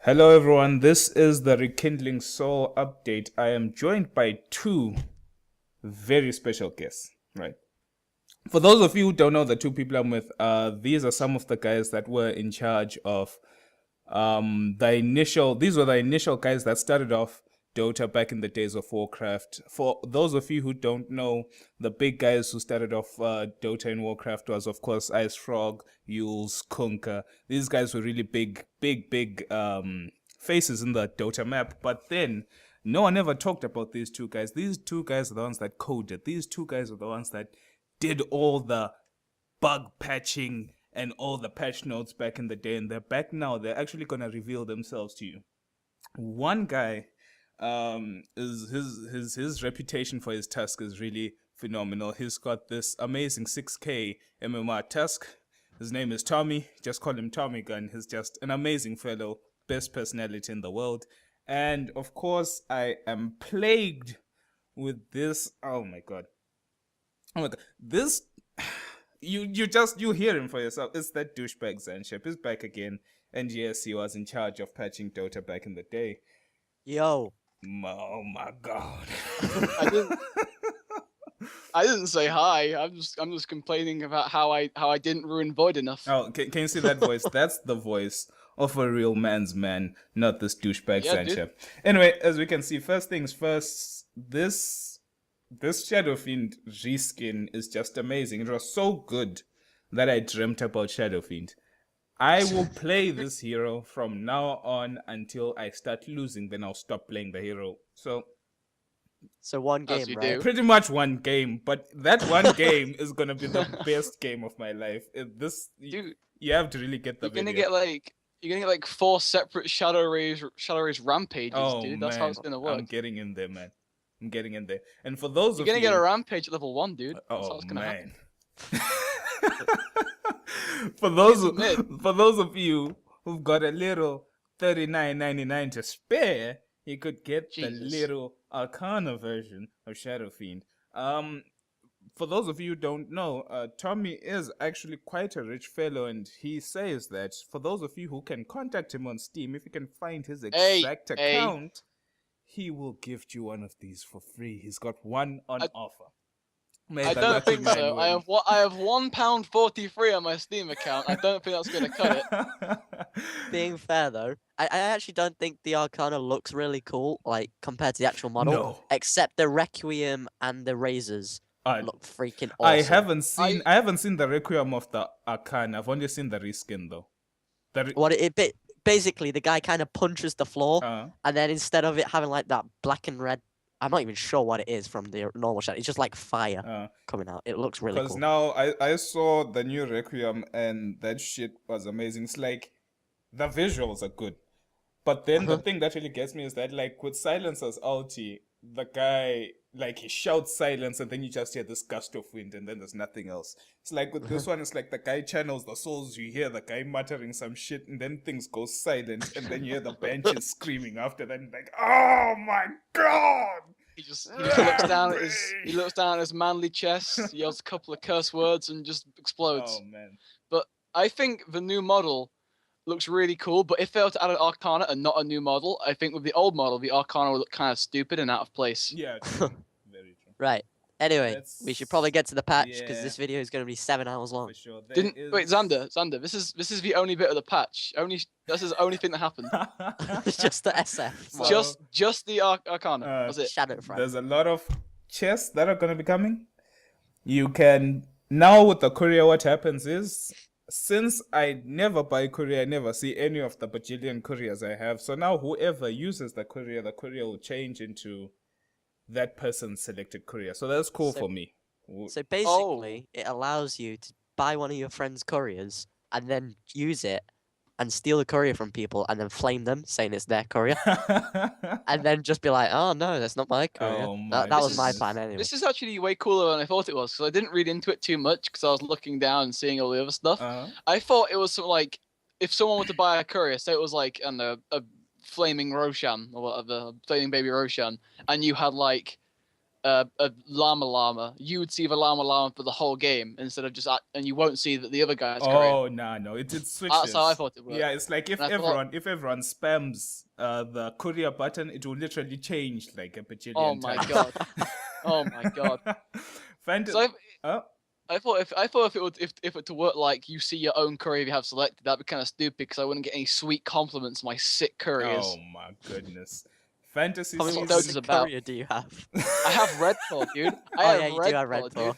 Hello, everyone. This is the Rekindling Soul update. I am joined by two very special guests, right? For those of you who don't know the two people I'm with, these are some of the guys that were in charge of these were the initial guys that started off Dota back in the days of Warcraft. For those of you who don't know, the big guys who started off Dota and Warcraft was, of course, Ice Frog, Yules, Kunka. These guys were really big faces in the Dota map. But then no one ever talked about these two guys. These two guys are the ones that coded. These two guys are the ones that did all the bug patching and all the patch notes back in the day, and they're back now. They're actually gonna reveal themselves to you. One guy, is his reputation for his task is really phenomenal. He's got this amazing 6K MMR task. His name is Tommy. Just call him Tommy Gun. He's just an amazing fellow, best personality in the world. And of course, I am plagued with this. Oh my god. Oh my god. This you hear him for yourself. It's that douchebag Zanship. He's back again. And yes, he was in charge of patching Dota back in the day. Yo. Oh my god. I didn't. I didn't say hi. I'm just complaining about how I didn't ruin Void enough. Oh, can you see that voice? That's the voice of a real man's man, not this douchebag Yeah, Zanship. Anyway, as we can see, first things first, this Shadow Fiend reskin is just amazing. It was so good that I dreamt about Shadow Fiend. I will play this hero from now on until I start losing, then I'll stop playing the hero. So one As game, you right? do. pretty much one game, but that one game is gonna be the best game of my life. Dude, You have to really get the you're gonna video. get like 4 separate Shadow Rays rampages, Oh dude. That's how man, it's gonna I'm work. getting in there, man. I'm getting in there. And for those You're of gonna you, get a rampage at level 1, dude. That's how oh it's gonna happen. man. for those He's mid. for those of you who've got a little 39.99 to spare, you could get the Jesus. little Arcana version of Shadow Fiend. For those of you who don't know, Tommy is actually quite a rich fellow, and he says that for those of you who can contact him on Steam, if you can find his exact Hey. account, he will gift you one of these for free. He's got one on I- offer. May I the don't lucky think man so. win. I have £1.43 on my Steam account. I don't think that's gonna cut it. Being fair though, I actually don't think the Arcana looks really cool, like compared to the actual model. No. Except the Requiem and the Razors I, look freaking I awesome. haven't seen the Requiem of the Arcana. I've only seen the reskin though. Basically the guy kind of punches the floor, uh, and then instead of it having like that black and red, I'm not even sure what it is from the normal shot. It's just like fire coming out. It looks really Because cool. now I saw the new Requiem and that shit was amazing. It's like the visuals are good. But then the thing that really gets me is that like with Silencer's ulti, the guy like he shouts silence and then you just hear this gust of wind and then there's nothing else. It's like with this one, it's like the guy channels the souls, you hear the guy muttering some shit and then things go silent and then you hear the benches screaming after that and like, oh my god! He just looks down at his manly chest, yells a couple of curse words, and just explodes. Oh man. But I think the new model looks really cool. But if they were to add an Arcana and not a new model, I think with the old model, the Arcana would look kind of stupid and out of place. Yeah, true. Very true. Right. Anyway, we should probably get to the patch because Yeah. this video is going to be 7 hours long. For sure. Wait, Xander, this is the only bit of the patch. This is the only thing that happened. It's just the SF. So- just the Arcana. That's it. Shadow Front. There's a lot of chests that are gonna be coming. You can now with the courier. What happens is, since I never buy courier, I never see any of the bajillion couriers I have. So now whoever uses the courier will change into that person's selected courier. So that's cool So- for me. So basically, it allows you to buy one of your friend's couriers and then use it and steal the courier from people and then flame them, saying it's their courier, and then just be like, "Oh no, that's not my courier." Oh my that was This my is- plan anyway. This is actually way cooler than I thought it was, because I didn't read into it too much because I was looking down and seeing all the other stuff. I thought it was something like, if someone were to buy a courier, say it was like a flaming Roshan or whatever, flaming baby Roshan, and you had like a llama llama, you would see the llama for the whole game instead of just and you won't see that the other guy's courier. Oh no, it switches. That's how I thought it worked. Yeah, it's like if everyone spams the courier button, it will literally change like a bajillion times. God. Oh my god. So I thought if it were to work like you see your own courier you have selected, that'd be kind of stupid because I wouldn't get any sweet compliments on my sick couriers. Oh my goodness. Fantasy How many courier do you have? I have Red Claw, dude. You do have Red Claw.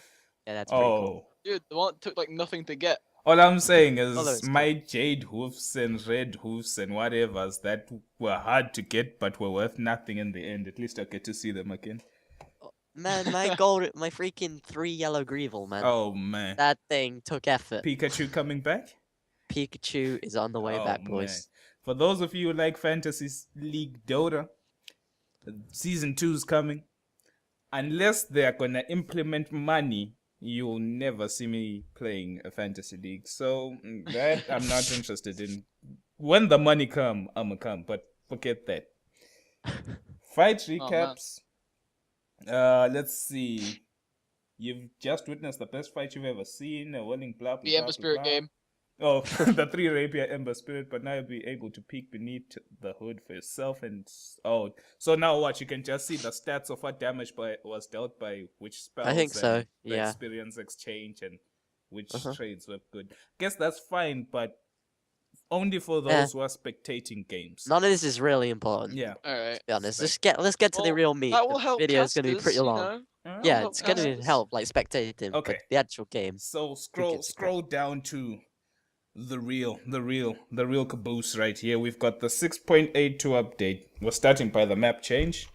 Yeah, that's pretty cool. Dude, the one that took like nothing to get. All I'm saying is my jade hoofs and red hoofs and whatever's that were hard to get but were worth nothing in the end. At least I get to see them again. Man, my freaking 3 yellow Greevil, man. Oh man. That thing took effort. Pikachu coming back? Pikachu is on the way back, boys. Man. For those of you who like Fantasy League Dota, Season 2 is coming. Unless they are gonna implement money, you'll never see me playing a Fantasy League. So that I'm not interested in. When the money come, I'ma come. But forget that. Fight recaps. Let's see. You've just witnessed the best fight you've ever seen. A willing blah blah. The Ember Spirit game. Oh, the 3 Rapier Ember Spirit, but now you'll be able to peek beneath the hood for yourself. And so now what? You can just see the stats of what damage was dealt by which spells. I think so. The Yeah. experience exchange and which trades were good. Guess that's fine, but only for those who are spectating games. None of this is really important. Yeah. All right. To be honest, let's get to the real meat. That will The help. video is going to be pretty long. Yeah, it's going to help like spectating. Okay. But the actual game. So scroll down to the real caboose right here. We've got the 6.82 update. We're starting by the map change.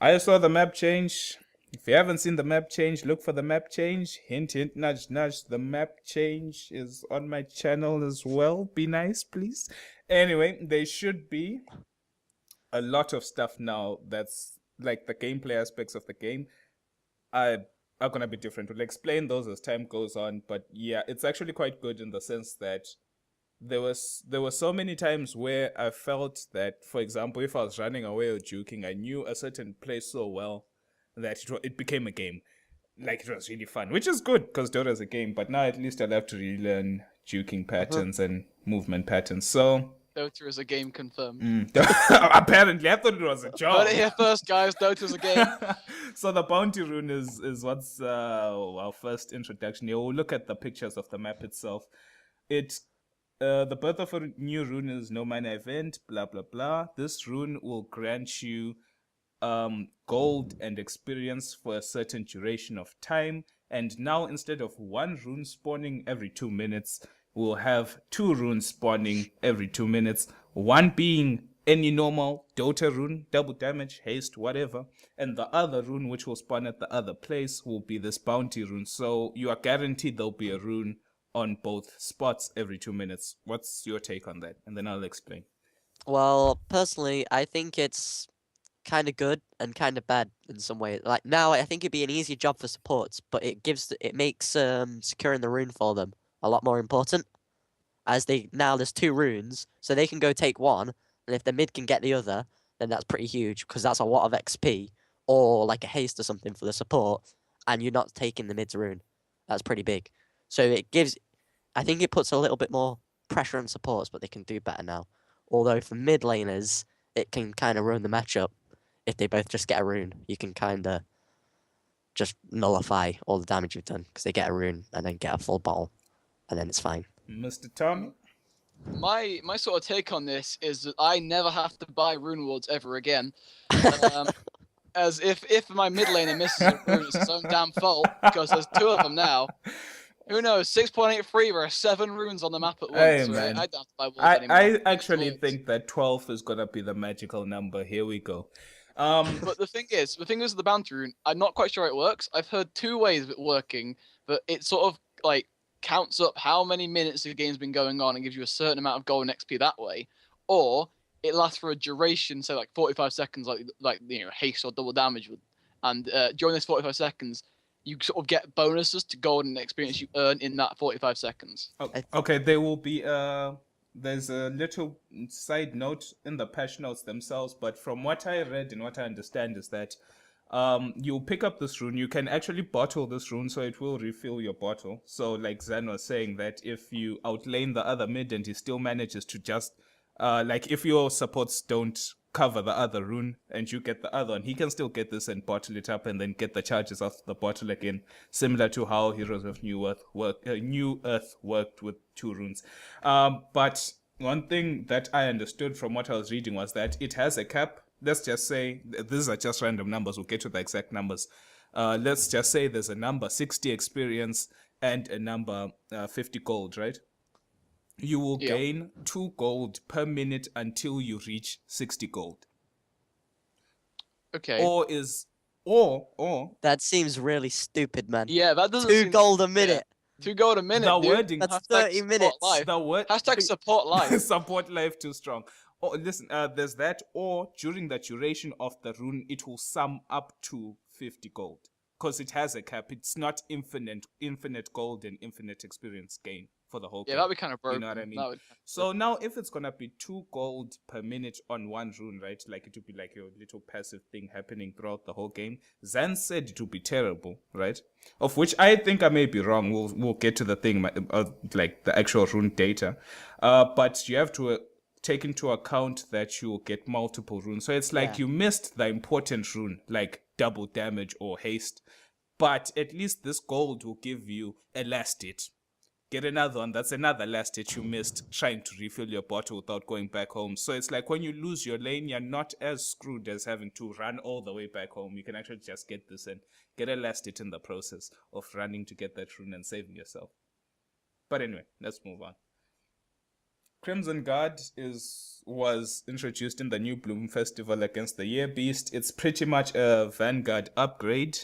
I saw the map change. If you haven't seen the map change, look for the map change. Hint, hint, nudge, nudge. The map change is on my channel as well. Be nice, please. Anyway, there should be a lot of stuff now that's like the gameplay aspects of the game are going to be different. We'll explain those as time goes on. But yeah, it's actually quite good in the sense that there were so many times where I felt that, for example, if I was running away or juking, I knew a certain place so well that it became a game. Like, it was really fun, which is good because Dota is a game. But now at least I'll have to relearn juking patterns and movement patterns. So Dota is a game confirmed. Apparently, I thought it was a job. Heard it here first, guys. Dota is a game. So the bounty rune is what's our first introduction here. We'll look at the pictures of the map itself. It's the birth of a new rune is no minor event, blah blah blah. This rune will grant you gold and experience for a certain duration of time. And now instead of 1 rune spawning every 2 minutes, we'll have 2 runes spawning every 2 minutes. One being any normal Dota rune, double damage, haste, whatever. And the other rune which will spawn at the other place will be this bounty rune. So you are guaranteed there'll be a rune on both spots every 2 minutes. What's your take on that? And then I'll explain. Well, personally, I think it's kind of good and kind of bad in some way. Like now, I think it'd be an easier job for supports, but it makes securing the rune for them a lot more important. As there's 2 runes, so they can go take one, and if the mid can get the other, then that's pretty huge because that's a lot of XP or like a haste or something for the support, and you're not taking the mid's rune. That's pretty big. So I think it puts a little bit more pressure on supports, but they can do better now. Although for mid laners, it can kind of ruin the matchup. If they both just get a rune, you can kind of just nullify all the damage you've done because they get a rune and then get a full bottle, and then it's fine. Mr. Tom? My sort of take on this is that I never have to buy rune wards ever again. As if my mid laner misses a rune, it's his own damn fault because there's 2 of them now. Who knows? 6.83, there are 7 runes on the map at once. Hey, right? man. I don't have to buy wards anymore. I actually think that 12 is gonna be the magical number. Here we go. But the thing is with the bounty rune, I'm not quite sure how it works. I've heard 2 ways of it working, but it sort of like counts up how many minutes the game's been going on and gives you a certain amount of gold and XP that way, or it lasts for a duration, say like 45 seconds, like haste or double damage would. And during this 45 seconds, you sort of get bonuses to gold and experience you earn in that 45 seconds. Okay, there will be there's a little side note in the patch notes themselves, but from what I read and what I understand is that You pick up this rune. You can actually bottle this rune, so it will refill your bottle. So, like Zan was saying, that if you outlane the other mid and he still manages to just, like if your supports don't cover the other rune and you get the other one, he can still get this and bottle it up and then get the charges off the bottle again, similar to how Heroes of New Earth worked with 2 runes. But one thing that I understood from what I was reading was that it has a cap. Let's just say, these are just random numbers, we'll get to the exact numbers. Let's just say there's a number 60 experience and a number 50 gold, right? You will gain 2 gold per minute until you reach 60 gold. Okay. Or That seems really stupid, man. Yeah, that doesn't 2 seem... gold a minute. 2 gold a minute, the dude. wording, That's Hashtag 30 support minutes. life. Hashtag support life. support life too strong. Oh, listen, there's that, or during the duration of the rune, it will sum up to 50 gold. Because it has a cap. It's not infinite gold and infinite experience gain for the whole game. Yeah, that'd be kind of broken. You know what I mean? That would So now if it's gonna be 2 gold per minute on one rune, right? Like it would be like your little passive thing happening throughout the whole game. Zan said it would be terrible, right? Of which I think I may be wrong. We'll get to the thing, like the actual rune data. But you have to take into account that you will get multiple runes. So it's like you missed the important rune, like double damage or haste. But at least this gold will give you a last hit. Get another one, that's another last hit you missed trying to refill your bottle without going back home. So it's like when you lose your lane, you're not as screwed as having to run all the way back home. You can actually just get this and get a last hit in the process of running to get that rune and saving yourself. But anyway, let's move on. Crimson Guard was introduced in the new Bloom Festival against the Year Beast. It's pretty much a Vanguard upgrade.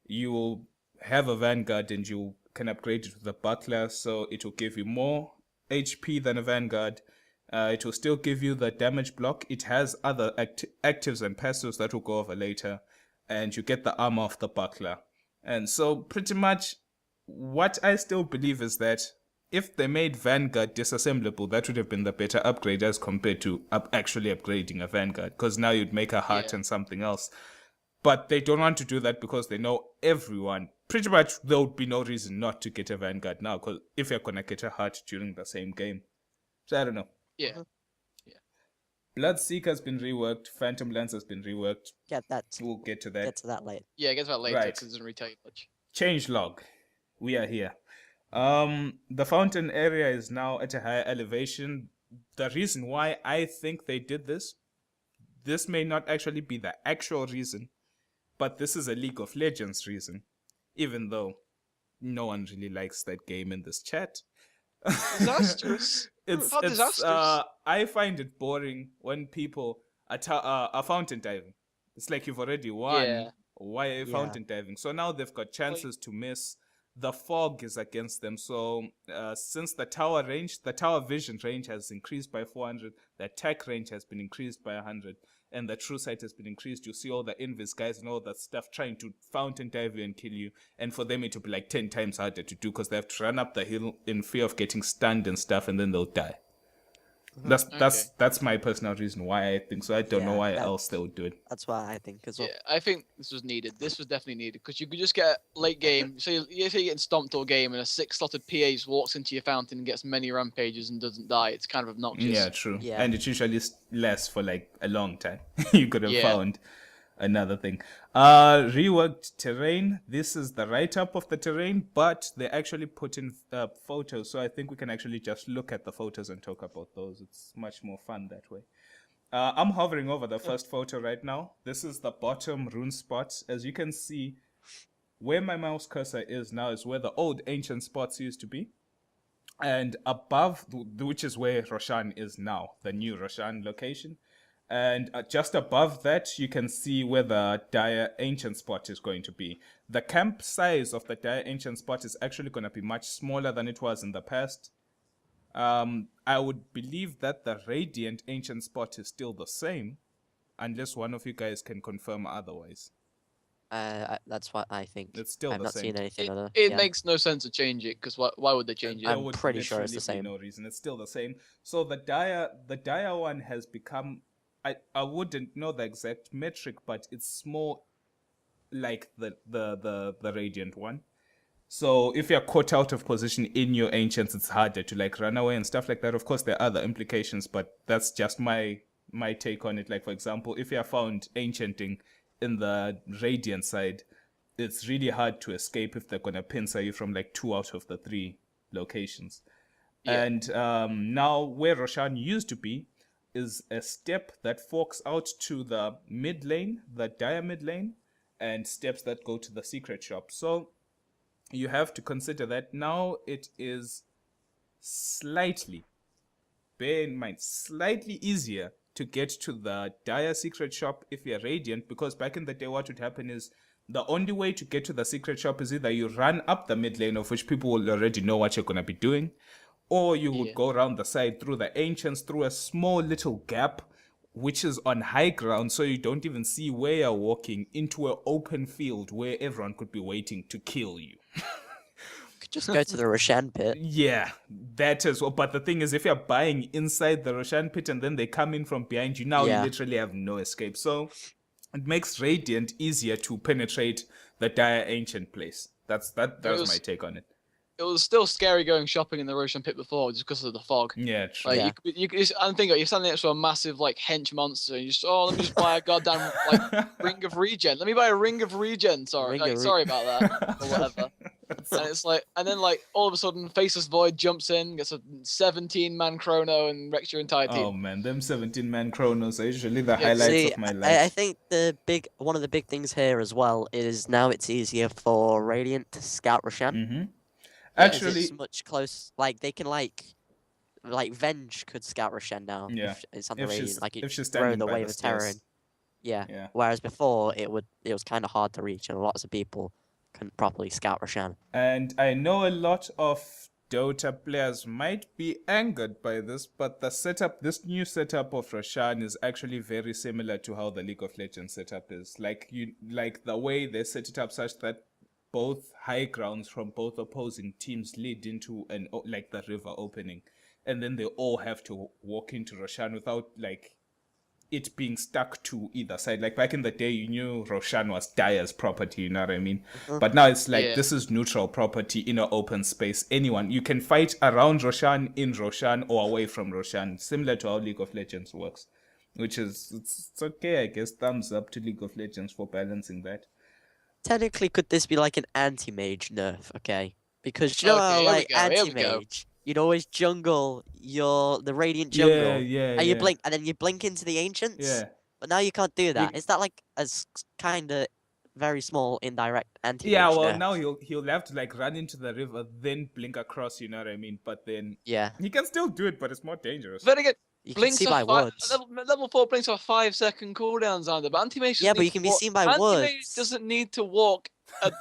You will have a Vanguard and you can upgrade it with a Butler, so it will give you more HP than a Vanguard. It will still give you the damage block. It has other actives and passives that we'll go over later. And you get the armor of the Butler. And so pretty much what I still believe is that if they made Vanguard disassemblable, that would have been the better upgrade as compared to actually upgrading a Vanguard. Because now you'd make a heart and something else. But they don't want to do that because they know everyone. Pretty much there would be no reason not to get a Vanguard now. Because if you're going to get a heart during the same game. So I don't know. Yeah. Bloodseeker has been reworked. Phantom Lance has been reworked. Get that. We'll get to that. Get to that later. Yeah, it gets that later Right. because it doesn't really tell you much. Changelog. We are here. The fountain area is now at a higher elevation. The reason why I think they did this may not actually be the actual reason, but this is a League of Legends reason, even though no one really likes that game in this chat. Disastrous. How disastrous. I find it boring when people are fountain diving. It's like you've already won. Yeah. Why are you fountain diving? So now they've got chances to miss. The fog is against them. So since the tower vision range has increased by 400, the attack range has been increased by 100, and the true sight has been increased. You see all the invis guys and all that stuff trying to fountain dive you and kill you, and for them it will be like 10 times harder to do because they have to run up the hill in fear of getting stunned and stuff, and then they'll die. That's my personal reason why I think so. I don't know why else they would do it. That's why I think as well. Yeah, I think this was needed. This was definitely needed because you could just get late game. So you're getting stomped all game, and a 6-slotted PA just walks into your fountain and gets many rampages and doesn't die. It's kind of obnoxious. Yeah, true. Yeah. And it usually lasts for like a long time. You could have found another thing. Reworked terrain. This is the write-up of the terrain, but they actually put in photos. So I think we can actually just look at the photos and talk about those. It's much more fun that way. I'm hovering over the first photo right now. This is the bottom rune spot. As you can see, where my mouse cursor is now is where the old ancient spots used to be. And above, which is where Roshan is now, the new Roshan location. And just above that, you can see where the Dire Ancient spot is going to be. The camp size of the Dire Ancient spot is actually going to be much smaller than it was in the past. I would believe that the Radiant Ancient spot is still the same, unless one of you guys can confirm otherwise. That's what I think. It's still I've the not same. seen anything other. It makes no sense to change it because why would they change it? There I'm would pretty sure it's the literally be same. No reason. It's still the same. So the Dire one has become. I wouldn't know the exact metric, but it's more like the Radiant one. So if you're caught out of position in your ancients, it's harder to like run away and stuff like that. Of course, there are other implications, but that's just my take on it. Like, for example, if you're found ancienting in the Radiant side, it's really hard to escape if they're gonna pincer you from like 2 out of the 3 locations. Yeah. And now where Roshan used to be is a step that forks out to the mid lane, the dire mid lane, and steps that go to the secret shop. So you have to consider that now it is slightly, bear in mind, slightly easier to get to the dire secret shop if you're Radiant, because back in the day what would happen is the only way to get to the secret shop is either you run up the mid lane, of which people will already know what you're going to be doing, or you would go around the side through the ancients, through a small little gap which is on high ground, so you don't even see where you're walking, into an open field where everyone could be waiting to kill you. Could just go to the Roshan pit. Yeah, that as well. But the thing is, if you're buying inside the Roshan pit and then they come in from behind you, now Yeah. you literally have no escape. So it makes Radiant easier to penetrate the dire ancient place. That was my take on it. It was still scary going shopping in the Roshan pit before just because of the fog. Yeah, true. Like Yeah. you could just, and think you're standing next to a massive like hench monster, and you just let me just buy a goddamn like ring of regen. Let me buy a ring of regen. Sorry, Ring of sorry about that or whatever. And it's like, and then like all of a sudden, Faceless Void jumps in, gets a 17-man chrono, and wrecks your entire team. Oh man, them 17-man chronos are usually the highlights See, of my I life. think one of the big things here as well is now it's easier for Radiant to scout Roshan. Mm-hmm. because Actually, it's much close. Like they can like Venge could scout Roshan now. Yeah. if it's on the If she's- Radiant. Like if it she's throw standing the by wave the of terror in. stairs. Yeah. Yeah. Whereas before it was kind of hard to reach, and lots of people couldn't properly scout Roshan. And I know a lot of Dota players might be angered by this, but this new setup of Roshan is actually very similar to how the League of Legends setup is. Like the way they set it up such that both high grounds from both opposing teams lead into like the river opening, and then they all have to walk into Roshan without like it being stuck to either side. Like back in the day, you knew Roshan was Dire's property, you know what I mean? But now it's like, Yeah. this is neutral property in an open space. Anyone, you can fight around Roshan, in Roshan, or away from Roshan, similar to how League of Legends works. Which is, it's okay, I guess. Thumbs up to League of Legends for balancing that. Technically, could this be like an anti-mage nerf? Okay, because you know Okay, how here we like go, here we go. anti-mage, you'd always jungle the Radiant jungle, Yeah. and you blink, and then you blink into the ancients. Yeah. But now you can't do that. You- Is that like a kind of very small indirect anti-mage Yeah, well, nerf? now he'll have to like run into the river, then blink across, you know what I mean? But then Yeah, he can still do it, but it's more dangerous. Then again, you can blinks see are by words. level 4 blinks are 5-second cooldowns on them. But Anti-Mage Yeah, doesn't but need you can to be walk- seen by Anti-Mage words. doesn't need to walk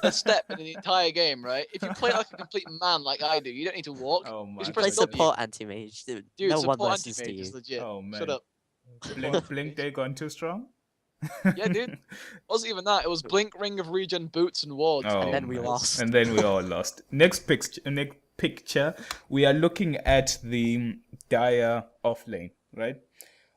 a step in the entire game, right? If you play like a complete man like I do, you don't need to walk. Oh my Just Play press goodness. W. support anti-mage. Dude, Dude, no one support listens to Anti-Mage you. is legit. Oh man. Shut up. Blink day gone too strong? Yeah, dude. It wasn't even that. It was Blink, Ring of Regen, Boots, and Wards. Oh, And then we man. lost. And then we all lost. Next picture, we are looking at the Dire offlane, right?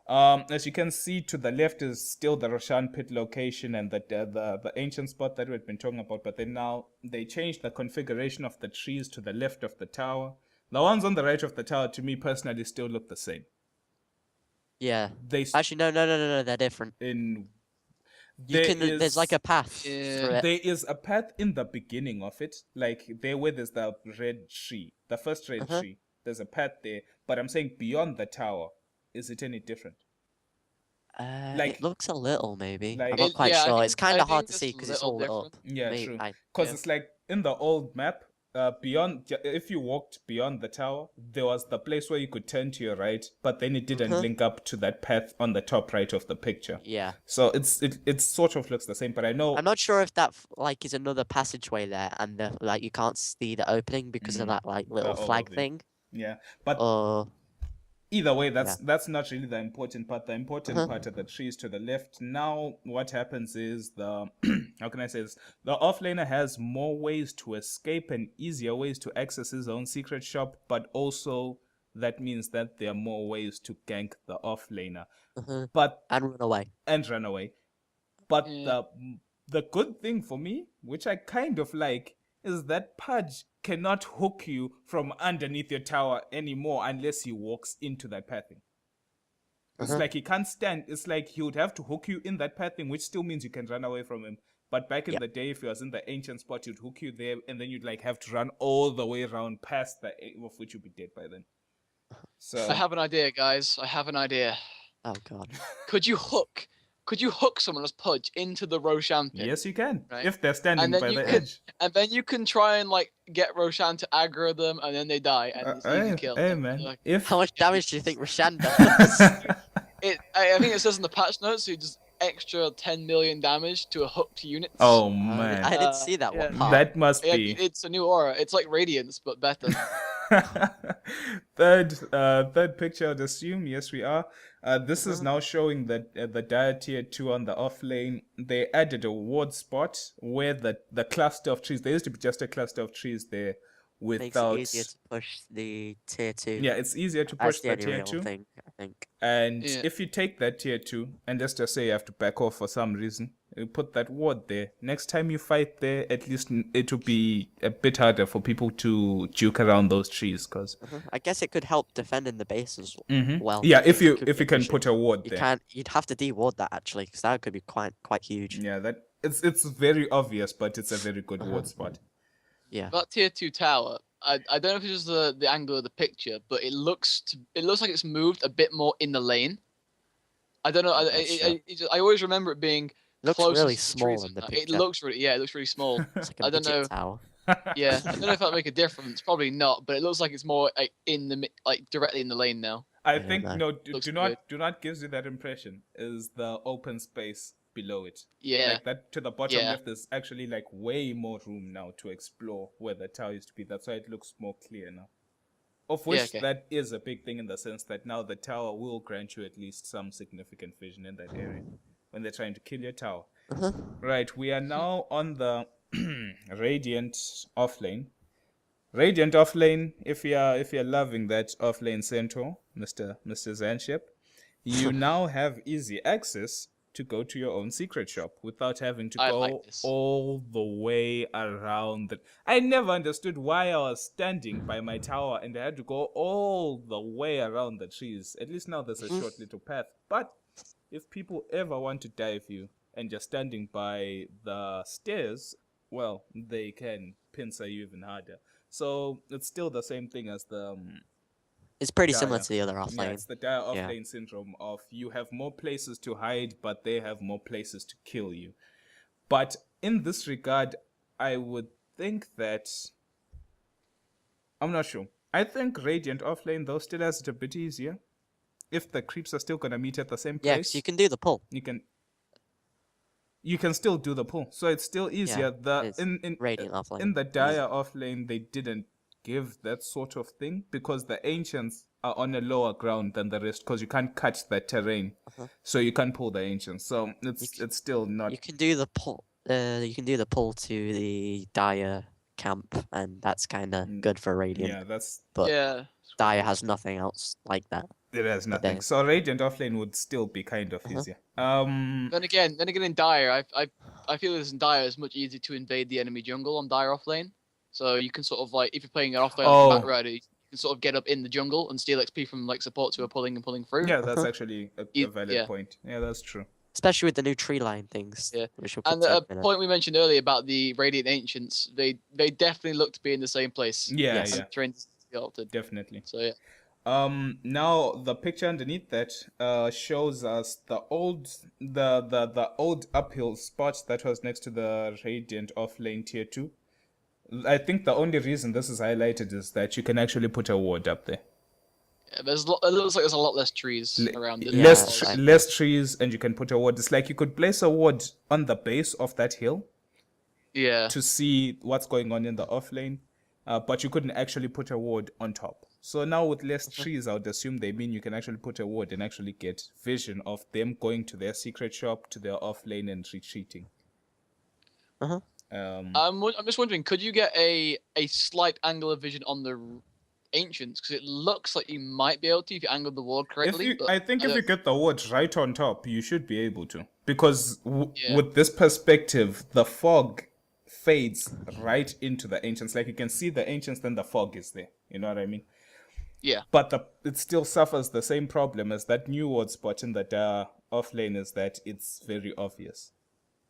As you can see, to the left is still the Roshan pit location and the ancient spot that we've been talking about. But then now they changed the configuration of the trees to the left of the tower. The ones on the right of the tower, to me personally, still look the same. Yeah. They Actually, no. They're different. in There's like a path Yeah. through it. There is a path in the beginning of it, like there where there's the red tree, the first red Uh-huh. tree. There's a path there, but I'm saying beyond the tower, is it any different? like- It looks a little, maybe. I'm like- not quite I sure. It's think- kind I of hard think to it's see a because it's little all lit up. different. Yeah, Maybe- true. I- Because Yeah. it's like in the old map, if you walked beyond the tower, there was the place where you could turn to your right, but then it didn't Uh-huh. link up to that path on the top right of the picture. Yeah. So it sort of looks the same, but I know I'm not sure if that like is another passageway there, and like you can't see the opening because of that like little flag overview. thing. yeah, but Or either way, that's not really the important part. The important Uh-huh. part are the trees to the left. Now, what happens is the how can I say this? The offlaner has more ways to escape and easier ways to access his own secret shop, but also that means that there are more ways to gank the offlaner. uh-huh, But and run away. and run away. But Yeah. the the good thing for me, which I kind of like, is that Pudge cannot hook you from underneath your tower anymore unless he walks into that pathing. It's like he can't stand. It's like he would have to hook you in that pathing, which still means you can run away from him. But back in Yeah. the day, if he was in the ancient spot, he'd hook you there, and then you'd like have to run all the way around past the of which you'd be dead by then. So I have an idea, guys. I have an idea. Oh god. Could you hook someone as Pudge into the Roshan pit? yes, you can Right. if they're standing And then by you the can- edge. And then you can try and like get Roshan to aggro them, and then they die, and it's easy kill. Hey man, Like, if How much damage do you think Roshan does? I think it says in the patch notes, so just extra 10 million damage to a hooked unit. oh I man, didn't see that one yeah. part. that must Yeah, be it's a new aura. It's like Radiance, but better. third picture, I'd assume. Yes, we are. This is now showing that the Dire tier 2 on the off lane, they added a ward spot where the cluster of trees, there used to be just a cluster of trees there Makes without. it easier to push the tier 2. Yeah, it's easier to push That's the the only tier real 2. thing, I think. And Yeah. if you take that tier 2, and let's just say you have to back off for some reason, you put that ward there. Next time you fight there, at least it will be a bit harder for people to juke around those trees, because I guess it could help defending the base as well. yeah, if because you could if you get can vision. put a ward You there. can't. You'd have to deward that actually, because that could be quite huge. Yeah, that it's very obvious, but it's a very good ward spot. Yeah. That tier 2 tower, I don't know if it's just the angle of the picture, but it looks like it's moved a bit more in the lane. I don't know. I'm not sure. I always remember it being It looks closest really to the small trees. in the It picture. looks really small. It's like I a don't midget know. tower. Yeah, I don't know if that'll make a difference. Probably not, but it looks like it's more like directly in the lane now. I don't think know. no, Looks do not gives you that impression. Is the open space below it? Yeah, Like that to the bottom Yeah. left, there's actually like way more room now to explore where the tower used to be. That's why it looks more clear now. Of which okay. that is a big thing in the sense that now the tower will grant you at least some significant vision in that area when they're trying to kill your tower. Right, we are now on the Radiant offlane. Radiant offlane, if you're loving that offlane centaur, Mr. Zanship, you now have easy access to go to your own secret shop without having to I go like this. all the way around the. I never understood why I was standing by my tower and I had to go all the way around the trees. At least now there's a short little path. But if people ever want to dive you and you're standing by the stairs, well, they can pincer you even harder. So it's still the same thing as the It's pretty Dire. similar to the other Yeah, offlane. it's the dire Yeah. offlane syndrome of you have more places to hide, but they have more places to kill you. But in this regard, I would think that I'm not sure. I think Radiant offlane though still has it a bit easier. If the creeps are still gonna meet at the same Yeah, place, 'cause you can do the pull. you can still do the pull, so it's still easier. it's Radiant offlane. In the dire offlane, they didn't give that sort of thing because the ancients are on a lower ground than the rest because you can't cut that terrain, so you can't pull the ancients. So it's still not. You can do the pull. You can do the pull to the Dire camp, and that's kind of good for Radiant. Yeah, that's But Yeah. Dire has nothing else like that. it has But nothing. then- So Radiant offlane would still be kind of easier. Then again, in Dire, I feel as in Dire it's much easier to invade the enemy jungle on Dire offlane. So you can sort of like if you're playing an offlane Oh. like Bat Rider, you can sort of get up in the jungle and steal XP from like supports who are pulling through. Yeah, that's actually a You- valid yeah. point. Yeah, that's true. Especially with the new tree line things. Yeah. Which we'll come And to in a a minute. point we mentioned earlier about the Radiant Ancients, they definitely look to be in the same place. Yeah, Yes. yeah, And trained to be altered. definitely. So yeah. Now the picture underneath that shows us the old uphill spot that was next to the Radiant offlane tier 2. I think the only reason this is highlighted is that you can actually put a ward up there. Yeah, it looks like there's a lot less trees around it. Yeah, Less trees, and you can put a ward. It's like you could place a ward on the base of that hill Yeah. to see what's going on in the offlane, but you couldn't actually put a ward on top. So now with less trees, I would assume they mean you can actually put a ward and actually get vision of them going to their secret shop, to their offlane, and retreating. I'm just wondering, could you get a slight angle of vision on the Ancients? Because it looks like you might be able to if you angled the ward correctly. but I think if don't- you get the ward right on top, you should be able to. because Yeah. with this perspective, the fog fades right into the ancients. Like you can see the ancients, then the fog is there. You know what I mean? Yeah. But it still suffers the same problem as that new ward spot in the off lane, is that it's very obvious.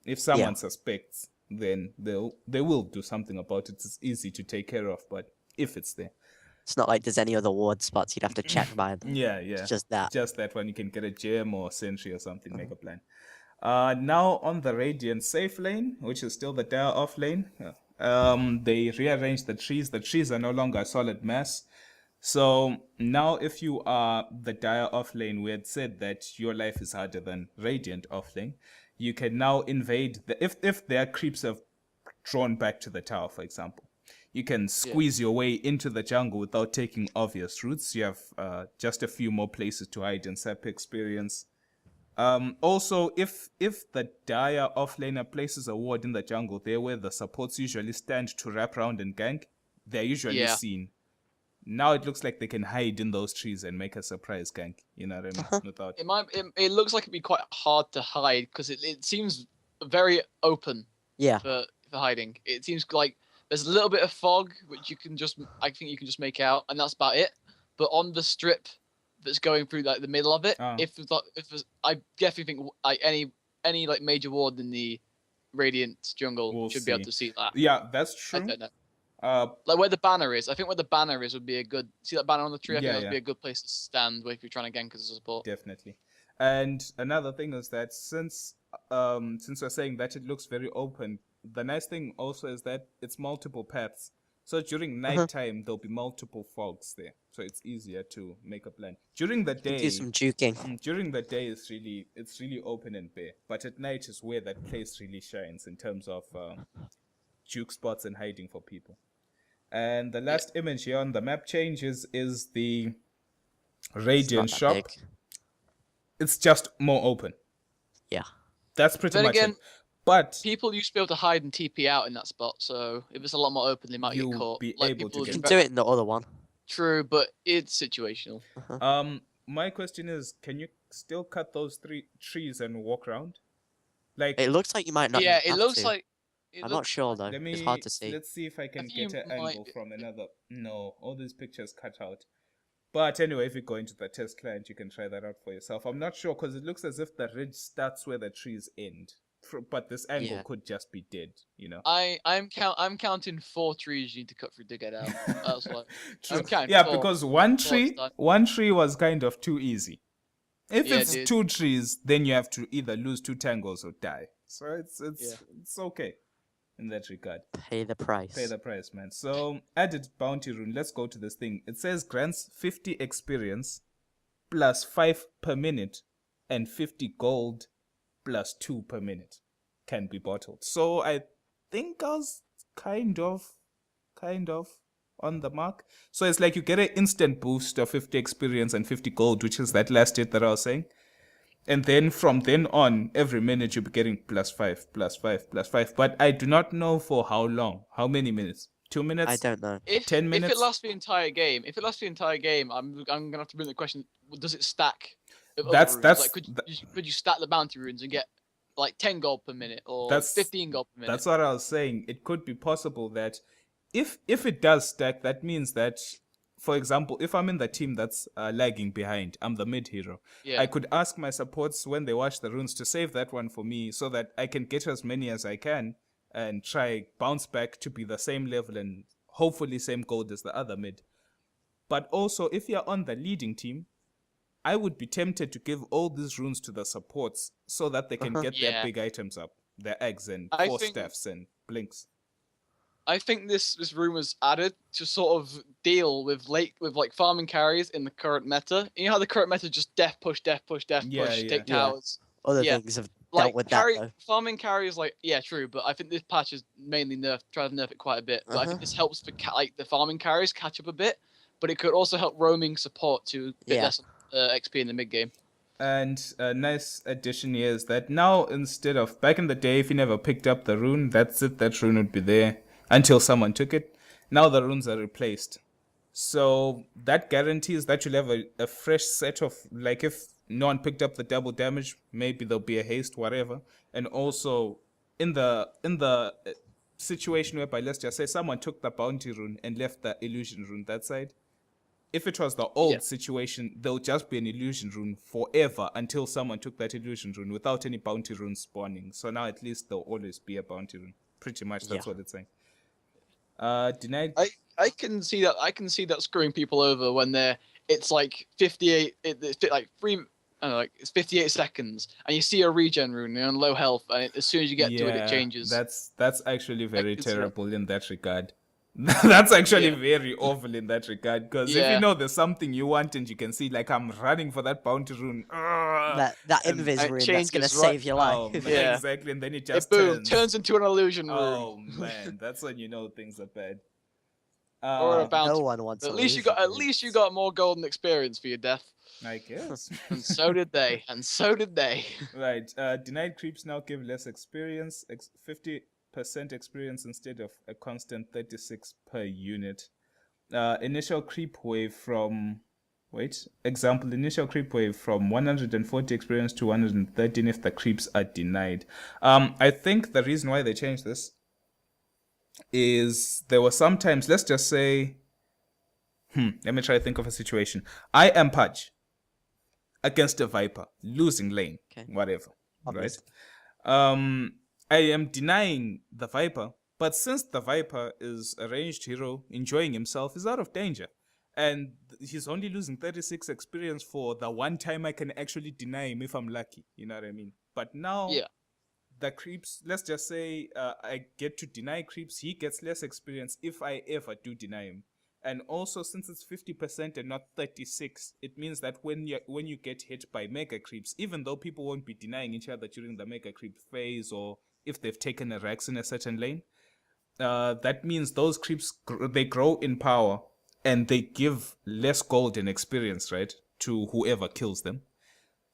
If someone suspects, then they will do something about it. It's easy to take care of, but if it's there. It's not like there's any other ward spots you'd have to check by. Yeah. It's just that. Just that one, you can get a gem or sentry or something, make a plan. Now on the Radiant safe lane, which is still the Dire off lane, they rearranged the trees. The trees are no longer a solid mass. So now if you are the Dire off lane, we had said that your life is harder than Radiant off lane. You can now invade if their creeps have drawn back to the tower, for example. You can squeeze your way into the jungle without taking obvious routes. You have just a few more places to hide and sap experience. Also, if the Dire offlaner places a ward in the jungle, there where the supports usually stand to wrap around and gank, they're usually seen. Now it looks like they can hide in those trees and make a surprise gank. You know what I mean? Without It looks like it'd be quite hard to hide because it seems very open. Yeah. For hiding, it seems like there's a little bit of fog which I think you can just make out, and that's about it. But on the strip that's going through like the middle of it, if I definitely think like any like major ward in the Radiant jungle should be able to see that. Yeah, that's true. I don't know. Like where the banner is, I think where the banner is would be a good. See that banner on the tree? I think that would be a good place to stand if you're trying to gank as a support. Definitely. And another thing is that since we're saying that it looks very open, the nice thing also is that it's multiple paths. So during nighttime, there'll be multiple fogs there, so it's easier to make a plan. During the day, Do some juking. During the day, it's really open and bare. But at night is where that place really shines in terms of juke spots and hiding for people. And the last image here on the map changes is the Radiant shop. Big. It's just more open. Yeah. That's pretty much again, it. But people used to be able to hide and TP out in that spot, so if it's a lot more open, they might get caught. Be like, able to You get can back. do it in the other one. True, but it's situational. My question is, can you still cut those 3 trees and walk around? Like, It looks like you might not. Yeah, even it have looks to. like. I'm not sure though. It's hard to see. let's see if I can think get you an might- angle from another. No, all these pictures cut out. But anyway, if you go into the test client, you can try that out for yourself. I'm not sure because it looks as if the ridge starts where the trees end. But this angle could just be dead, you know. I'm counting 4 trees you need to cut through to get out. That's what. True. I'm counting Yeah, 4. because 4 stuff. one tree was kind of too easy. If Yeah, it's dude. 2 trees, then you have to either lose 2 tangles or die. So it's okay in that regard. Pay the price. Pay the price, man. So added bounty rune. Let's go to this thing. It says grants 50 experience plus 5 per minute and 50 gold plus 2 per minute can be bottled. So I think I was kind of on the mark. So it's like you get an instant boost of 50 experience and 50 gold, which is that last hit that I was saying. And then from then on, every minute you'll be getting plus 5, plus 5, plus 5. But I do not know for how long. How many minutes? 2 minutes? I don't know. 10 minutes? If it lasts the entire game, I'm gonna have to bring the question: does it stack? with other That's- runes? that's- like could you stack the bounty runes and get like 10 gold per minute or That's- 15 gold per minute? That's what I was saying. It could be possible that if it does stack, that means that, for example, if I'm in the team that's lagging behind, I'm the mid hero. Yeah. I could ask my supports when they watch the runes to save that one for me so that I can get as many as I can and try bounce back to be the same level and hopefully same gold as the other mid. But also, if you're on the leading team, I would be tempted to give all these runes to the supports so that they can get their Yeah. big items up, their eggs and I force think- staffs and blinks. I think this room was added to sort of deal with like farming carries in the current meta. You know how the current meta just death push, Yeah, take yeah. towers. Other Yeah. things have Like dealt with that though. farming carries, like true, but I think this patch is mainly try to nerf it quite a bit. But I think this helps for like the farming carries catch up a bit, but it could also help roaming support to a bit Yeah. less XP in the mid game. And a nice addition here is that now, instead of back in the day, if you never picked up the rune, that's it, that rune would be there until someone took it. Now the runes are replaced. So that guarantees that you'll have a fresh set of, like if no one picked up the double damage, maybe there'll be a haste, whatever. And also in the situation whereby, let's just say someone took the bounty rune and left the illusion rune that side. If it was the old situation, there'll just be an illusion rune forever until someone took that illusion rune without any bounty runes spawning. So now at least there'll always be a bounty rune. Pretty much that's what it's saying. Denied. I can see that. I can see that screwing people over when it's like 58. It's like three. I don't know, like it's 58 seconds, and you see a regen rune, you're on low health, and as soon as you get to it changes. That's actually very terrible in that regard. That's actually very awful in that regard, because if you know there's something you want and you can see, like, I'm running for that bounty rune, that invis rune that's gonna save your life. Exactly, and then it just turns into an illusion rune. Oh man, that's when you know things are bad. Or a bounty. No one wants. At least you got more golden experience for your death. I guess. And so did they. And so did they. Right. Denied creeps now give less experience, 50% experience instead of a constant 36 per unit. Initial creep wave from... Initial creep wave from 140 experience to 113 if the creeps are denied. I think the reason why they changed this is there were sometimes, let's just say... let me try to think of a situation. I am Pudge against a Viper, losing lane, whatever, Obvious. right? I am denying the Viper, but since the Viper is a ranged hero, enjoying himself, he's out of danger. And he's only losing 36 experience for the one time I can actually deny him if I'm lucky, you know what I mean? But now, the creeps, let's just say I get to deny creeps, he gets less experience if I ever do deny him. And also, since it's 50% and not 36, it means that when you get hit by mega creeps, even though people won't be denying each other during the mega creep phase, or if they've taken a Rex in a certain lane, that means those creeps, they grow in power and they give less gold and experience, right, to whoever kills them.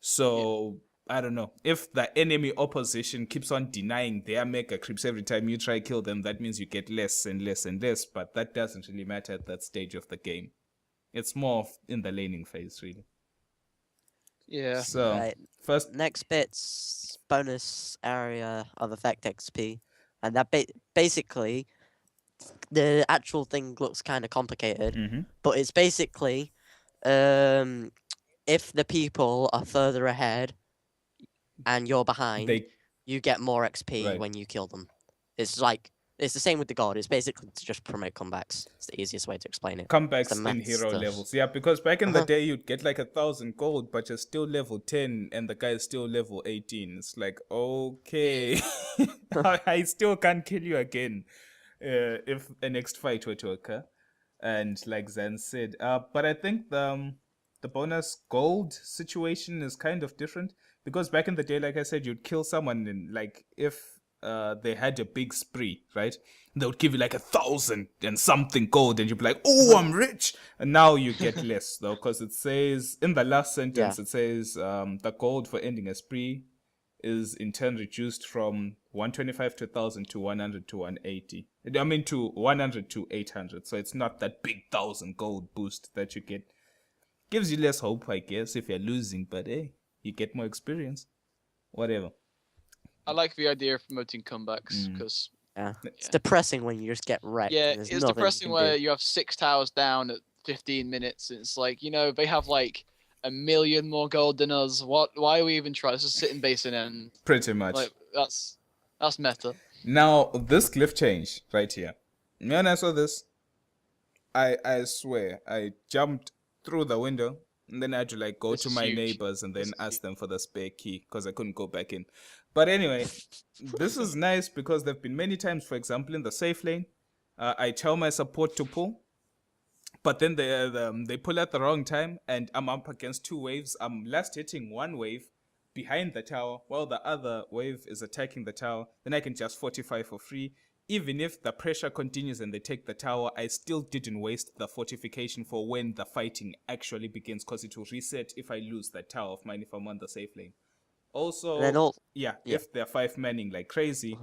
So... I don't know. If the enemy opposition keeps on denying their mega creeps every time you try kill them, that means you get less and less and less, but that doesn't really matter at that stage of the game. It's more in the laning phase, really. Yeah. So, first... Next bit's bonus area of effect XP. And that basically, the actual thing looks kind of complicated, but it's basically, if the people are further ahead, and you're behind, you get more XP when you kill them. It's the same with the god. It's basically to just promote comebacks. It's the easiest way to explain it. Comebacks in hero levels. Yeah, because back in the day, you'd get like 1,000 gold, but you're still level 10, and the guy is still level 18. It's like, okay, I still can't kill you again if a next fight were to occur. And like Zan said, but I think the bonus gold situation is kind of different. Because back in the day, like I said, you'd kill someone and like if they had a big spree, right? They would give you like 1,000 and something gold and you'd be like, oh, I'm rich. And now you get less though, because it says in the last sentence, it says the gold for ending a spree is in turn reduced from 125 to 1,000 to 100 to 180. I mean to 100 to 800. So it's not that big 1,000 gold boost that you get. Gives you less hope, I guess, if you're losing, but hey. You get more experience. Whatever. I like the idea of promoting comebacks because... It's depressing when you just get wrecked. Yeah, it's depressing where you have 6 towers down at 15 minutes. It's like, they have like 1 million more gold than us. Why are we even trying? Let's just sit in base and end. Pretty much. Like, that's meta. Now, this glyph change right here. When I saw this, I swear, I jumped through the window. And then I had to like go to my neighbors and then ask them for the spare key because I couldn't go back in. But anyway, this is nice because there have been many times, for example, in the safe lane, I tell my support to pull, but then they pull at the wrong time and I'm up against 2 waves. I'm last hitting 1 wave behind the tower while the other wave is attacking the tower. Then I can just fortify for free. Even if the pressure continues and they take the tower, I still didn't waste the fortification for when the fighting actually begins because it will reset if I lose that tower of mine if I'm on the safe lane. Also, if they're 5-manning like crazy,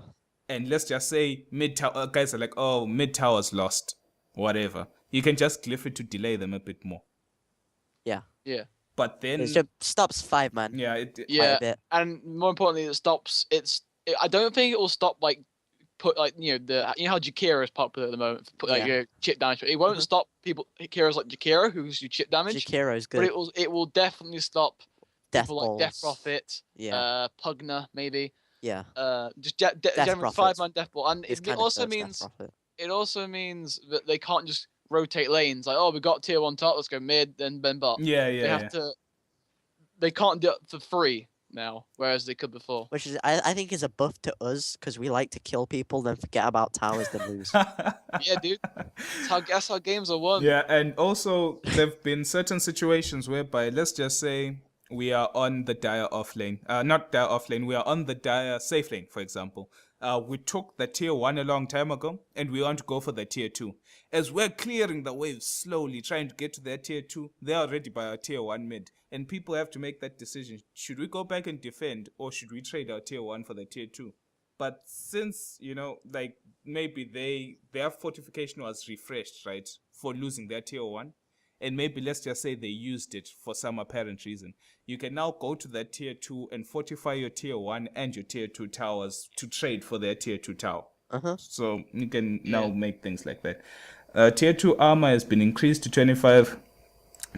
and let's just say mid-tower guys are like, oh, mid-tower's lost, whatever. You can just glyph it to delay them a bit more. Yeah. Yeah. But then, It just stops 5-man yeah, quite a Yeah, bit. and more importantly, it stops. I don't think it will stop like how Jakira is popular at the moment. Put like Yeah. chip damage. It won't Mhm. stop people heroes like Jakira who do chip damage, Jakiro's but good. it will definitely stop Death people like Death balls. Prophet, Yeah. Pugna maybe, Yeah. just Death general Prophet 5-man Death Ball, and is it kind of also first Death means Prophet. that they can't just rotate lanes like, oh, we got tier 1 top, let's go mid, then bot. yeah, They yeah, have yeah. to. They can't do it for free now, whereas they could before. Which is, I think, is a buff to us because we like to kill people, then forget about towers, then lose. Yeah, dude. That's how games are won. Yeah, and also there've been certain situations whereby, let's just say we are on the dire off lane, not dire off lane, we are on the dire safe lane, for example. We took the tier 1 a long time ago, and we want to go for the tier 2. As we're clearing the waves slowly, trying to get to their tier 2, they're already by our tier 1 mid, and people have to make that decision. Should we go back and defend, or should we trade our tier 1 for the tier 2? But since, like maybe their fortification was refreshed, right, for losing their tier 1, and maybe let's just say they used it for some apparent reason, you can now go to that tier 2 and fortify your tier 1 and your tier 2 towers to trade for their tier 2 tower. Uh-huh. So you can now make things like that. Tier 2 armor has been increased to 25.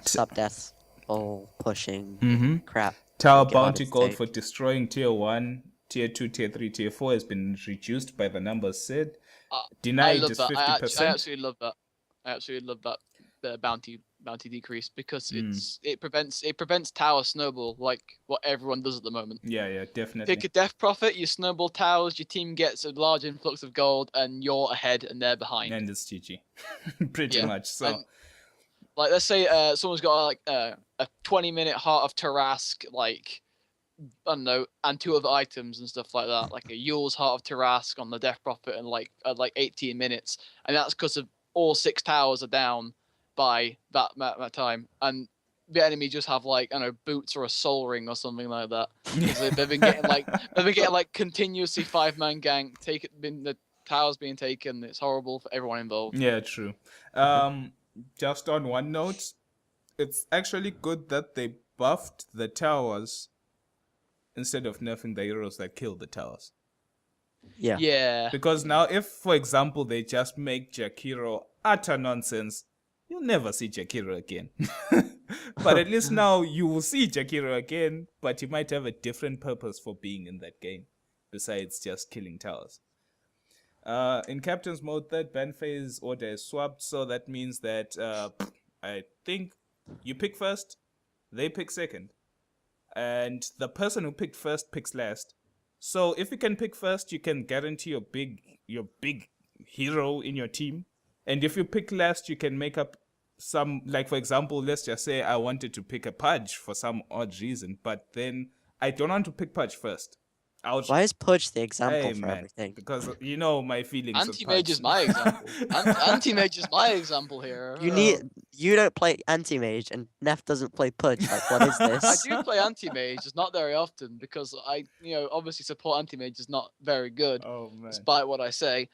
Stop death ball pushing crap. Tower Make it harder bounty to gold take. for destroying tier 1, tier 2, tier 3, tier 4 has been reduced by the numbers said. I Denied love is that. 50%. I absolutely love that. I absolutely love that the bounty decrease because it prevents tower snowball like what everyone does at the moment. Yeah, definitely. Pick a Death Prophet, you snowball towers, your team gets a large influx of gold, and you're ahead and they're behind. And it's GG. Pretty Yeah. much. So And, like, let's say someone's got like a 20-minute Heart of Tarask, like, I don't know, and 2 other items and stuff like that, like a Yule's Heart of Tarask on the Death Prophet and like 18 minutes, and that's because of all 6 towers are down by that time, and the enemy just have like, I don't know, boots or a soul ring or something like that. 'Cause they've been getting like continuously 5-man gank, the towers being taken. It's horrible for everyone involved. yeah, true. Just on one note, it's actually good that they buffed the towers instead of nerfing the heroes that kill the towers. Yeah. Yeah. Because now, if, for example, they just make Jakiro utter nonsense, you'll never see Jakiro again. But at least now you will see Jakiro again, but he might have a different purpose for being in that game, besides just killing towers. In Captain's mode, third ban phase order is swapped, so that means that I think you pick first, they pick second, and the person who picked first picks last. So if you can pick first, you can guarantee your big hero in your team. And if you pick last, you can make up some, like for example, let's just say I wanted to pick a Pudge for some odd reason, but then I don't want to pick Pudge first. Why is Pudge the example Hey, for man, everything? because you know my feelings. Anti-mage is my example. Anti-mage is my example here. You don't play anti-mage and Neff doesn't play Pudge. Like, what is this? I do play anti-mage, just not very often because I, obviously support anti-mage is not very good, Oh man. despite what I say.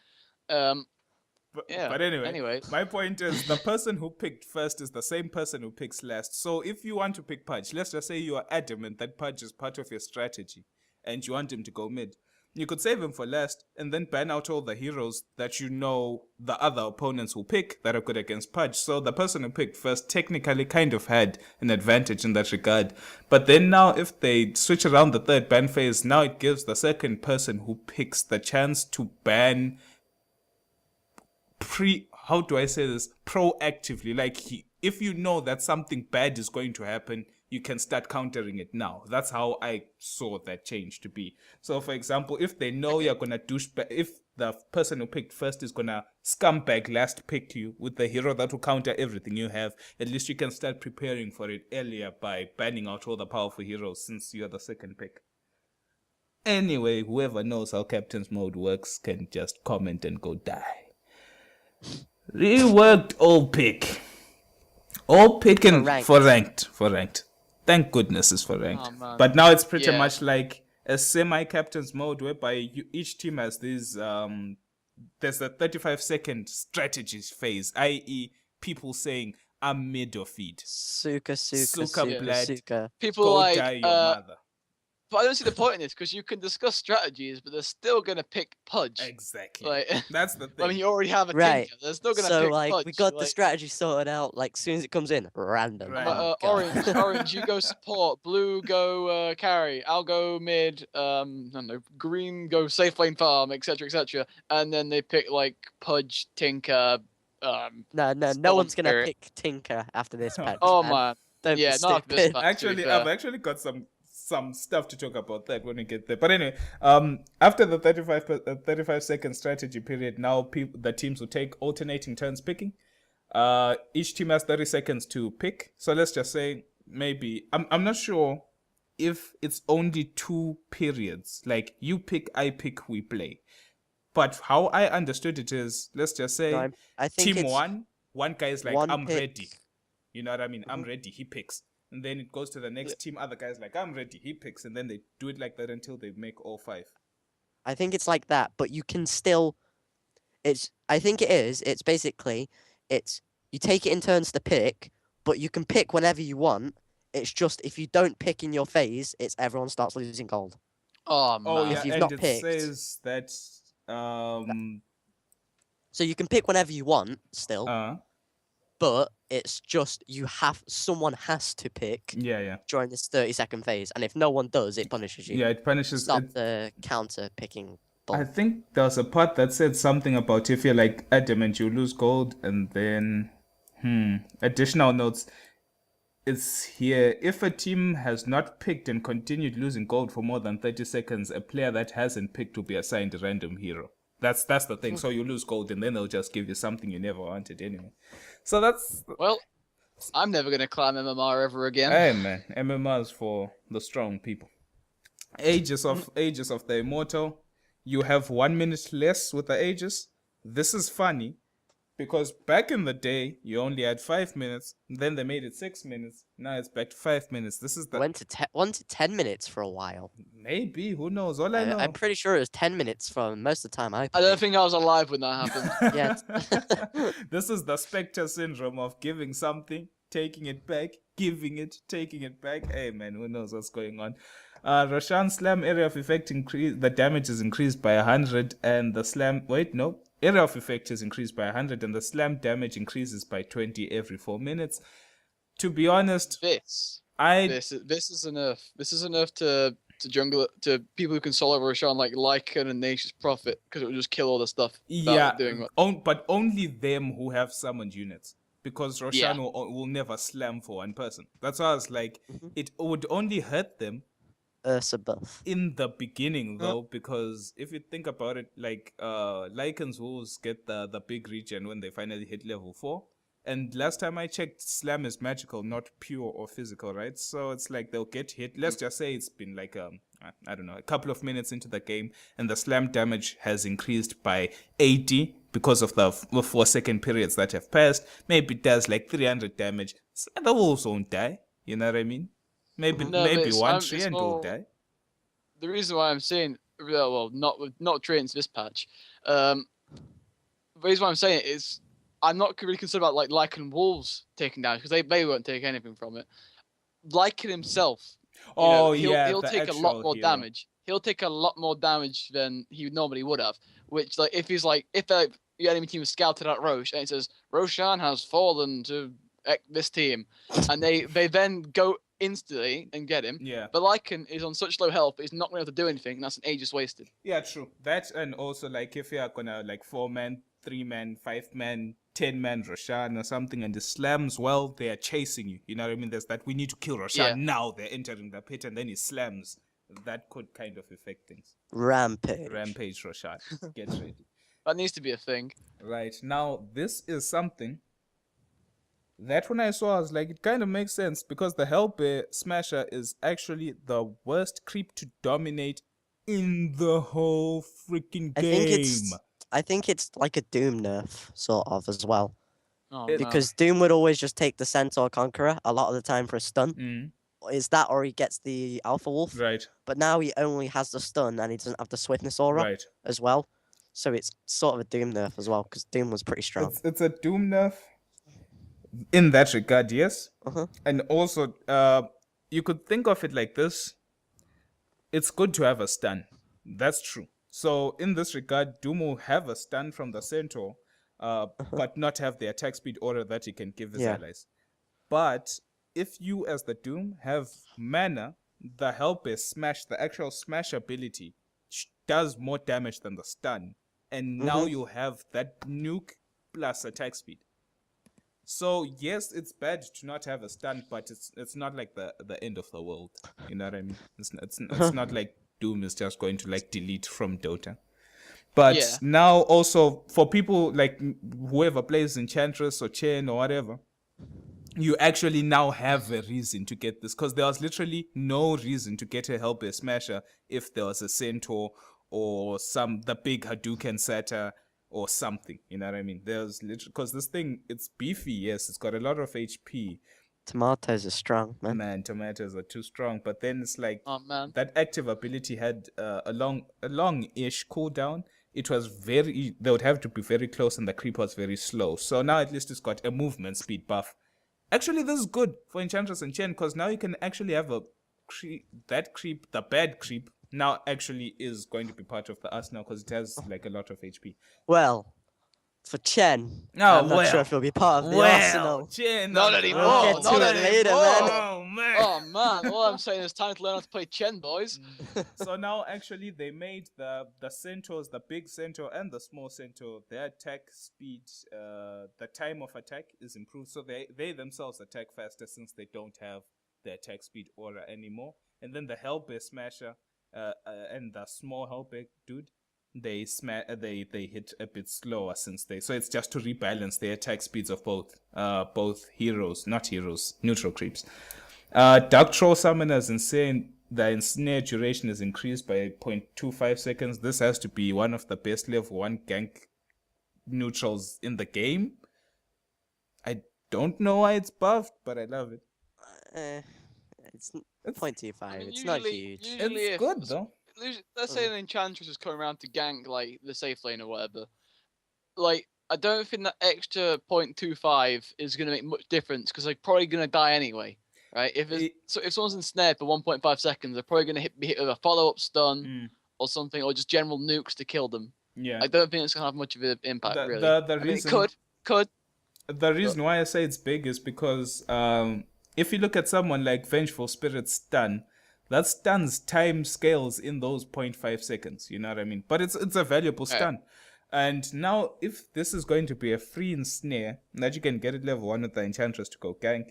Yeah. But anyway, Anyway. my point is the person who picked first is the same person who picks last. So if you want to pick Pudge, let's just say you are adamant that Pudge is part of your strategy and you want him to go mid. You could save him for last and then ban out all the heroes that you know the other opponents will pick that are good against Pudge. So the person who picked first technically kind of had an advantage in that regard. But then now if they switch around the third ban phase, now it gives the second person who picks the chance to ban proactively. Like if you know that something bad is going to happen, you can start countering it now. That's how I saw that change to be. So for example, if they know you're gonna if the person who picked first is gonna scumbag last pick you with the hero that will counter everything you have, at least you can start preparing for it earlier by banning out all the powerful heroes since you're the second pick. Anyway, whoever knows how Captain's mode works can just comment and go die. Reworked all pick. All picking for ranked. Thank goodness it's for ranked. Oh, but now it's pretty Yeah. much like a semi-captain's mode whereby each team has these there's a 35-second strategy phase, i.e. people saying, I'm mid or feed. Suka, Suka blood. Suka. People Go like, die your mother. but I don't see the point in this because you can discuss strategies, but they're still gonna pick Pudge. Exactly. Like, That's the thing. I mean, you already have a Right. Tinker. They're still gonna So pick like Pudge. we got the like, strategy sorted out. Like as soon as it comes in, random. Right. Oh, God. orange, you go support. Blue, go carry. I'll go mid. I don't know. Green, go safe lane farm, etc., etc. And then they pick like Pudge, Tinker. No Storm one's gonna Spirit. pick Tinker after this patch. Oh man. man, Don't be yeah, not after this stupid. patch. to be Actually, fair. I've actually got some stuff to talk about that when we get there. But anyway, after the 35-second strategy period, now the teams will take alternating turns picking. Each team has 30 seconds to pick. So let's just say maybe I'm not sure if it's only 2 periods. Like you pick, I pick, we play. But how I understood it is, let's just say No, I think team it's one guy is like, one I'm pick. ready. You know what I mean? I'm Mhm. ready. He picks. And then it goes to the next team. Other guys like, I'm ready. He picks. And then they do it like that until they make all 5. I think it's like that, but you can still. I think it is. It's basically, you take it in turns to pick, but you can pick whenever you want. It's just if you don't pick in your phase, it's everyone starts losing gold. Oh Oh, man. yeah. If you've And not it picked. says that. So you can pick whenever you want still, Uh, but it's just someone has to pick yeah. during this 30-second phase, and if no one does, it punishes you. Yeah, it punishes. Stop the counter picking. I think there was a part that said something about if you're like adamant, you lose gold, and then additional notes. It's here. If a team has not picked and continued losing gold for more than 30 seconds, a player that hasn't picked will be assigned a random hero. That's the thing. So you lose gold, and then they'll just give you something you never wanted anyway. So that's. Well, I'm never gonna climb MMR ever again. Hey man, MMRs for the strong people. Ages of the Immortal. You have 1 minute less with the Aegis. This is funny because back in the day you only had 5 minutes. Then they made it 6 minutes. Now it's back to 5 minutes. This is the Went to 10 minutes for a while. maybe, who knows? All I know. I'm pretty sure it was 10 minutes for most of the time I I played. don't think I was alive when that happened. Yeah. This is the Spectre syndrome of giving something, taking it back, giving it, taking it back. Hey man, who knows what's going on? Roshan slam area of effect the damage is increased by 100 and the slam area of effect is increased by 100 and the slam damage increases by 20 every 4 minutes. To be honest, This is a nerf. This is a nerf to jungle to people who can solo Roshan like Lycan and Nature's Prophet because it will just kill all the stuff. Doing what. but only them who have summoned units. Because Roshan Yeah. will never slam for one person. That's why I was like, it would only hurt them Ursa buff. in the beginning though, because if you think about it, like Lycan's wolves get the big regen when they finally hit level 4. And last time I checked, slam is magical, not pure or physical, right? So it's like they'll get hit. Let's just say it's been like I don't know, a couple of minutes into the game, and the slam damage has increased by 80 because of the 4-second periods that have passed. Maybe it does like 300 damage. So the wolves won't die. You know what I mean? Maybe No, but it's- one it's treant will more- die. The reason why I'm saying not Treants this patch. The reason why I'm saying it is I'm not really concerned about like Lycan wolves taking damage because they won't take anything from it. Lycan himself. He'll take a lot more damage. He'll take a lot more damage than he normally would have. Which, like, if your enemy team is scouted out Roche and it says Roshan has fallen to this team, and they then go instantly and get him. Yeah. But Lycan is on such low health, he's not going to be able to do anything, and that's an Aegis wasted. Yeah, true. That, and also like if you are gonna like 4-man, 3-man, 5-man, 10-man Roshan or something, and the slams, well, they are chasing you. You know what I mean? There's that we need to kill Roshan now. They're entering the pit, and then he slams. That could kind of affect things. Rampage. Roshan. Get ready. That needs to be a thing. Right now, this is something that when I saw, I was like, it kind of makes sense because the Hellbear Smasher is actually the worst creep to dominate in the whole freaking game. I think it's like a Doom nerf, sort of, as well. Oh, Because Doom would always just take the Centaur Conqueror a lot of the time for a stun. Mm, Is that or he gets the Alpha Wolf? right, But now he only has the stun and he doesn't have the Swiftness aura right. as well. So it's sort of a Doom nerf as well, because Doom was pretty strong. It's a Doom nerf. In that regard, yes. Uh-huh. And also, you could think of it like this. It's good to have a stun. That's true. So in this regard, Doom will have a stun from the centaur, but not have the attack speed aura that he can give his Yeah. allies. But if you, as the Doom, have mana, the help is smash, the actual smash ability does more damage than the stun. And now you have that nuke plus attack speed. So yes, it's bad to not have a stun, but it's not like the end of the world. You know what I mean? It's not like Doom is just going to like delete from Dota. But Yeah. now also for people like whoever plays Enchantress or Chain or whatever, you actually now have a reason to get this, because there was literally no reason to get a Hellbear Smasher if there was a Centaur or the big Hadouken Satyr or something. You know what I mean? There's literally, because this thing, it's beefy, yes, it's got a lot of HP. Tomatoes are strong, man. Man, tomatoes are too strong, but then it's like Oh man. that active ability had a long-ish cooldown. It was they would have to be very close, and the creep was very slow. So now at least it's got a movement speed buff. Actually, this is good for Enchantress and Chen, because now you can actually have that creep, the bad creep, now actually is going to be part of the arsenal because it has like a lot of HP. Well, for Chen, Oh, I'm not sure if he'll be part of the well, Arsenal. Chen, Not I'm- anymore. We'll get to not it later, anymore. man. Oh man. Oh man, all I'm saying is time to learn how to play Chen, boys. So now actually they made the centaurs, the big centaur and the small centaur, their attack speed, the time of attack is improved. So they themselves attack faster since they don't have the attack speed aura anymore. And then the Hellbear Smasher and the small Hellbear dude, they hit a bit slower since so it's just to rebalance the attack speeds of both neutral creeps. Dark Troll Summoners insane. The ensnare duration is increased by 0.25 seconds. This has to be one of the best level 1 gank neutrals in the game. I don't know why it's buffed, but I love it. It's 0.25. I mean, It's not huge. Usually It's if, good though. let's say an Enchantress is coming around to gank like the safe lane or whatever, like I don't think that extra 0.25 is going to make much difference because they're probably going to die anyway, right? If someone's ensnared for 1.5 seconds, they're probably going to be hit with a follow-up stun or something, or just general nukes to kill them. Yeah. I don't think it's going to have much of an impact, really. The I mean, reason it could. The reason why I say it's big is because if you look at someone like Vengeful Spirit's stun, that stun's time scales in those 0.5 seconds. You know what I mean? But it's a valuable stun. And now, if this is going to be a free ensnare that you can get at level 1 with the Enchantress to go gank,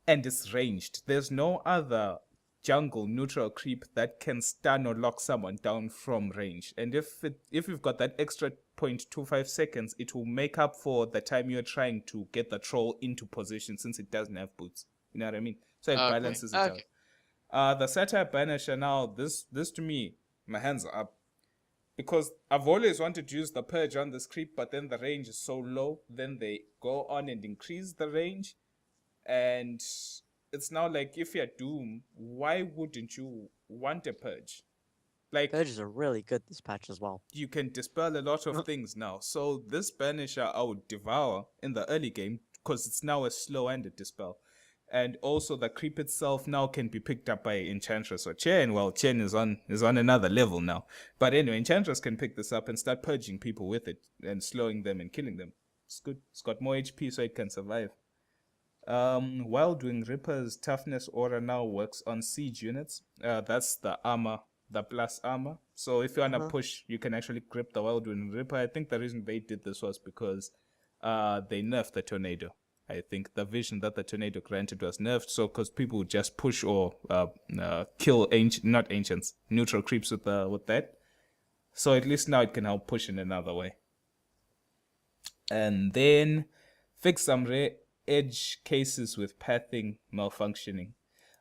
and it's ranged, there's no other jungle neutral creep that can stun or lock someone down from range. And if you've got that extra 0.25 seconds, it will make up for the time you're trying to get the troll into position since it doesn't have boots. You know what I mean? So it balances it out. The Satire Banisher now, this to me, my hands are up. Because I've always wanted to use the Purge on this creep, but then the range is so low, then they go on and increase the range. And it's now like, if you're Doom, why wouldn't you want a Purge? Like, Purges are really good this patch as well. you can dispel a lot of things now. So this Banisher I would devour in the early game, because it's now a slow-handed dispel. And also the creep itself now can be picked up by Enchantress or Chen. Well, Chen is on another level now. But anyway, Enchantress can pick this up and start purging people with it and slowing them and killing them. It's good. It's got more HP so it can survive. Wild Wing Ripper's toughness aura now works on siege units. That's the armor, the plus armor. So if you want to push, you can actually grip the Wild Wing Ripper. I think the reason they did this was because they nerfed the tornado. I think the vision that the tornado granted was nerfed, so because people would just push or kill neutral creeps with that. So at least now it can help push in another way. And then fix some rare edge cases with pathing malfunctioning.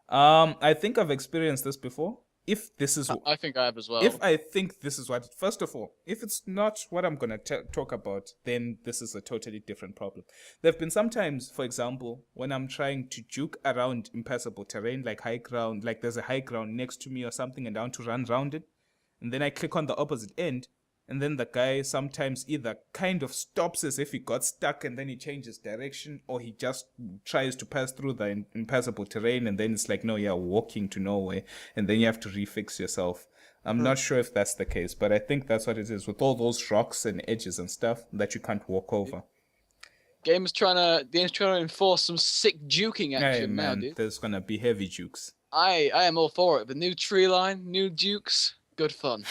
I think I've experienced this before. If this is, I think I have as well. if I think this is what, first of all, if it's not what I'm going to talk about, then this is a totally different problem. There have been some times, for example, when I'm trying to juke around impassable terrain, like high ground, like there's a high ground next to me or something, and I want to run around it, and then I click on the opposite end, And then the guy sometimes either kind of stops as if he got stuck and then he changes direction, or he just tries to pass through the impassable terrain and then it's like, no, you're walking to nowhere and then you have to refix yourself. I'm not sure if that's the case, but I think that's what it is with all those rocks and edges and stuff that you can't walk over. Game's trying to enforce some sick juking Hey action now, man, dude. there's gonna be heavy jukes. I am all for it. The new tree line, new jukes, good fun.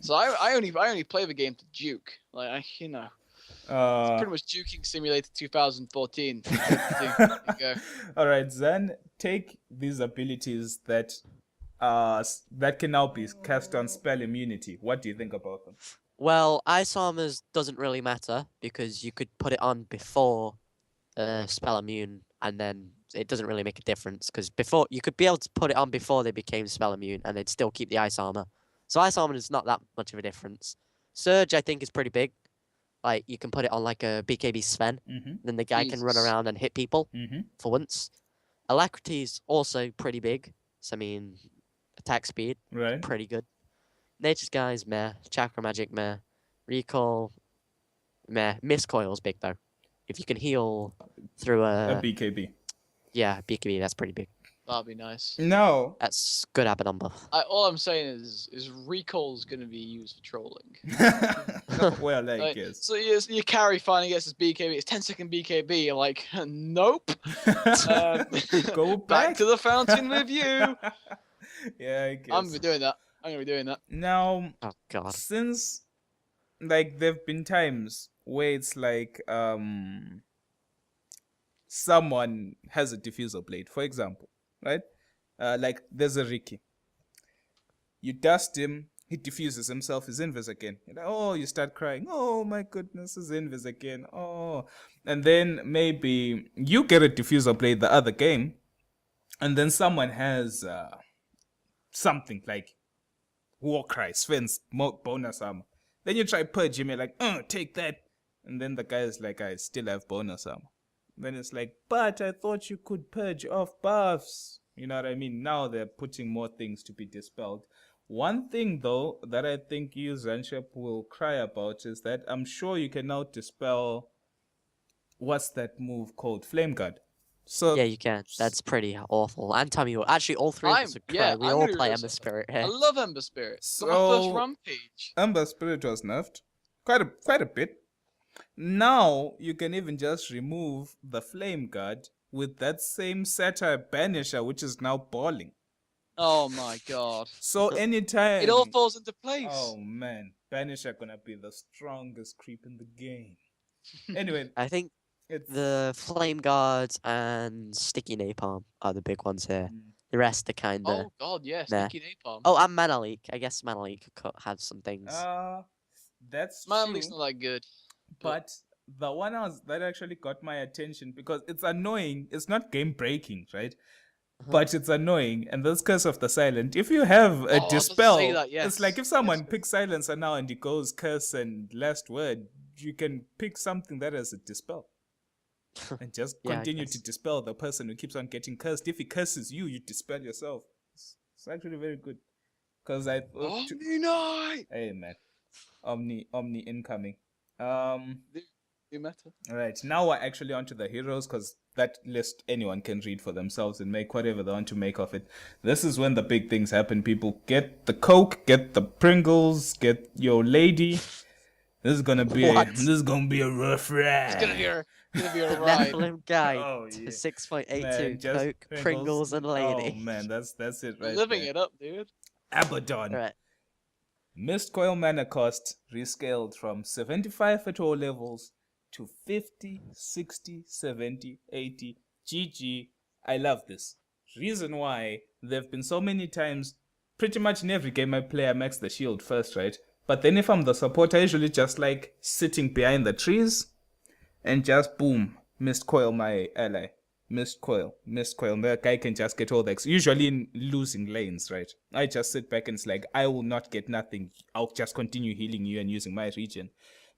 So I only play the game to juke. Like it's pretty much Juking Simulator 2014. There you go. All right, Zen, take these abilities that that can now be cast on spell immunity. What do you think about them? Well, Ice Armors doesn't really matter because you could put it on before spell immune, and then it doesn't really make a difference because before you could be able to put it on before they became spell immune, and they'd still keep the ice armor. So ice armor is not that much of a difference. Surge, I think, is pretty big. Like you can put it on like a BKB Sven, then the guy can run Jesus. around and hit people Mm-hmm. for once. Alacrity is also pretty big. So I mean, attack speed, Right. pretty good. Nature's Guys, meh. Chakra Magic, meh. Recall, meh. Mist Coil's big though. If you can heal through A a BKB. yeah BKB, that's pretty big. That'd be nice. No. That's good Abaddon buff. All I'm saying is recall's gonna be used for trolling. Well, I Like, guess. so your carry finally gets his BKB. It's 10-second BKB. I'm like, nope. Go Back to the fountain with you. Yeah, I guess. I'm gonna be doing that. I'm gonna be doing that. Now, Oh god. since like there've been times where it's like someone has a diffuser blade, for example, right? Like there's a Ricky. You dust him, he diffuses himself, he's invis again. Oh, you start crying. Oh my goodness, he's invis again. Oh, and then maybe you get a diffuser blade the other game, and then someone has something like Warcry, Sven's bonus armor. Then you try purge him, you're like, take that. And then the guy is like, I still have bonus armor. Then it's like, but I thought you could purge off buffs. You know what I mean? Now they're putting more things to be dispelled. One thing, though, that I think you, Zanshep, will cry about is that I'm sure you can now dispel, what's that move called? Flame Guard. So Yeah, you can. That's pretty awful. And Tommy, actually, all three of us would cry. We I'm all gonna play reverse Ember it. Spirit I here. love Ember Spirit. It's my first So- rampage. Ember Spirit was nerfed quite a bit. Now you can even just remove the Flame Guard with that same Satire Banisher, which is now balling. Oh my god. So anytime It all falls into place. Oh man, Banisher gonna be the strongest creep in the game. Anyway, I think it's the Flame Guards and Sticky Napalm are the big ones here. The rest are kind of... Oh god, yeah, Nah. Sticky Napalm. Oh, and Mana Leak. I guess Mana Leak have some things. that's Man, true. Leak's not that good. But the one that actually got my attention because it's annoying. It's not game breaking, right? But it's annoying, and that's Curse of the Silent. If you have I a was about to dispel, say that, yes. it's like if someone Yes. picks Silencer now and he goes Curse and Last Word, you can pick something that has a dispel. And just Yeah, I continue guess. to dispel the person who keeps on getting cursed. If he curses you, you dispel yourself. It's actually very good. Because I thought... Omni-Knight! Hey, man. Omni incoming. New meta. Alright, now we're actually onto the heroes because that list anyone can read for themselves and make whatever they want to make of it. This is when the big things happen, people. Get the Coke, get the Pringles, get your lady. This is gonna be What? a rough ride. It's gonna be a ride. Nephilim Guide Oh, to yeah. 6.82. Man, just Coke, Pringles, and Lady. Oh man, that's it right Living there. it up, dude. Abaddon. Right. Mist Coil mana cost rescaled from 75 at all levels to 50, 60, 70, 80. GG. I love this. Reason why there have been so many times, pretty much in every game I play, I max the shield first, right? But then if I'm the support, I usually just like sitting behind the trees and just boom, Mist Coil my ally. Mist Coil. That guy can just get all the usually in losing lanes, right? I just sit back and it's like, I will not get nothing. I'll just continue healing you and using my regen.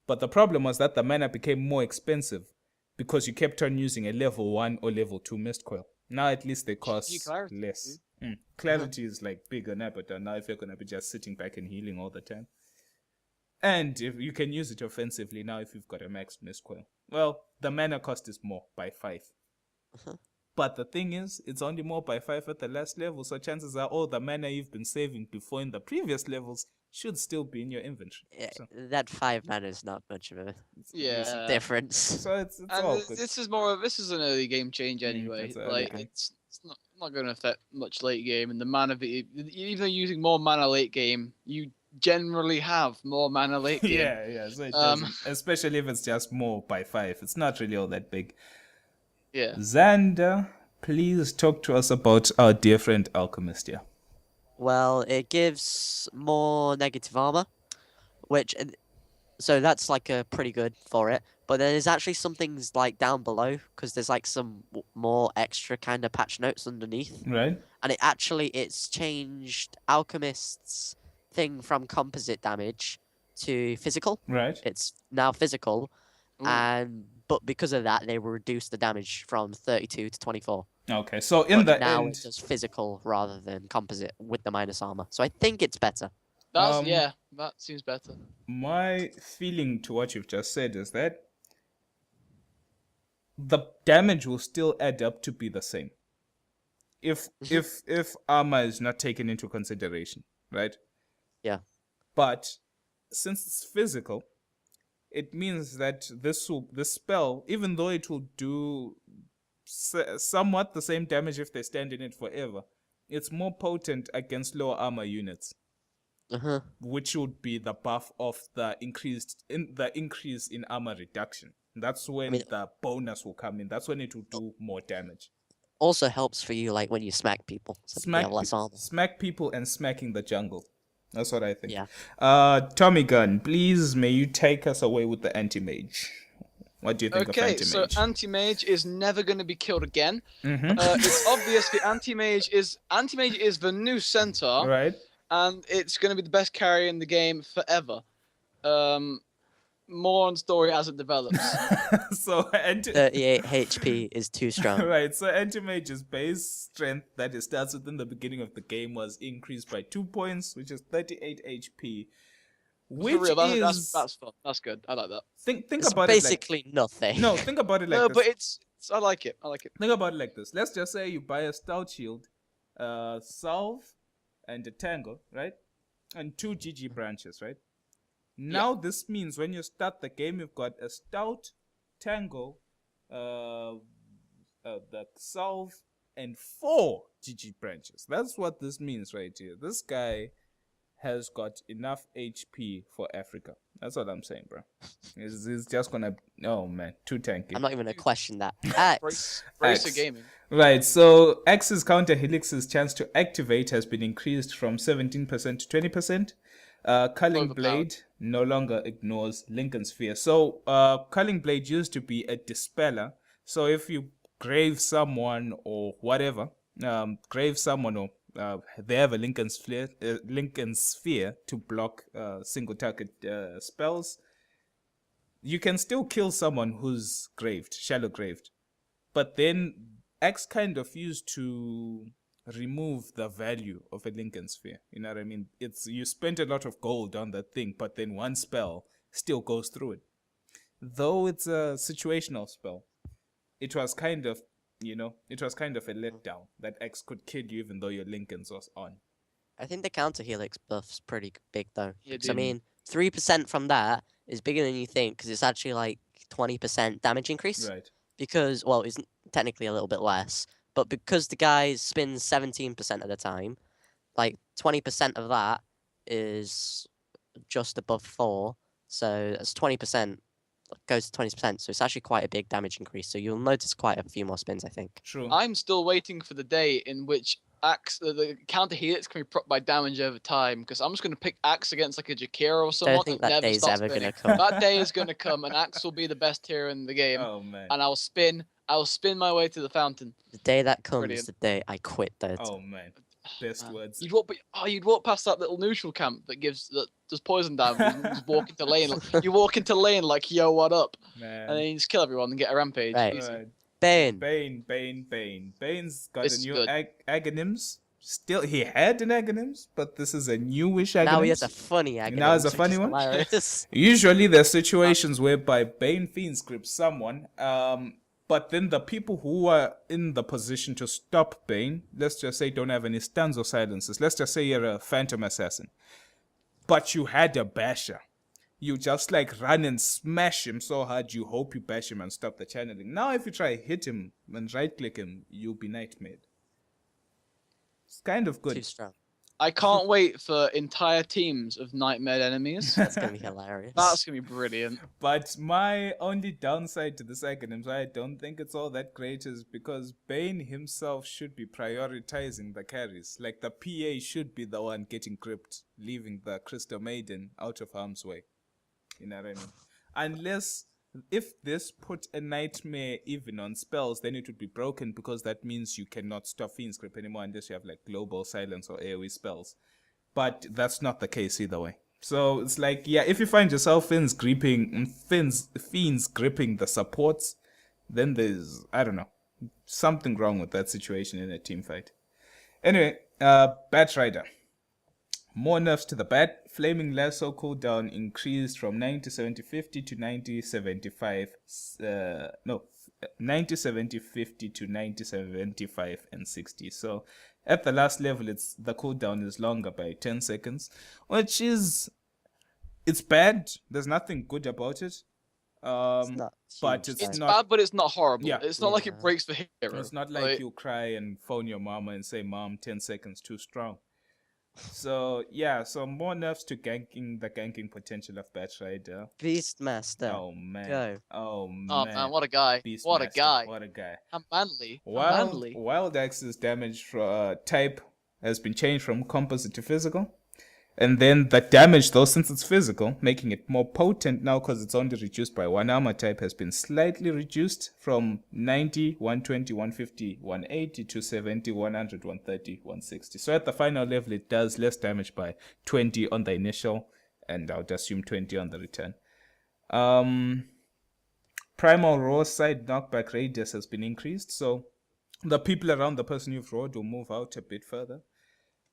But the problem was that the mana became more expensive because you kept on using a level 1 or level 2 Mist Coil. Now at least they cost Clarity, less. Clarity is like bigger now, but now if you're going to be just sitting back and healing all the time. And if you can use it offensively now if you've got a max miscoil. Well, the mana cost is more by 5. Uh-huh. But the thing is, it's only more by 5 at the last level, so chances are all the mana you've been saving before in the previous levels should still be in your inventory. So That 5 mana is not much of a Yeah. difference. So it's And all good. this is an early game change anyway. it's early Like game. it's not going to affect much late game, and the mana even though you're using more mana late game, you generally have more mana late game. Yeah. So it doesn't, especially if it's just more by 5. It's not really all that big. Yeah. Xander, please talk to us about our dear friend Alchemist here. Well, it gives more negative armor, which so that's like a pretty good for it. But there's actually some things like down below because there's like some more extra kind of patch notes underneath, Right? and it's changed Alchemist's thing from composite damage to physical. Right. It's now physical, Ooh. but because of that, they will reduce the damage from 32 to 24. Okay, so in But the now end, it's just physical rather than composite with the minus armor. So I think it's better. That seems better. my feeling to what you've just said is that the damage will still add up to be the same. If armor is not taken into consideration, right? Yeah. But since it's physical, it means that this spell, even though it will do somewhat the same damage if they stand in it forever, it's more potent against lower armor units, Uh-huh. which would be the buff of the increase in armor reduction. That's when the bonus will come in. That's when it will do more damage. Also helps for you like when you smack people. So you have less armor. Smack people and smacking the jungle. That's what I think. Yeah. Tommy Gunn, please may you take us away with the anti-mage. What do you think of Okay, anti-mage? so anti-mage is never going to be killed again. Mhm. It's obvious the anti-mage is the new centaur, Right. and it's going to be the best carry in the game forever. More on story as it develops. So 38 HP is too strong. right, so anti-mage's base strength that it starts with in the beginning of the game was increased by 2 points, which is 38 HP. Which For real, is that's fun. That's good. I like that. think It's about it like basically nothing. no, think about it like No, this. but it's I like it. I like it. Think about it like this. Let's just say you buy a stout shield, salve, and a tangle, right? And 2 GG branches, right? Now this means when you start the game, you've got a stout, tangle, the salve, and 4 GG branches. That's what this means right here. This guy has got enough HP for Africa. That's what I'm saying, bro. He's just gonna. Oh man, too tanky. I'm not even gonna question that. X. Bracer X. gaming. Right, so X's counter Helix's chance to activate has been increased from 17% to 20%. Culling Blade no longer ignores Lincoln's Sphere. So, Culling Blade used to be a dispeller. So, if you grave someone or whatever, they have a Lincoln Sphere to block single target spells, you can still kill someone who's shallow graved. But then X kind of used to remove the value of a Lincoln Sphere. You know what I mean? You spent a lot of gold on that thing, but then one spell still goes through it. Though it's a situational spell, it was kind of a letdown that X could kill you even though your Lincoln's was on. I think the counter helix buff's pretty big though. Yeah, 'Cause, I mean, 3% from that is bigger than you think because it's actually like 20% damage increase. Right. Because, well, it's technically a little bit less, but because the guy spins 17% of the time, like 20% of that is just above 4. So that's 20%. Goes to 20%, so it's actually quite a big damage increase. So you'll notice quite a few more spins, I think. True. I'm still waiting for the day in which the counter helix can be propped by damage over time. Because I'm just going to pick Axe against like a Jakira or someone. Don't think that never day's stop ever spinning. gonna come. That day is going to come, and Axe will be the best hero in the game. Oh man. And I'll spin my way to the fountain. The day that comes, Brilliant. the day I quit Dota. Oh man. Best Man. words. You'd walk past that little neutral camp that does poison damage. And just walk into lane. You walk into lane like, yo, what up? Man. And then you just kill everyone and get a rampage. Right. Easy. Right. Bane. Bane's got This a is new good. agonyms. Still, he had an Aghanims, but this is a newish Aghanims. Now he has a funny Aghanim. Now it's a funny one? Hilarious. Usually there's situations whereby Bane Fiends grip someone, but then the people who are in the position to stop Bane, let's just say don't have any stuns or silences. Let's just say you're a Phantom Assassin, but you had a Basher. You just like run and smash him so hard you hope you bash him and stop the channeling. Now if you try hit him and right click him, you'll be nightmare. It's kind of good. Too strong. I can't wait for entire teams of nightmare enemies. That's gonna be hilarious. That's gonna be brilliant. But my only downside to this Aghanims, why I don't think it's all that great, is because Bane himself should be prioritizing the carries. Like the PA should be the one getting gripped, leaving the Crystal Maiden out of harm's way. You know what I mean? Unless, if this put a nightmare even on spells, then it would be broken, because that means you cannot stop Fiend's grip anymore unless you have like global silence or AoE spells. But that's not the case either way. So it's like, yeah, if you find yourself Fiends gripping the supports, then there's, I don't know, something wrong with that situation in a team fight. Anyway, Bat Rider. More nerfs to the bat. Flaming Lasso cooldown increased from 90-70-50 to 90-75. 90-70-50 to 90-75 and 60. So at the last level, the cooldown is longer by 10 seconds, which is, it's bad. There's nothing good about it. It's not but huge, It's though. bad, but it's not horrible. Yeah. It's not like it Yeah. breaks the hero. It's not like you cry and phone your mama and say, "Mom, 10 seconds too strong." So yeah, so more nerfs to the ganking potential of Bat Rider. Beastmaster. Oh man. Go. Oh Oh man. man, what a guy! Beastmaster, What a guy! What a guy. How manly! How Wild, manly! Wild Axe's damage type has been changed from composite to physical. And then the damage, though, since it's physical, making it more potent now because it's only reduced by one armor type, has been slightly reduced from 90, 120, 150, 180 to 70, 100, 130, 160. So at the final level, it does less damage by 20 on the initial, and I would assume 20 on the return. Primal Roar side knockback radius has been increased, so the people around the person you've roared will move out a bit further.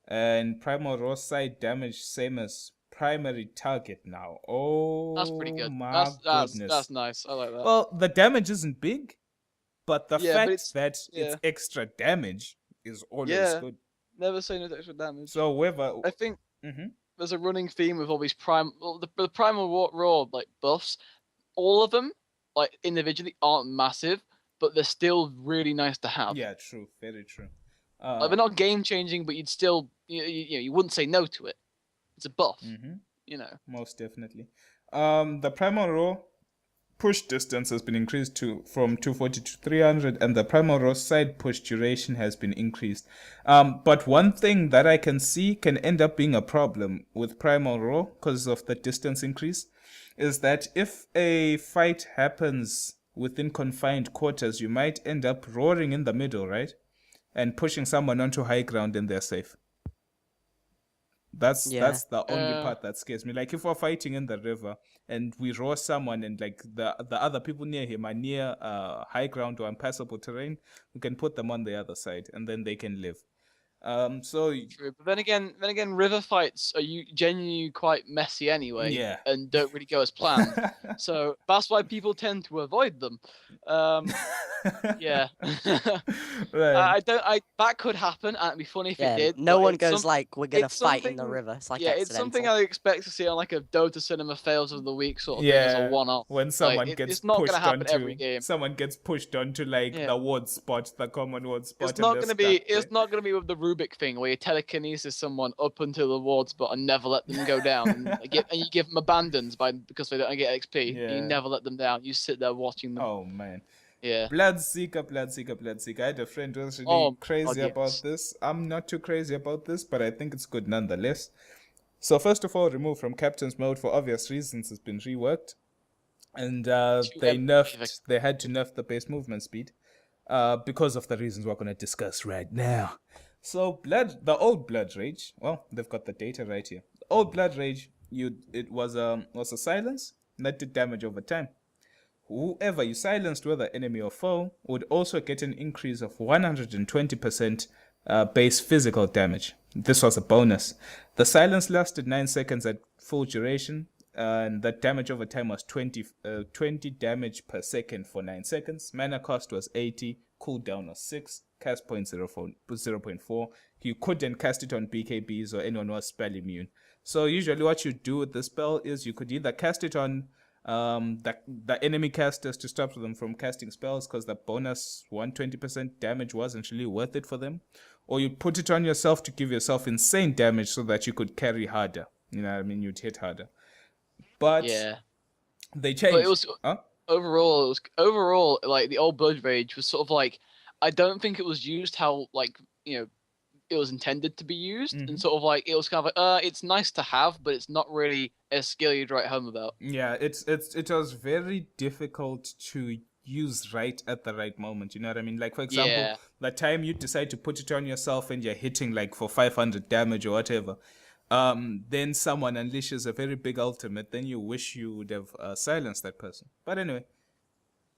And Primal Roar side damage same as primary target now. Oh, That's pretty good. My goodness. That's nice. I like that. Well, the damage isn't big, but the Yeah, but fact that yeah. it's extra damage is always Yeah. good. Never say no to extra damage. So whether I think Mhm. there's a running theme with all these the primal raw like buffs. All of them, like individually, aren't massive, but they're still really nice to have. yeah, true, very true. Like, they're not game changing, but you'd still you wouldn't say no to it. It's a buff, mhm. you know. Most definitely. The Primal Roar push distance has been increased from 240 to 300, and the Primal Roar side push duration has been increased. But one thing that I can see can end up being a problem with Primal Roar because of the distance increase is that if a fight happens within confined quarters, you might end up roaring in the middle, right? And pushing someone onto high ground and they're safe. That's the only part that scares me. Like if we're fighting in the river and we roar someone and like the other people near him are near high ground or impassable terrain, we can put them on the other side and then they can live. So True, but then again, river fights are genuinely quite messy anyway, Yeah. and don't really go as planned. So that's why people tend to avoid them. Yeah, right. that could happen, and it'd be funny if Yeah, it did. no but one it's goes like, we're gonna it's fight in the something- river. It's like yeah, it's accidental. something I expect to see on like a Dota Cinema Fails of the Week sort of thing as Yeah, a one-off. when someone Like, gets it's not pushed gonna happen onto every game. someone gets pushed onto like Yeah. the ward spot, the common ward spot. It's and not they're gonna be. stuck It's there. not gonna be with the Rubik thing where you telekinesis someone up until the ward spot and never let them go down, and you give them abandons because they don't get XP. And Yeah. you never let them down. You sit there watching them. Oh man. Yeah. Bloodseeker. I had a friend who was really Oh, crazy God, about yes. this. I'm not too crazy about this, but I think it's good nonetheless. So first of all, removed from captain's mode for obvious reasons has been reworked, and they had to nerf the base movement speed, because of the reasons we're gonna discuss right now. So the old Blood Rage, well, they've got the data right here. The old Blood Rage, it was a silence that did damage over time. Whoever you silenced, whether enemy or foe, would also get an increase of 120% base physical damage. This was a bonus. The silence lasted 9 seconds at full duration, and that damage over time was 20 damage per second for 9 seconds. Mana cost was 80, cooldown was 6, cast point 0.4. You couldn't cast it on BKBs or anyone who was spell immune. So usually what you do with the spell is you could either cast it on the enemy casters to stop them from casting spells because the bonus 120% damage wasn't really worth it for them, or you put it on yourself to give yourself insane damage so that you could carry harder. You know what I mean? You'd hit harder. But Yeah. they changed. But it was Huh? overall like the old Blood Rage was sort of like, I don't think it was used how like it was intended to be used, and sort of like it was kind of like it's nice to have, but it's not really a skill you'd write home about. Yeah, it was very difficult to use right at the right moment. You know what I mean? Like for example, Yeah. the time you decide to put it on yourself and you're hitting like for 500 damage or whatever, then someone unleashes a very big ultimate. Then you wish you would have silenced that person. But anyway,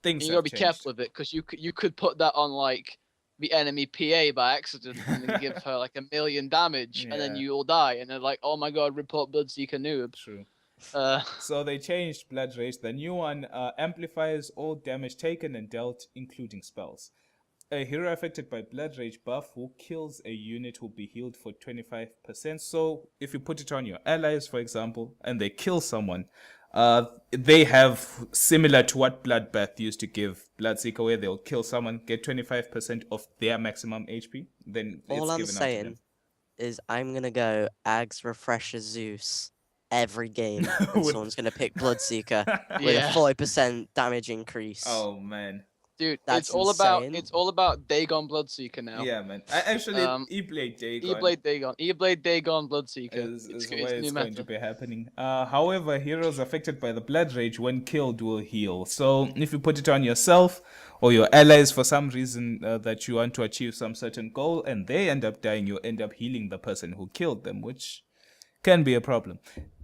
things And you have gotta be changed. careful with it because you could put that on like the enemy PA by accident and then give her like 1 million damage, and then Yeah. you all die, and they're like, oh my god, report Bloodseeker noob. True. Uh, So they changed Blood Rage. The new one amplifies all damage taken and dealt, including spells. A hero affected by Blood Rage buff who kills a unit will be healed for 25%. So if you put it on your allies, for example, and they kill someone, they have, similar to what Bloodbath used to give Bloodseeker, where they'll kill someone, get 25% of their maximum HP. Then All it's I'm given out to saying them. is I'm gonna go Ags Refresher Zeus every game, and With- someone's gonna pick Bloodseeker with Yeah. a 40% damage increase. Oh man. dude, That's it's all insane. about Dagon Bloodseeker now. Yeah, man. I actually E-Blade Dagon E-Blade Dagon Bloodseeker. is It's where new it's going meta. to be happening. However, heroes affected by the Blood Rage when killed will heal. So if you put it on yourself or your allies for some reason that you want to achieve some certain goal and they end up dying, you end up healing the person who killed them, which can be a problem.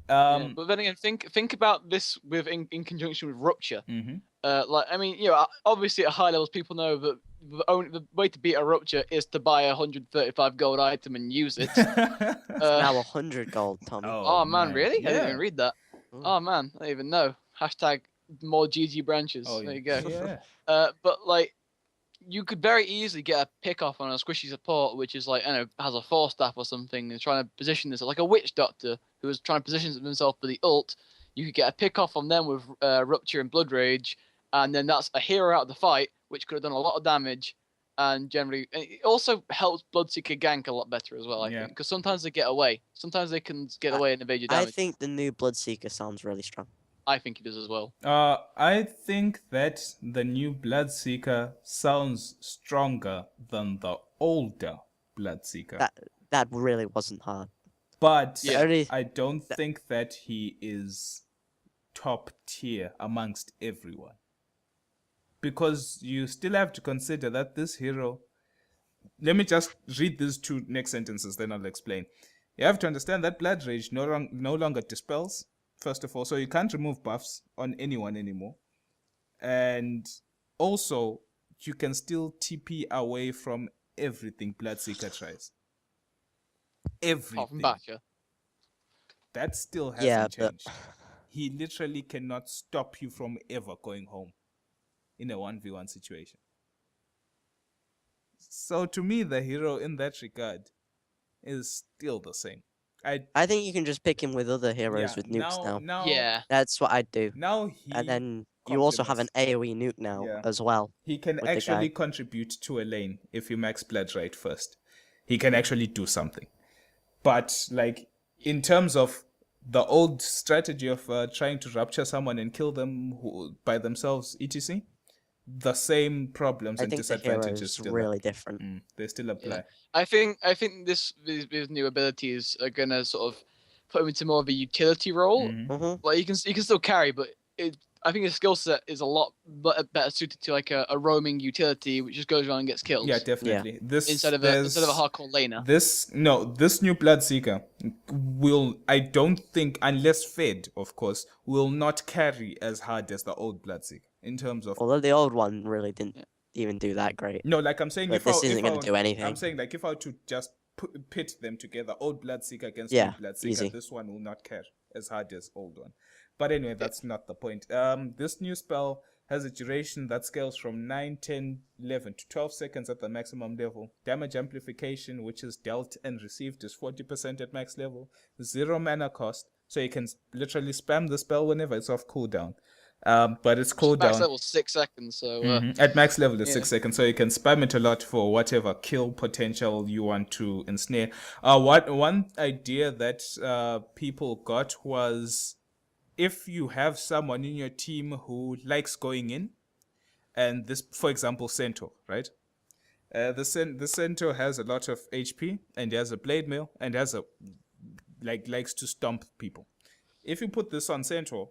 Yeah, but then again, think about this in conjunction with Rupture. Mhm. Like I mean, obviously at high levels, people know that the way to beat a Rupture is to buy a 135 gold item and use it. Now 100 gold, Tommy. Oh man, really? I didn't Yeah. even read that. Mm. Oh man, I didn't even know. Hashtag more GG branches. Oh, There you go. Yeah. But like, you could very easily get a pick off on a squishy support, which is like, I don't know, has a 4-staff or something, and trying to position this like a witch doctor who is trying to position himself for the ult. You could get a pick off on them with Rupture and Blood Rage, and then that's a hero out of the fight, which could have done a lot of damage. And generally, it also helps Bloodseeker gank a lot better as well, I Yeah. think, because sometimes they get away. Sometimes they can get away and evade your I damage. think the new Bloodseeker sounds really strong. I think it does as well. I think that the new Bloodseeker sounds stronger than the older Bloodseeker. That really wasn't hard. But Yeah. Only- I don't think that he is top tier amongst everyone. Because you still have to consider that this hero. Let me just read these 2 next sentences, then I'll explain. You have to understand that Blood Rage no longer dispels, first of all, so you can't remove buffs on anyone anymore. And also, you can still TP away from everything Bloodseeker tries. Everything. Apart from Basher. That still hasn't Yeah, but- changed. He literally cannot stop you from ever going home in a 1v1 situation. So to me, the hero in that regard is still the same. I think you can just pick him with other heroes with nukes now. Yeah. That's what I'd do. Now he And then you also have an AoE nuke now Yeah. as well. he can with the actually guy. contribute to a lane if you max Blood right first. He can actually do something. But like in terms of the old strategy of trying to rupture someone and kill them by themselves, etc., the same problems I and think the hero disadvantages is still really different. they still apply. I think these new abilities are gonna sort of put him into more of a utility role. Mhm. Mm-hmm. Like you can still carry, but I think his skill set is a lot better suited to like a roaming utility, which just goes around and gets kills. Yeah, definitely. This Instead of a hardcore laner. This new Bloodseeker will, I don't think, unless fed, of course, will not carry as hard as the old Bloodseeker in terms of Although the old one really didn't even do that great. No, like I'm saying, But if this I, isn't if I going to would, do I'm anything. saying like if I were to just pit them together, old Bloodseeker against Yeah, new Bloodseeker, easy. this one will not care as hard as old one. But anyway, that's not the point. This new spell has a duration that scales from 9, 10, 11 to 12 seconds at the maximum level. Damage amplification, which is dealt and received, is 40% at max level. 0 mana cost, so you can literally spam the spell whenever it's off cooldown. But it's Max cooldown. level 6 seconds, so At max level is yeah. 6 seconds, so you can spam it a lot for whatever kill potential you want to ensnare. One idea that people got was if you have someone in your team who likes going in, and this, for example, Centaur, right? The Centaur has a lot of HP and he has a blade mail and has a likes to stomp people. If you put this on Centaur,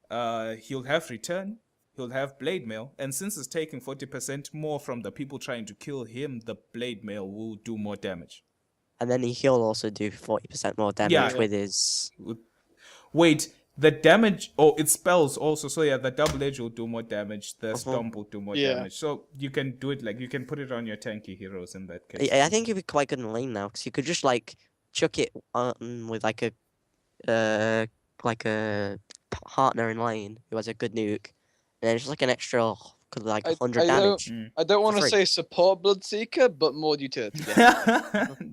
he'll have return, he'll have blade mail, and since it's taking 40% more from the people trying to kill him, the blade mail will do more damage. And then he'll also do 40% more damage Yeah. with his. Wait, the damage, it spells also, so yeah, the double edge will do more damage, the Uh-huh. stomp will do more Yeah. damage. So you can do it like, you can put it on your tanky heroes in that case. I think he'd be quite good in lane now because you could just like chuck it on with like a partner in lane who has a good nuke, and then just like an extra like 100 damage. I don't want to free. say support Bloodseeker, but more utility.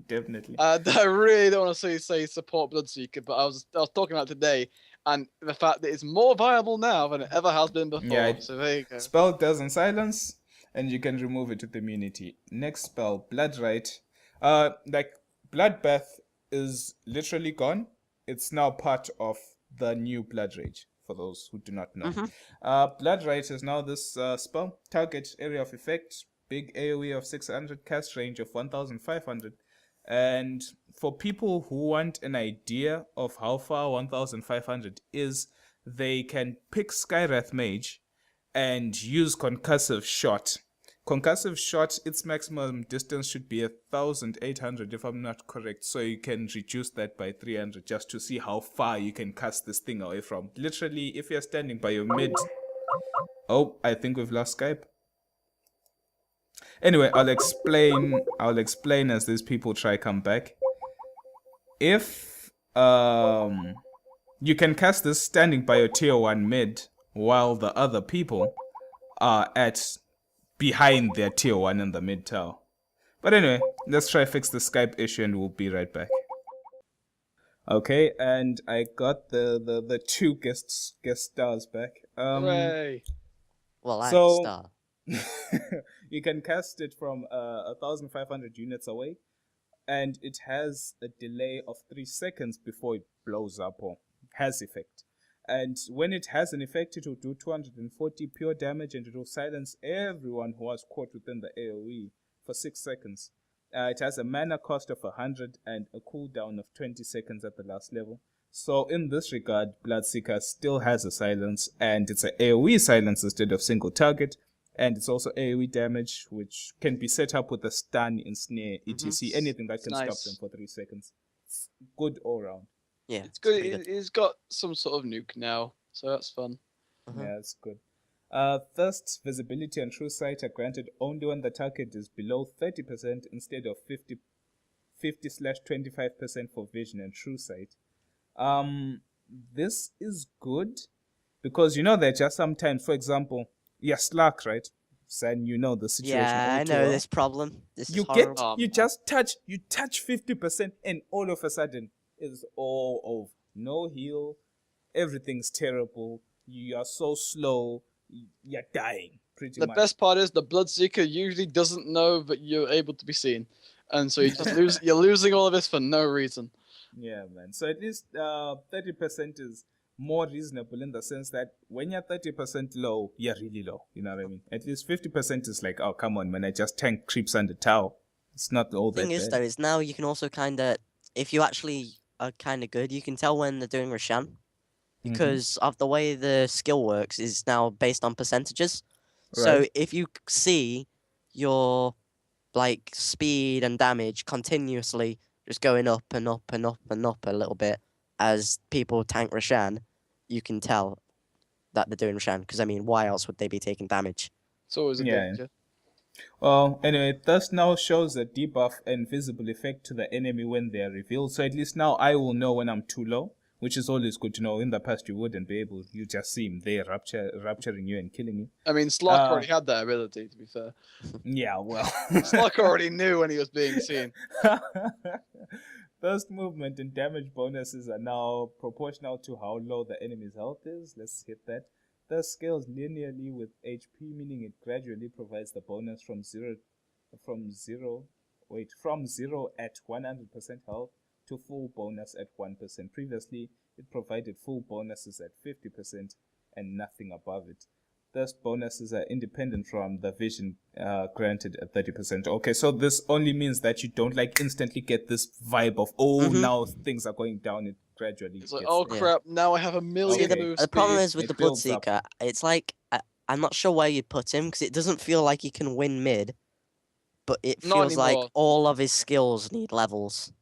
Definitely. I really don't want to say support Bloodseeker, but I was talking about today, and the fact that it's more viable now than it ever has been before. Yeah, so there you go. Spell doesn't silence, and you can remove it with immunity. Next spell, Blood Rite. Like Bloodbath is literally gone. It's now part of the new Blood Rage. For those who do not know, Blood Rite is now this spell. Target area of effect, big AOE of 600, cast range of 1,500. And for people who want an idea of how far 1,500 is, they can pick Skywrath Mage and use Concussive Shot. Concussive Shot, its maximum distance should be 1,800 if I'm not correct, so you can reduce that by 300 just to see how far you can cast this thing away from. Literally, if you're standing by your mid... Oh, I think we've lost Skype. Anyway, I'll explain as these people try come back. If you can cast this standing by your tier 1 mid while the other people are at behind their tier 1 in the mid tower. But anyway, let's try fix the Skype issue and we'll be right back. Okay, and I got the two guest stars back. Hooray! Well, so- star. You can cast it from 1,500 units away, and it has a delay of 3 seconds before it blows up or has effect. And when it has an effect, it will do 240 pure damage, and it will silence everyone who was caught within the AoE for 6 seconds. It has a mana cost of 100 and a cooldown of 20 seconds at the last level. So in this regard, Bloodseeker still has a silence, and it's an AoE silence instead of single target. And it's also AoE damage, which can be set up with a stun, ensnare, etc. Anything that can nice. stop them for 3 seconds. It's good all round. Yeah, It's good. pretty It's got some sort of nuke now, so that's fun. Uh-huh. Yeah, it's good. Thirst, visibility, and true sight are granted only when the target is below 30% instead of 50/25% for vision and true sight. This is good because you know that just sometimes, for example, you're Slack, right? San, you know the situation. Yeah, all I too know well. this problem. This is You horrible. you just touch 50%, and all of a sudden it's all over. No heal, everything's terrible. You are so slow. You're dying pretty The much. best part is the Bloodseeker usually doesn't know that you're able to be seen, and so you just lose. You're losing all of this for no reason. Yeah, man. So at least 30% is more reasonable in the sense that when you're 30% low, you're really low. You know what I mean? At least 50% is like, oh, come on, man, I just tank creeps under tower. It's not all The that thing is, bad. though, is now you can also kind of, if you actually are kind of good, you can tell when they're doing Roshan. Because of the way the skill works is now based on percentages. So Right. if you see your like speed and damage continuously just going up and up and up and up a little bit as people tank Roshan, you can tell that they're doing Roshan. Because I mean, why else would they be taking damage? It's always a Yeah. danger. Well, anyway, thus now shows a debuff and visible effect to the enemy when they are revealed. So at least now I will know when I'm too low, which is always good to know. In the past, you wouldn't be able. You just see him there rapturing you and killing you. I mean, Slock already had that ability, to be fair. Yeah, well. Slock already knew when he was being seen. Burst movement and damage bonuses are now proportional to how low the enemy's health is. Let's hit that. Thus scales linearly with HP, meaning it gradually provides the bonus from zero at 100% health to full bonus at 1%. Previously, it provided full bonuses at 50% and nothing above it. Thus, bonuses are independent from the vision granted at 30%. Okay, so this only means that you don't like instantly get this vibe of, now things are going down. It gradually It's like, gets oh there. crap, now I have a million Okay. move The problem speed. is with It the builds up. Bloodseeker, it's like I'm not sure where you'd put him because it doesn't feel like he can win mid, but it Not feels like anymore. all of his skills need levels.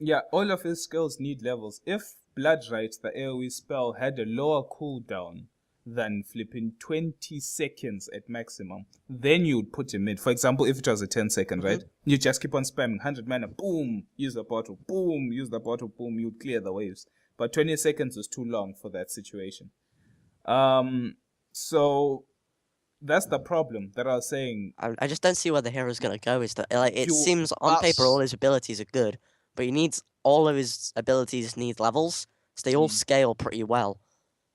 Yeah, all of his skills need levels. If Bloodright, the AoE spell, had a lower cooldown than flipping 20 seconds at maximum, then you would put him mid. For example, if it was a 10-second, right? You just keep on spamming 100 mana, boom, use the bottle, boom, use the bottle, boom, you'd clear the waves. But 20 seconds is too long for that situation. So that's the problem that I was saying. I just don't see where the hero's gonna go. Is that like it You- seems on paper that's- all his abilities are good, but he needs all of his abilities need levels, so they all scale pretty well.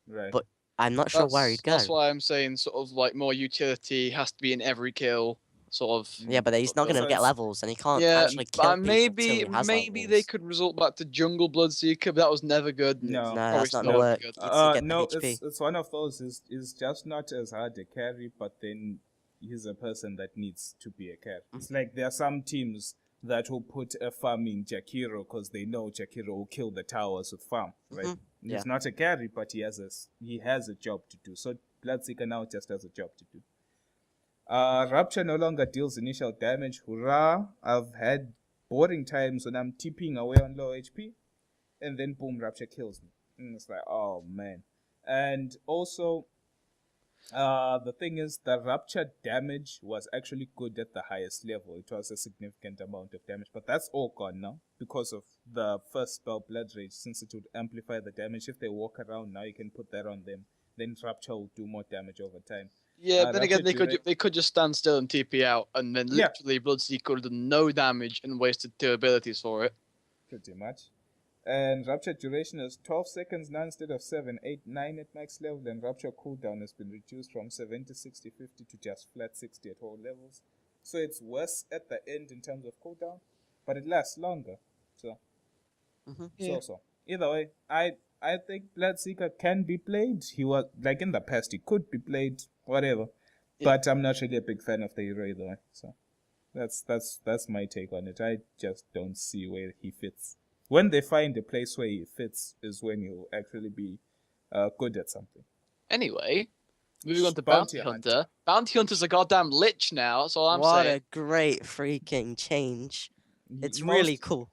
Right. But I'm not sure where he'd go. That's why I'm saying sort of like more utility has to be in every kill, sort of. Yeah, but he's not So going to get it's- levels, and he can't Yeah, actually kill but people maybe till he has maybe levels. they could resort back to Jungle Bloodseeker, but that was never good. and No. it's No, probably that's not still gonna never work. good. It's to get the No, HP. it's one of those is just not as hard a carry, but then he's a person that needs to be a carry. It's like there are some teams that will put a farm in Jakiro because they know Jakiro will kill the towers with farm, right? Yeah. He's not a carry, but he has a job to do. So Bloodseeker now just has a job to do. Rapture no longer deals initial damage. Hurrah! I've had boring times when I'm tipping away on low HP, and then boom, Rapture kills me. And it's like, oh man. And also, the thing is, the Rapture damage was actually good at the highest level. It was a significant amount of damage, but that's all gone now because of the first spell, Blood Rage. Since it would amplify the damage, if they walk around now, you can put that on them. Then Rapture will do more damage over time. Yeah, then again, Rapture they could just stand still and TP out, and then Yeah. literally Bloodseeker could have done no damage and wasted 2 abilities for it. Pretty much. And Rapture duration is 12 seconds now instead of 7, 8, 9 at max level. And Rapture cooldown has been reduced from 70, 60, 50 to just flat 60 at all levels. So it's worse at the end in terms of cooldown, but it lasts longer. So, Yeah. so. Either way, I think Bloodseeker can be played. He was, like in the past, he could be played, whatever. Yeah. But I'm not really a big fan of the hero either way. So that's my take on it. I just don't see where he fits. When they find a place where he fits is when he'll actually be good at something. Anyway, moving on to Bounty Bounty Hunter. Hunter. Bounty Hunter's a goddamn lich now, that's all I'm What saying. a great freaking change! It's Most- really cool.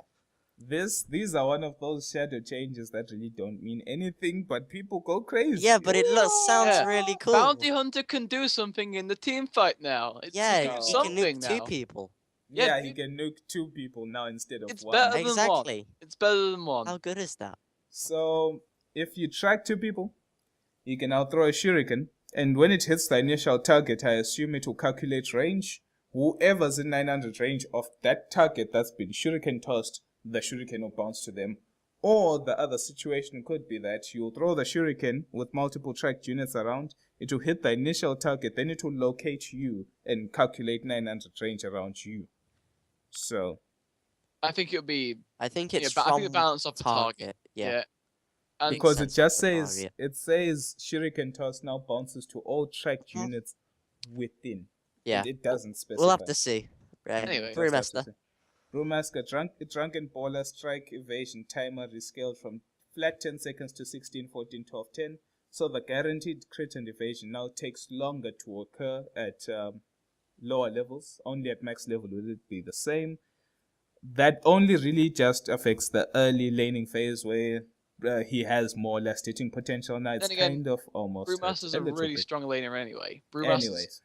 These are one of those shadow changes that really don't mean anything, but people go crazy. Yeah, but it sounds Yeah. really cool. Bounty Hunter can do something in the team fight now. It's yeah, do he can something nuke now. 2 people. Yeah, Yeah, he can nuke 2 people now instead of It's 1. better than Exactly. one. It's better than one. How good is that? So if you track 2 people, you can now throw a shuriken, and when it hits the initial target, I assume it will calculate range. Whoever's in 900 range of that target that's been shuriken tossed, the shuriken will bounce to them. Or the other situation could be that you'll throw the shuriken with multiple tracked units around, it will hit the initial target, then it will locate you and calculate 900 range around you. So I think it would be I think it's I from think the balance of the target. Yeah. And because it sense just for the says target. it says shuriken toss now bounces to all tracked Mhm. units within. Yeah. It doesn't specify. We'll have to see. Anyway. Brewmaster. Brewmaster, drunken baller, strike, evasion, timer rescaled from flat 10 seconds to 16, 14, 12, 10. So the guaranteed crit and evasion now takes longer to occur at lower levels. Only at max level will it be the same. That only really just affects the early laning phase where he has more or less hitting potential. Now it's Then again, kind of almost hurt Brewmaster's a little really bit. strong laner anyway. Brewmaster's Anyways,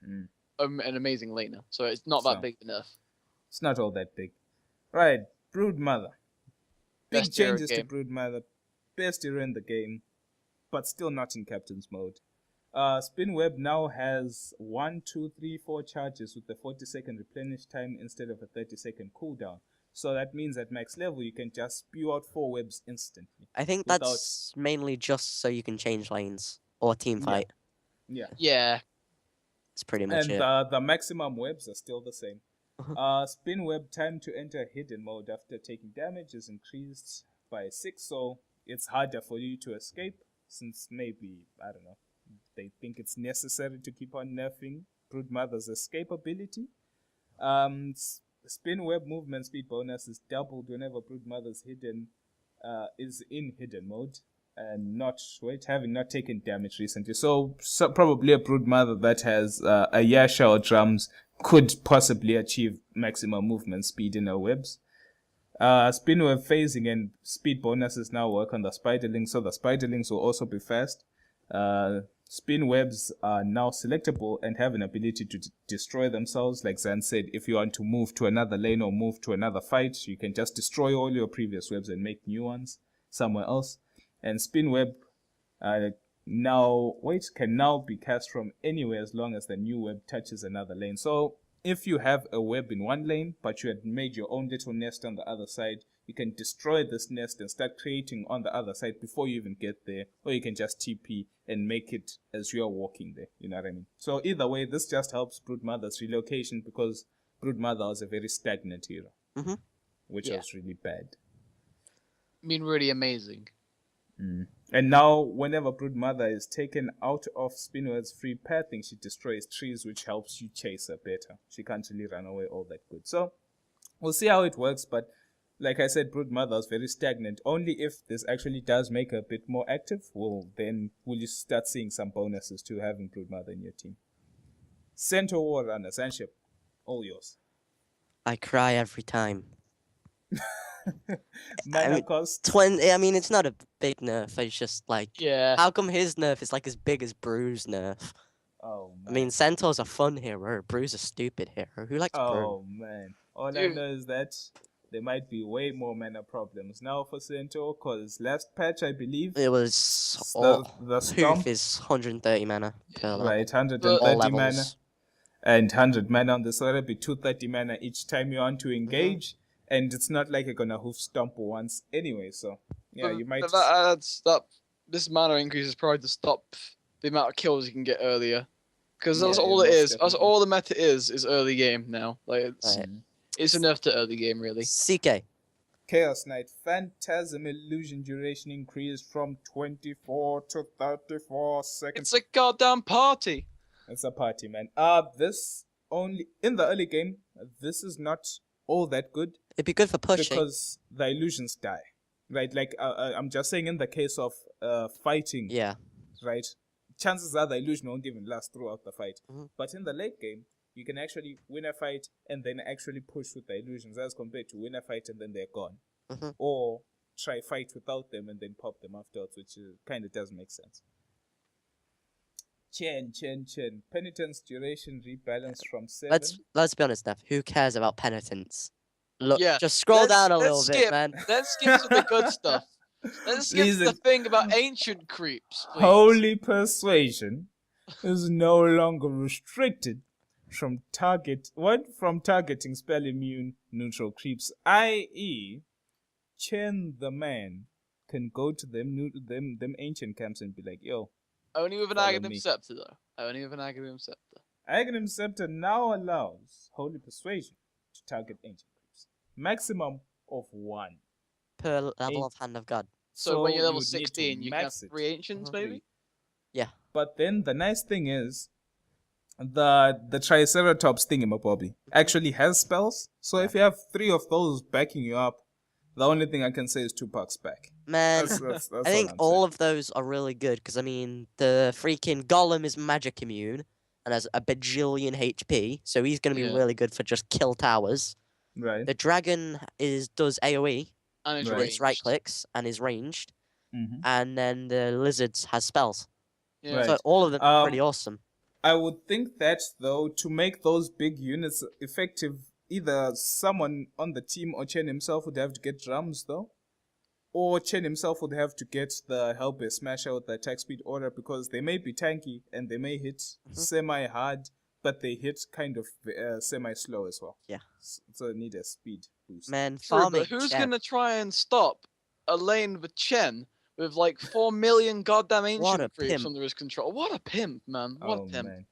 an amazing laner, so it's not that So. big enough. It's not all that big. Right, Broodmother. Big Best hero changes to game. Broodmother. Best hero in the game, but still not in Captain's mode. Spinweb now has 1, 2, 3, 4 charges with a 40-second replenish time instead of a 30-second cooldown. So that means at max level, you can just spew out 4 webs instantly. I think that's mainly just so you can change lanes or team fight. Yeah. Yeah. It's pretty much And it. the maximum webs are still the same. Spinweb time to enter hidden mode after taking damage is increased by 6, so it's harder for you to escape, since maybe, I don't know, they think it's necessary to keep on nerfing Broodmother's escape ability. Spinweb movement speed bonus is doubled whenever Broodmother's is in hidden mode and having not taken damage recently. So probably a Broodmother that has a Yasha or drums could possibly achieve maximum movement speed in her webs. Spinweb phasing and speed bonuses now work on the spiderlings, so the spiderlings will also be fast. Spin webs are now selectable and have an ability to destroy themselves. Like Zan said, if you want to move to another lane or move to another fight, you can just destroy all your previous webs and make new ones somewhere else. And spin web can now be cast from anywhere as long as the new web touches another lane. So if you have a web in one lane, but you had made your own little nest on the other side, you can destroy this nest and start creating on the other side before you even get there. Or you can just TP and make it as you are walking there. You know what I mean? So either way, this just helps Broodmother's relocation, because Broodmother was a very stagnant hero, which was really bad. I mean, really amazing. And now, whenever Broodmother is taken out of Spinweb's free pathing, she destroys trees, which helps you chase her better. She can't really run away all that good. So, we'll see how it works, but like I said, Broodmother is very stagnant. Only if this actually does make her a bit more active, will you start seeing some bonuses to having Broodmother in your team. Centaur Warrunner, Sanship, all yours. I cry every time. Mana cost 20. I mean, it's not a big nerf. It's just like, Yeah. how come his nerf is like as big as Brew's nerf? Oh man. I mean, Centaur's a fun hero. Brew's a stupid hero. Who likes Brew? Oh man. All I know is that there might be way more mana problems now for Centaur, because last patch, I believe, It was the Stomp, Hoof is 130 mana per level. right, All 130 mana, levels. and 100 mana on the sword, be 230 mana each time you want to engage, and it's not like you're gonna Hoof Stomp once anyway, so yeah, you might... This mana increase is probably to stop the amount of kills you can get earlier. Because that's Yeah, all it most is. That's definitely. all the meta is early game now. Like it's enough to early game, really. CK. Chaos Knight Phantasm Illusion duration increased from 24 to 34 seconds. It's a goddamn party. It's a party, man. This only in the early game. This is not all that good It'd be good for pushing. because the illusions die, right? Like I'm just saying, in the case of fighting, Yeah. right? Chances are the illusion won't even last throughout the fight. Mhm. But in the late game, you can actually win a fight and then actually push with the illusions, as compared to win a fight and then they're gone, or try fight without them and then pop them afterwards, which kind of does make sense. Chen. Penitence duration rebalanced from 7. Let's be honest, Steph. Who cares about penitence? Look, Yeah, just scroll down a let's little skip. bit, man. Let's skip to the good stuff. Let's skip to the Listen. thing about ancient creeps, please. Holy persuasion is no longer restricted from targeting spell immune neutral creeps, i.e. Chen the man can go to them ancient camps and be like, yo, Only with an follow Aghanim me. Scepter, though. Only with an Aghanim Scepter. Aghanim Scepter now allows Holy Persuasion to target ancient creeps. Maximum of 1. Per level of Hand of God. So when you're level you'd need to 16, you can have max it. 3 Ancients, maybe? Yeah. But then the nice thing is, the Triceratops thingamabobby actually has spells. So if you have 3 of those backing you up, the only thing I can say is 2 bucks back. Man, That's I think all of those are really good because, I mean, the freaking Golem is magic immune and has a bajillion HP, so he's going to be Yeah. really good for just kill towers. Right. The Dragon does AoE, And it's Right. ranged. it's right clicks, and is ranged. Mm-hmm. And then the Lizards has spells. Yeah. Right. So all of them are pretty awesome. I would think that, though, to make those big units effective, either someone on the team or Chen himself would have to get drums, though. Or Chen himself would have to get the Hellbear Smasher with the attack speed order, because they may be tanky and they may hit semi-hard, but they hit kind of semi-slow as well. Yeah. So they need a speed boost. Man, True, farming but who's Chen. gonna try and stop a lane with Chen with like 4 million goddamn What a ancient creeps pimp. under his control? What a pimp, man! What a pimp! Man.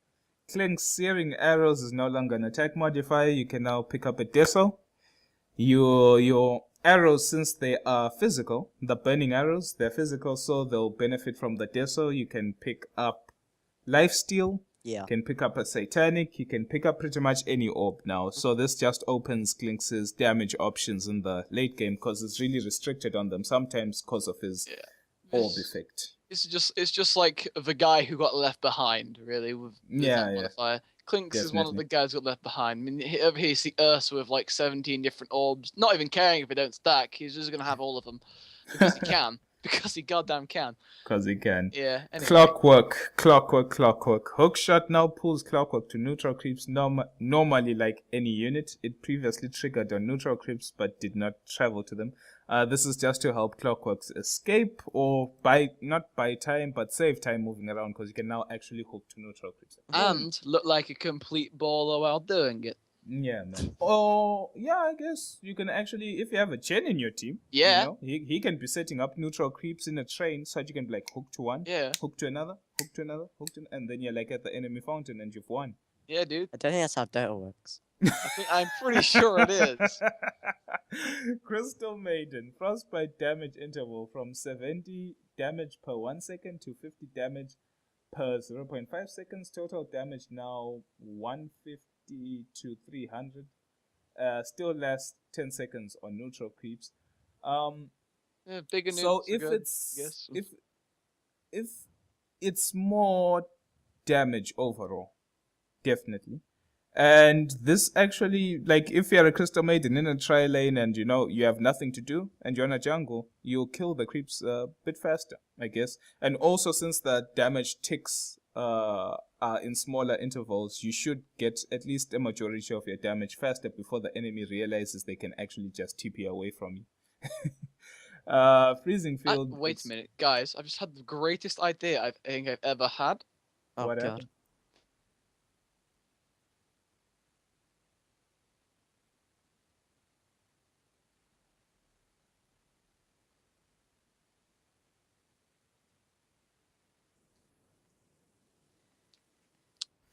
Clink's Searing Arrows is no longer an attack modifier. You can now pick up a Deso. Your arrows, since they are physical, the burning arrows, they're physical, so they'll benefit from the Deso. You can pick up Lifesteal. Yeah. You can pick up a Satanic. You can pick up pretty much any orb now. So this just opens Clink's damage options in the late game, because it's really restricted on them sometimes because of his orb effect. It's just like the guy who got left behind, really, with the attack modifier. Clinks is one of the guys who got left behind. I mean, over here you see Ursa with like 17 different orbs, not even caring if they don't stack. He's just gonna have all of them because he can, because he goddamn can. Because he can. Yeah. Anyway. Clockwork. Hookshot now pulls Clockwork to neutral creeps normally like any unit. It previously triggered on neutral creeps but did not travel to them. This is just to help Clockworks escape, or not buy time, but save time moving around, because you can now actually hook to neutral creeps. And look like a complete baller while doing it. Yeah, man. Oh, yeah, I guess you can actually, if you have a Chen in your team, Yeah. you know, he can be setting up neutral creeps in a train, so that you can be like hook to one, hook to another, and then you're like at the enemy fountain and you've won. Yeah, dude. I don't think that's how Dota works. I'm pretty sure it is. Crystal Maiden, frostbite damage interval from 70 damage per 1 second to 50 damage per 0.5 seconds. Total damage now 150 to 300. Still lasts 10 seconds on neutral creeps. Yeah, bigger So if good, it's if it's more damage overall, definitely. And this actually, like, if you're a Crystal Maiden in a tri lane and you know you have nothing to do and you're in a jungle, you'll kill the creeps a bit faster, I guess. And also, since the damage ticks are in smaller intervals, you should get at least a majority of your damage faster before the enemy realizes they can actually just TP away from you. Freezing Field. Wait a minute, guys. I've just had the greatest idea I think I've ever had. Oh, What God. happened?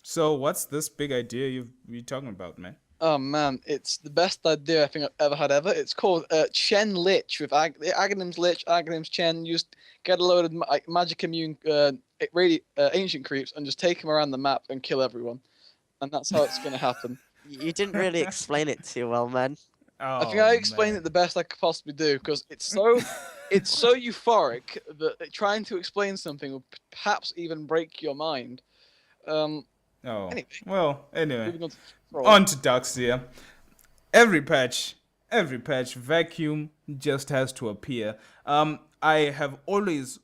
So what's this big idea you're talking about, man? Oh man, it's the best idea I think I've ever had ever. It's called Chen Lich with Aghanim's Lich, Aghanim's Chen. You just get a load of magic immune ancient creeps and just take them around the map and kill everyone. And that's how it's gonna happen. You didn't really explain it too well, man. Oh, I think I explained it the best I could possibly do because it's so euphoric that trying to explain something will perhaps even break your mind. Oh. Anyway. Well, anyway. Moving On to Darkseer. Every patch, vacuum just has to appear. I have always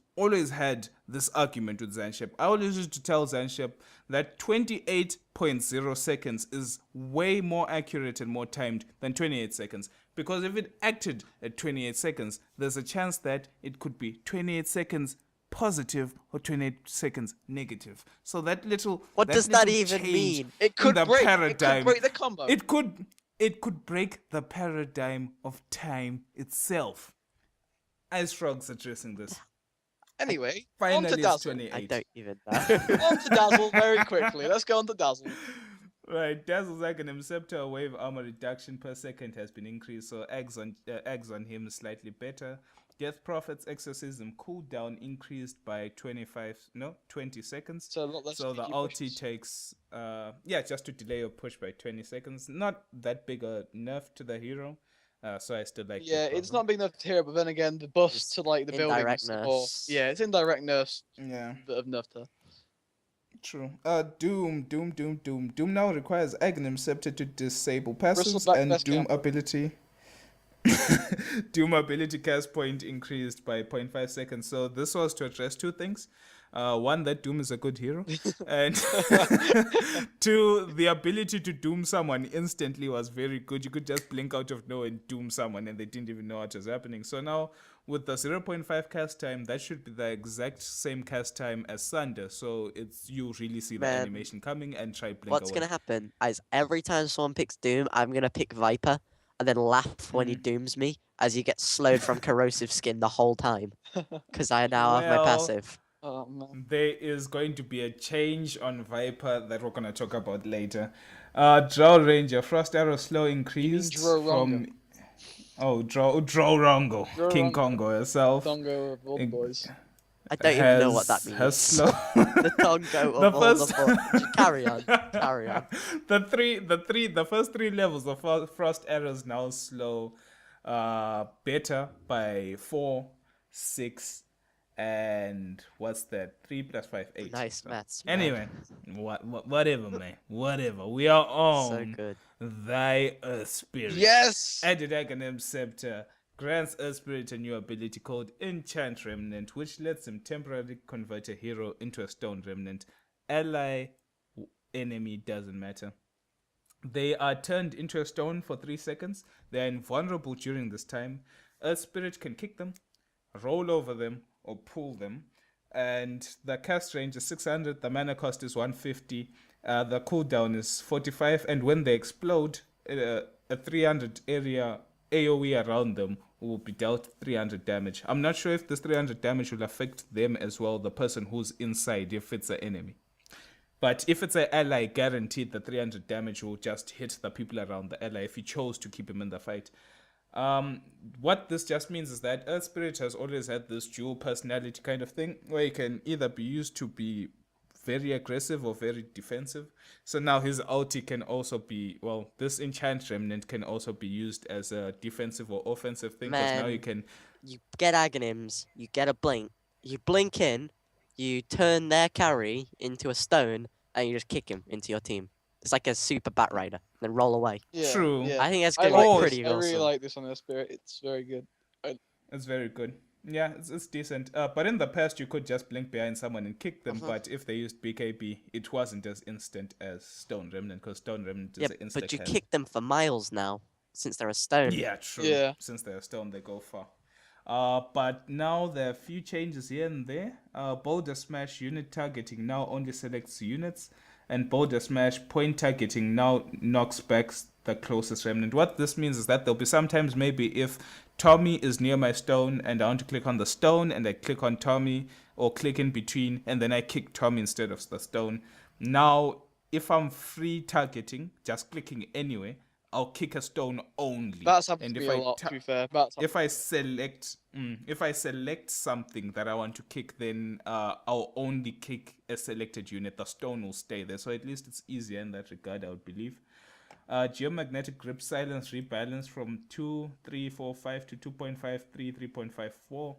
had this argument with Zanshep. I always used to tell Zanshep that 28.0 seconds is way more accurate and more timed than 28 seconds. Because if it acted at 28 seconds, there's a chance that it could be 28 seconds positive or 28 seconds negative. So that little What does that even mean? It could the break. paradigm. It could break the combo. It could break the paradigm of time itself. Ice Frog's addressing this. Anyway, on Finally, to it's Dazzle. 28. I don't even know. On to Dazzle very quickly. Let's go on to Dazzle. Right, Dazzle's Aghanim Scepter wave armor reduction per second has been increased, so eggs on him is slightly better. Death Prophet's exorcism cooldown increased by 20 seconds. So a lot less So the peaky ulti pushes. takes, just to delay your push by 20 seconds. Not that big a nerf to the hero, so I still like. Yeah, Death it's Prophet. not big enough to hear, but then again, the buffs It's to like the indirect buildings. nerfs. Yeah, it's indirect nerfs Yeah, that have nerfed her. true. Doom now requires Aghanim Scepter to disable passives back and best Doom camper. ability. Doom ability cast point increased by 0.5 seconds. So this was to address two things. One, that Doom is a good hero. And two, the ability to doom someone instantly was very good. You could just blink out of nowhere and doom someone and they didn't even know what was happening. So now with the 0.5 cast time, that should be the exact same cast time as Thunder. So it's you really see the Man, animation coming and try blink What's away. gonna happen is every time someone picks Doom, I'm gonna pick Viper and then laugh when he Mm-hmm. dooms me as he gets slowed from corrosive skin the whole time. Because I now have my Well, passive. Oh man. there is going to be a change on Viper that we're going to talk about later. Drow Ranger, Frost Arrow slow increased Drorongo? from... Oh, Drorongo. King Drorongo. Kongo herself Dongo of all the boys. I don't even know what that has means. slow... The Tongo The of all the first- boys. Carry on. Carry on. The first three levels of Frost Arrows now slow better by 4, 6, and what's that? 3 plus 5, 8. Nice So, maths, man. anyway, whatever, man. Whatever. We are So on good. thy spirit. Yes. Added Aghanim Scepter grants Earth Spirit a new ability called Enchant Remnant, which lets him temporarily convert a hero into a stone remnant. Ally, enemy, doesn't matter. They are turned into a stone for 3 seconds. They are invulnerable during this time. Earth Spirit can kick them, roll over them, or pull them. And the cast range is 600. The mana cost is 150. The cooldown is 45. And when they explode, a 300 area AoE around them will be dealt 300 damage. I'm not sure if this 300 damage will affect them as well, the person who's inside, if it's an enemy. But if it's an ally, guaranteed the 300 damage will just hit the people around the ally if you chose to keep him in the fight. What this just means is that Earth Spirit has always had this dual personality kind of thing, where he can either be used to be very aggressive or very defensive. So now his ulti can also be, well, this Enchant Remnant can also be used as a defensive or offensive thing, because now you Man. can... You get Aghanims, you get a blink. You blink in, you turn their carry into a stone, and you just kick him into your team. It's like a super bat rider, then roll away. Yeah, True. Yeah. I think that's I gonna like be Oh, this. pretty I really awesome. like this on their spirit. It's very good. It's very good. Yeah, it's decent. But in the past, you could just blink behind someone and kick them. But if they used BKB, it wasn't as instant as Stone Remnant, because Stone Remnant is Yeah, an instant but you cast. kick them for miles now, since they're a stone. Yeah, true. Yeah. Since they're stone, they go far. But now there are a few changes here and there. Boulder Smash unit targeting now only selects units, and Boulder Smash point targeting now knocks back the closest remnant. What this means is that there'll be sometimes maybe if Tommy is near my stone and I want to click on the stone and I click on Tommy, or click in between and then I kick Tommy instead of the stone. Now, if I'm free targeting, just clicking anyway, I'll kick a stone only. That's happened And to if me a I lot, ta- to be fair. That's if I select something that I want to kick, then I'll only kick a selected unit. The stone will stay there, so at least it's easier in that regard, I would believe. Geomagnetic grip silence rebalance from 2.345 to 2.53, 3.54.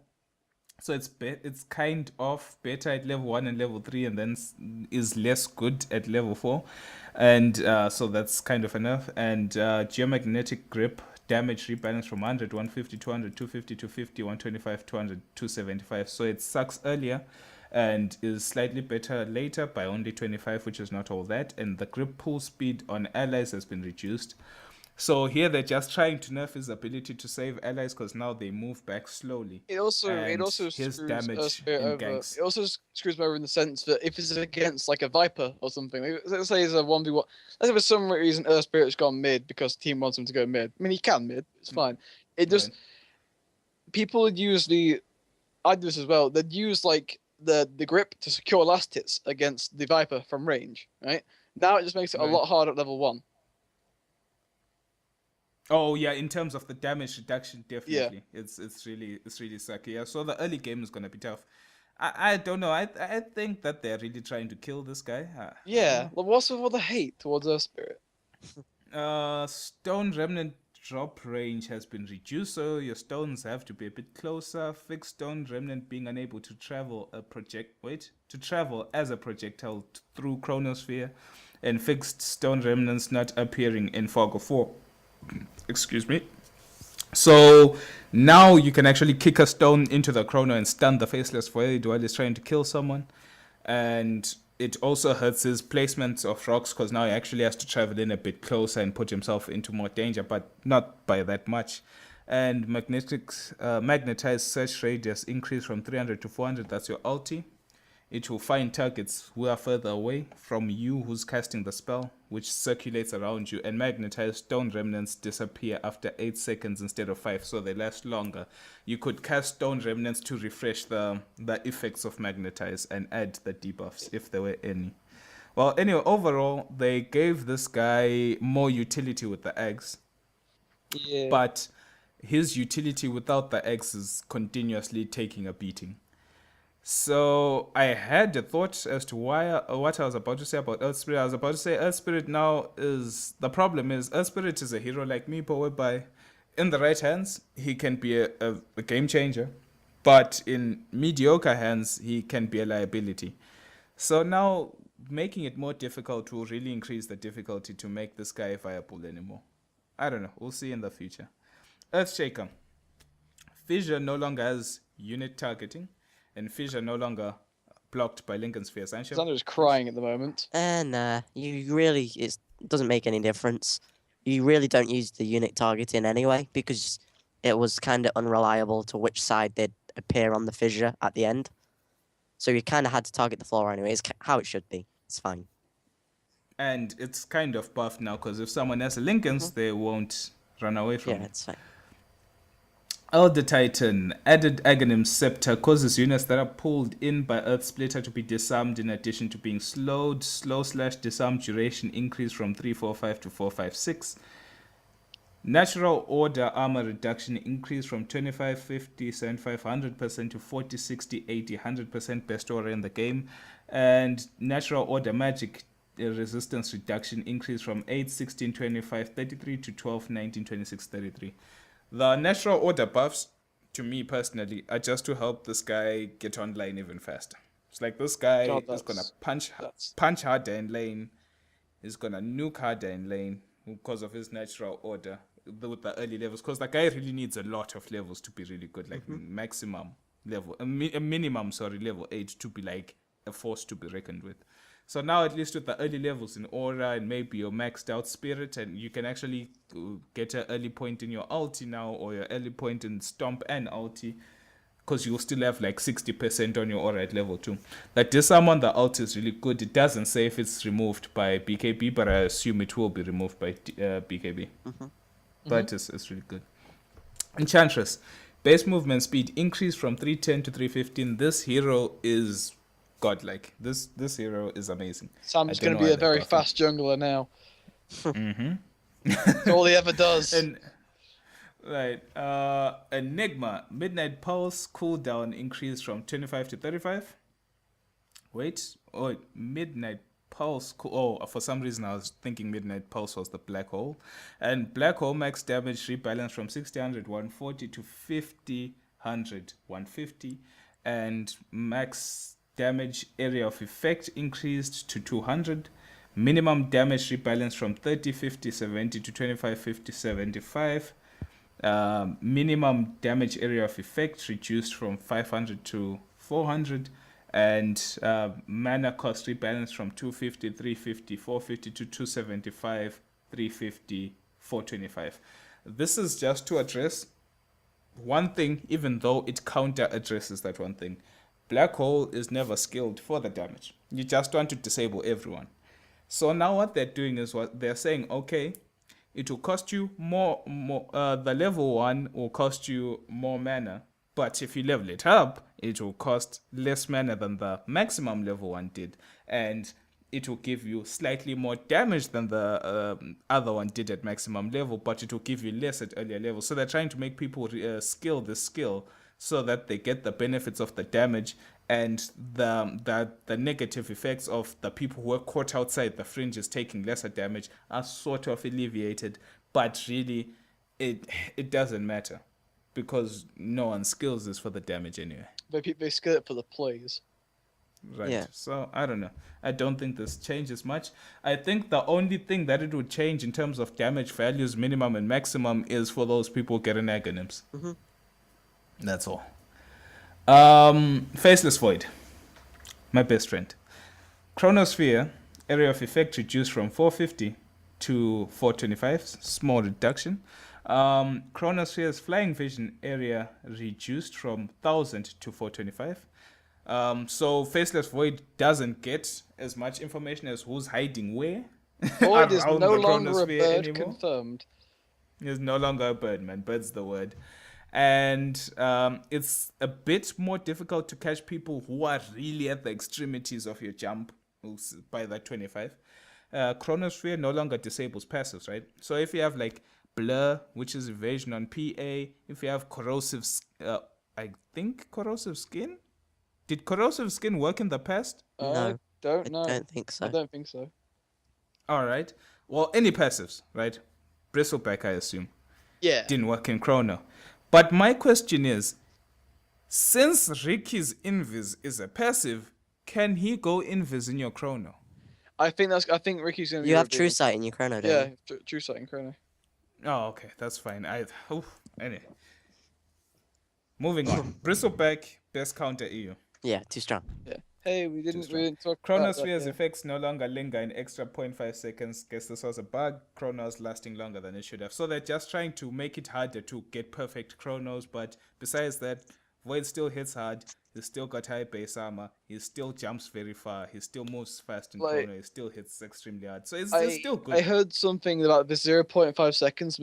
So it's kind of better at level 1 and level 3, and then is less good at level 4. And so that's kind of enough. And geomagnetic grip damage rebalance from 100, 150, 200, 250, 250, 125, 200, 275. So it sucks earlier and is slightly better later by only 25, which is not all that. And the grip pull speed on allies has been reduced. So here they're just trying to nerf his ability to save allies, because now they move back slowly. It also And his screws damage Spirit in over. ganks. It also screws me over in the sense that if it's against like a Viper or something, let's say it's a 1v1. Let's say for some reason Earth Spirit's gone mid because the team wants him to go mid. I mean, he can mid. It's fine. It just Right. people would use I do this as well. They'd use like the grip to secure last hits against the Viper from range. Right now, it just makes it a Right. lot harder at level 1. Oh yeah, in terms of the damage reduction, definitely, it's really sucky. Yeah, so the early game is gonna be tough. I don't know. I think that they're really trying to kill this guy. Yeah. Well, what's with all the hate towards Earth Spirit? Stone remnant drop range has been reduced, so your stones have to be a bit closer. Fixed stone remnant being unable to travel as a projectile through chronosphere, and fixed stone remnants not appearing in fog of war. Excuse me. So now you can actually kick a stone into the chrono and stun the faceless void while he's trying to kill someone. And it also hurts his placement of rocks because now he actually has to travel in a bit closer and put himself into more danger, but not by that much. And magnetized search radius increase from 300 to 400. That's your ulti. It will find targets who are further away from you who's casting the spell, which circulates around you, and magnetized stone remnants disappear after 8 seconds instead of 5, so they last longer. You could cast stone remnants to refresh the effects of magnetize and add the debuffs if there were any. Well, anyway, overall, they gave this guy more utility with the eggs, Yeah. but his utility without the eggs is continuously taking a beating. So I had a thought as to what I was about to say about Earth Spirit. I was about to say Earth Spirit now is the problem is Earth Spirit is a hero like Meepo, whereby in the right hands he can be a game changer, but in mediocre hands he can be a liability. So now making it more difficult will really increase the difficulty to make this guy viable anymore. I don't know. We'll see in the future. Earthshaker. Fissure no longer has unit targeting, and Fissure no longer blocked by Lincoln Sphere. Sancho? Xander's crying at the moment. Nah, it doesn't make any difference. You really don't use the unit targeting anyway because it was kind of unreliable to which side they'd appear on the fissure at the end. So you kind of had to target the floor anyway. It's how it should be. It's fine. And it's kind of buffed now because if someone has a Lincolns, they won't run away from Yeah, it. it's fine. Elder Titan, added Aghanim Scepter causes units that are pulled in by Earth Splitter to be disarmed in addition to being slowed. Slow/disarm duration increase from 345 to 456. Natural Order armor reduction increase from 25, 50, 75, 100% to 40, 60, 80, 100% best order in the game. And Natural Order magic resistance reduction increase from 8, 16, 25, 33 to 12, 19, 26, 33. The Natural Order buffs, to me personally, are just to help this guy get online even faster. It's like this guy is going to punch harder in lane. He's going to nuke harder in lane because of his Natural Order with the early levels. Because the guy really needs a lot of levels to be really good. Like maximum level, a minimum, level 8 to be like a force to be reckoned with. So now at least with the early levels in Aura and maybe your maxed out Spirit, and you can actually get an early point in your ulti now, or your early point in Stomp and ulti, because you'll still have like 60% on your Aura at level 2. Like disarm on the ulti is really good. It doesn't say if it's removed by BKB, but I assume it will be removed by BKB. But it's really good. Enchantress. Base movement speed increase from 310 to 315. This hero is godlike. This hero is amazing. Sam's going to be a very fast jungler now. That's all he ever does. Enigma. Midnight Pulse cooldown increase from 25 to 35. Midnight Pulse. For some reason I was thinking Midnight Pulse was the Black Hole. And Black Hole max damage rebalance from 60, 100, 140 to 50, 100, 150. And max damage area of effect increased to 200. Minimum damage rebalance from 30, 50, 70 to 25, 50, 75. Minimum damage area of effect reduced from 500 to 400. And mana cost rebalance from 250, 350, 450 to 275, 350, 425. This is just to address one thing, even though it counter addresses that one thing. Black Hole is never skilled for the damage. You just want to disable everyone. So now what they're doing is they're saying, okay, it will cost you more. The level 1 will cost you more mana, but if you level it up, it will cost less mana than the maximum level 1 did, and it will give you slightly more damage than the other one did at maximum level, but it will give you less at earlier levels. So they're trying to make people skill this skill so that they get the benefits of the damage, and the negative effects of the people who are caught outside the fringes taking lesser damage are sort of alleviated. But really, it doesn't matter because no one skills this for the damage anyway. They skill it for the plays. Right. Yeah. So I don't know. I don't think this changes much. I think the only thing that it would change in terms of damage values, minimum and maximum, is for those people getting agonyms. Mm-hmm. That's all. Faceless Void, my best friend. Chronosphere, area of effect reduced from 450 to 425, small reduction. Chronosphere's flying vision area reduced from 1000 to 425. So Faceless Void doesn't get as much information as who's hiding where Void is around no the longer a chronosphere bird anymore. confirmed. It's no longer a bird, man. Bird's the word. And it's a bit more difficult to catch people who are really at the extremities of your jump by that 25. Chronosphere no longer disables passives, right? So if you have like Blur, which is evasion on PA, if you have corrosive, I think corrosive skin? Did corrosive skin work in the past? I No, don't I know. don't think so. I don't think so. All right. Well, any passives, right? Bristleback, I assume, Yeah. didn't work in Chrono. But my question is, since Ricky's Invis is a passive, can he go Invis in your Chrono? I think Ricky's gonna be You have True revealed. Sight in your Chrono, don't Yeah, you? True Sight and Chrono. Oh, okay, that's fine. Anyway. Moving on. Bristleback, best counter EU. Yeah, too strong. Yeah. Hey, we didn't talk about that. Chronosphere's Yeah. effects no longer linger in extra 0.5 seconds. Guess this was a bug. Chronos lasting longer than it should have. So they're just trying to make it harder to get perfect Chronos. But besides that, Void still hits hard. He's still got high base armor. He still jumps very far. He still moves fast in Like- Chrono. He still hits extremely hard. So it's still good. I heard something about the 0.5 seconds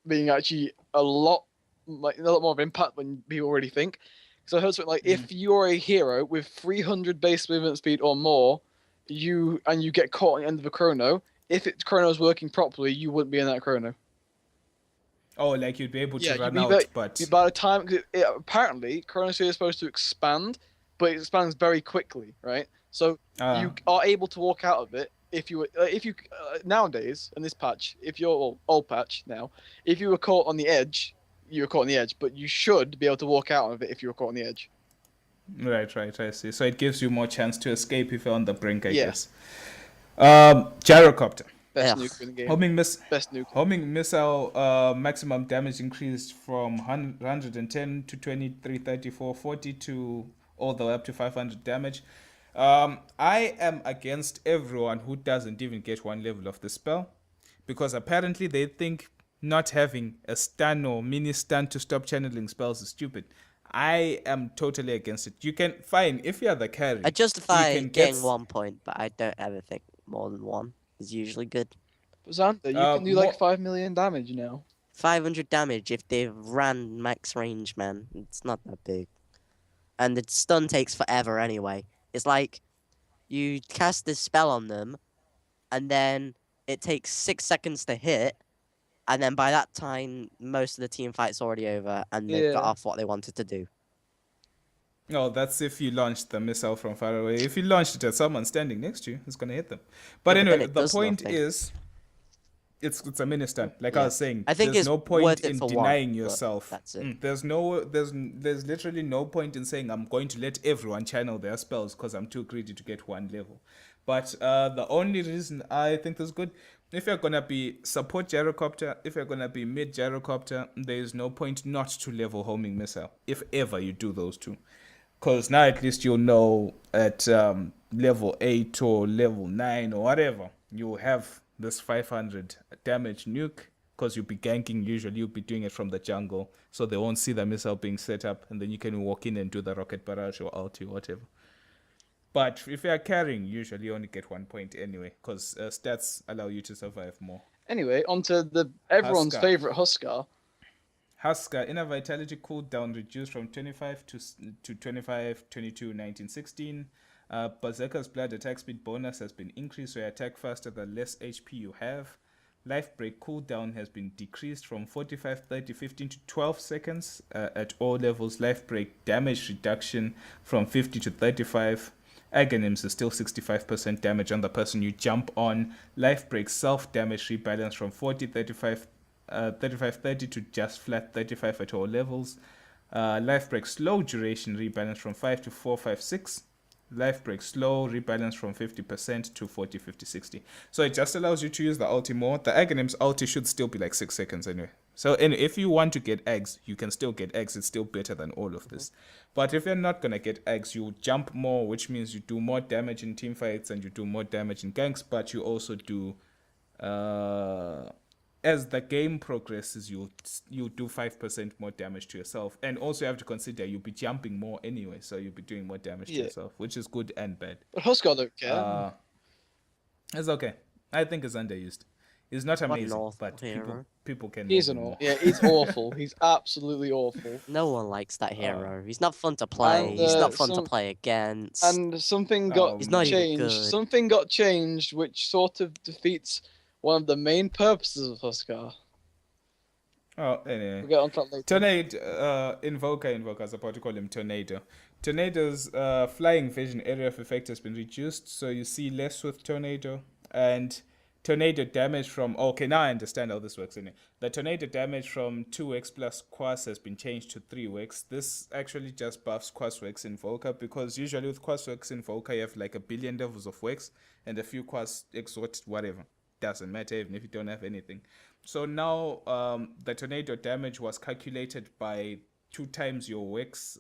being actually a lot more of impact than people already think. So I heard something like if you're a hero with 300 base movement speed or more, you get caught at the end of a chrono. If Chrono's working properly, you wouldn't be in that chrono. Oh, like you'd be able to Yeah, run you'd out, be but by the time apparently Chronosphere is supposed to expand, but it expands very quickly, right? So you are able to walk out of it if you nowadays in this patch, if you're old patch now, if you were caught on the edge, you were caught on the edge, but you should be able to walk out of it if you were caught on the edge. Right, I see. So it gives you more chance to escape if you're on the brink, I Yeah. guess. Gyrocopter. Best Ugh. nuke in the game. Best nuke. Homing missile maximum damage increased from 110 to 23, 34, 40 to all the way up to 500 damage. I am against everyone who doesn't even get one level of the spell, because apparently they think not having a stun or mini stun to stop channeling spells is stupid. I am totally against it. You can, fine, if you're the carry. I justify you can getting get 1 point, but I don't ever think more than 1 is usually good. But Xander, you can do more- like 5 million damage now. 500 damage if they've ran max range, man. It's not that big. And the stun takes forever anyway. It's like you cast this spell on them, and then it takes 6 seconds to hit, and then by that time, most of the team fight's already over, and they've got Yeah. off what they wanted to do. Oh, that's if you launched the missile from far away. If you launched it at someone standing next to you, it's gonna hit them. But Yeah, but then anyway, it the does point nothing. is, it's a mini stun. Like Yeah. I was saying, I think there's it's no point worth it in for one, denying but yourself. that's it. There's literally no point in saying I'm going to let everyone channel their spells because I'm too greedy to get one level. But the only reason I think this is good, if you're gonna be support gyrocopter, if you're gonna be mid gyrocopter, there is no point not to level homing missile if ever you do those two. Because now at least you'll know at level 8 or level 9 or whatever, you'll have this 500 damage nuke. Because you'll be ganking, usually you'll be doing it from the jungle. So they won't see the missile being set up. And then you can walk in and do the rocket barrage or ulti or whatever. But if you're carrying, usually you only get 1 point anyway. Because stats allow you to survive more. Anyway, onto everyone's Huskar. favorite Huskar. Huskar, inner vitality cooldown reduced from 25 to 25, 22, 19, 16. Berserker's blood attack speed bonus has been increased, so you attack faster the less HP you have. Life break cooldown has been decreased from 45, 30, 15 to 12 seconds at all levels. Life break damage reduction from 50 to 35. Agonyms is still 65% damage on the person you jump on. Life break self damage rebalance from 40, 35, 30 to just flat 35 at all levels. Life break slow duration rebalance from 5 to 4, 5, 6. Life break slow, rebalance from 50% to 40, 50, 60. So it just allows you to use the ulti more. The Aghanim's ulti should still be like 6 seconds anyway. So and if you want to get eggs, you can still get eggs. It's still better than all of this. But if you're not going to get eggs, you jump more, which means you do more damage in team fights and you do more damage in ganks, but you also do... as the game progresses, you do 5% more damage to yourself, and also you have to consider you'll be jumping more anyway, so you'll be doing more damage to yourself, which is good and bad. But Huskar don't care. It's okay. I think it's underused. It's not What an amazing, awful but hero. people can. He's love an him more. he's awful. He's absolutely awful. No one likes that hero. He's not fun to play. And, He's not fun to some- play against. And something Oh, got He's not even changed. good. Something got changed, which sort of defeats one of the main purposes of Huskar. Oh, anyway. We'll get on to that later. Tornado, Invoker, I was about to call him Tornado. Tornado's flying vision area of effect has been reduced, so you see less with Tornado. And tornado damage from... Okay, now I understand how this works. Anyway. The tornado damage from 2x plus Quas has been changed to 3x. This actually just buffs Quas-Wex Invoker, because usually with Quas-Wex Invoker you have like a billion levels of Wex and a few Quas Exhort, whatever. Doesn't matter even if you don't have anything. So now the tornado damage was calculated by 2 times your Wex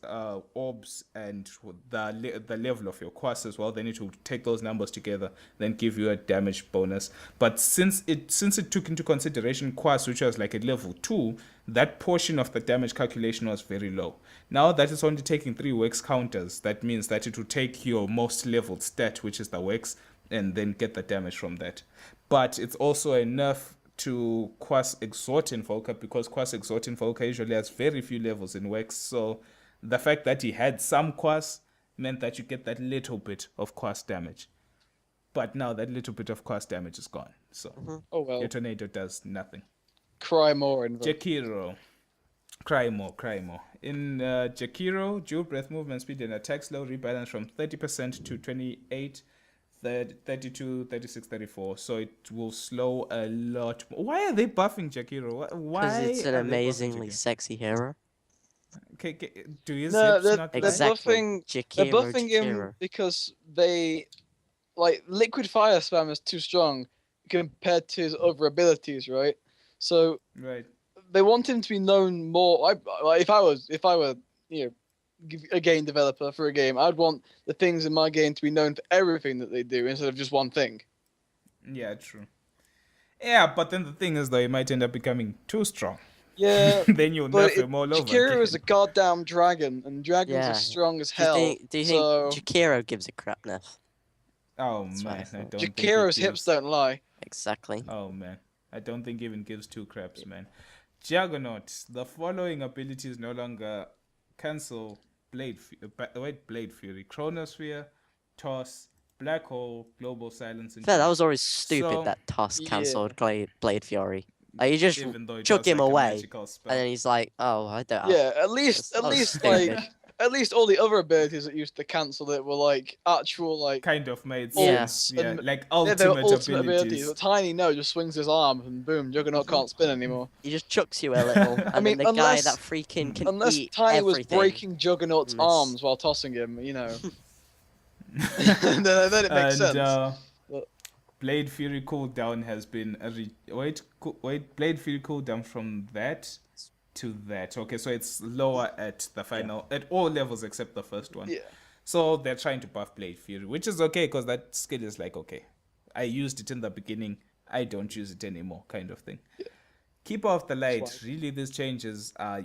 orbs and the level of your Quas as well. They need to take those numbers together, then give you a damage bonus. But since it took into consideration Quas, which was like at level 2, that portion of the damage calculation was very low. Now that it's only taking 3 Wex counters, that means that it will take your most leveled stat, which is the Wex, and then get the damage from that. But it's also enough to Quas Exhort Invoker, because Quas Exhort Invoker usually has very few levels in Wex. So the fact that he had some Quas meant that you get that little bit of Quas damage. But now that little bit of Quas damage is gone. So Oh well. your tornado does nothing. Cry more, Invoker. Jakiro. Cry more. In Jakiro, dual breath movement speed and attack slow rebalance from 30% to 28, 32, 36, 34. So it will slow a lot more. Why are they buffing Jakiro? Why? Because it's an are they buffing amazingly Jakiro? sexy hero. Okay, do you No, they're, not they're like- Exactly. buffing. Jakiro, They're buffing him Jakiro. because they like liquid fire spam is too strong compared to his other abilities, right? So Right. they want him to be known more. If I were a game developer for a game, I'd want the things in my game to be known for everything that they do instead of just one thing. Yeah, true. Yeah, but then the thing is, though, it might end up becoming too strong. Yeah, Then you'll but nerf him all over. Jakiro is a again. goddamn dragon, and dragons Yeah. are strong as Do you hell. think so Jakiro gives a crap enough? Oh That's what I man, I thought. don't think it Jakiro's hips gives- don't lie. Exactly. Oh man, I don't think even gives 2 craps, man. Juggernaut. The following abilities no longer cancel Blade Fury, Chronosphere, Toss, Black Hole, Global Silence, and Fair, that was always stupid So- that Toss Yeah. cancelled Blade Fury. Like, you just even though it chuck does, him like, a away, magical spell. and then he's like, "Oh, I don't." Yeah, at least that was like stupid. at least all the other abilities that used to cancel it were like actual like kind of made Yeah. sense. Yeah, And- like yeah, they were ultimate ultimate abilities. abilities. But Tiny No just swings his arm and boom, Juggernaut can't spin anymore. He just chucks you a little, and mean, then the guy unless- that freaking can Unless eat Tiny was everything. breaking Juggernaut's in this- arms while tossing him, you know. then it makes sense. But- Blade Fury cooldown has been Blade Fury cooldown from that to that. Okay, so it's lower at the final at all levels except the first one. Yeah. So they're trying to buff Blade Fury, which is okay because that skill is like, okay, I used it in the beginning, I don't use it anymore, kind of thing. Keeper of the Light, Swag. really these changes are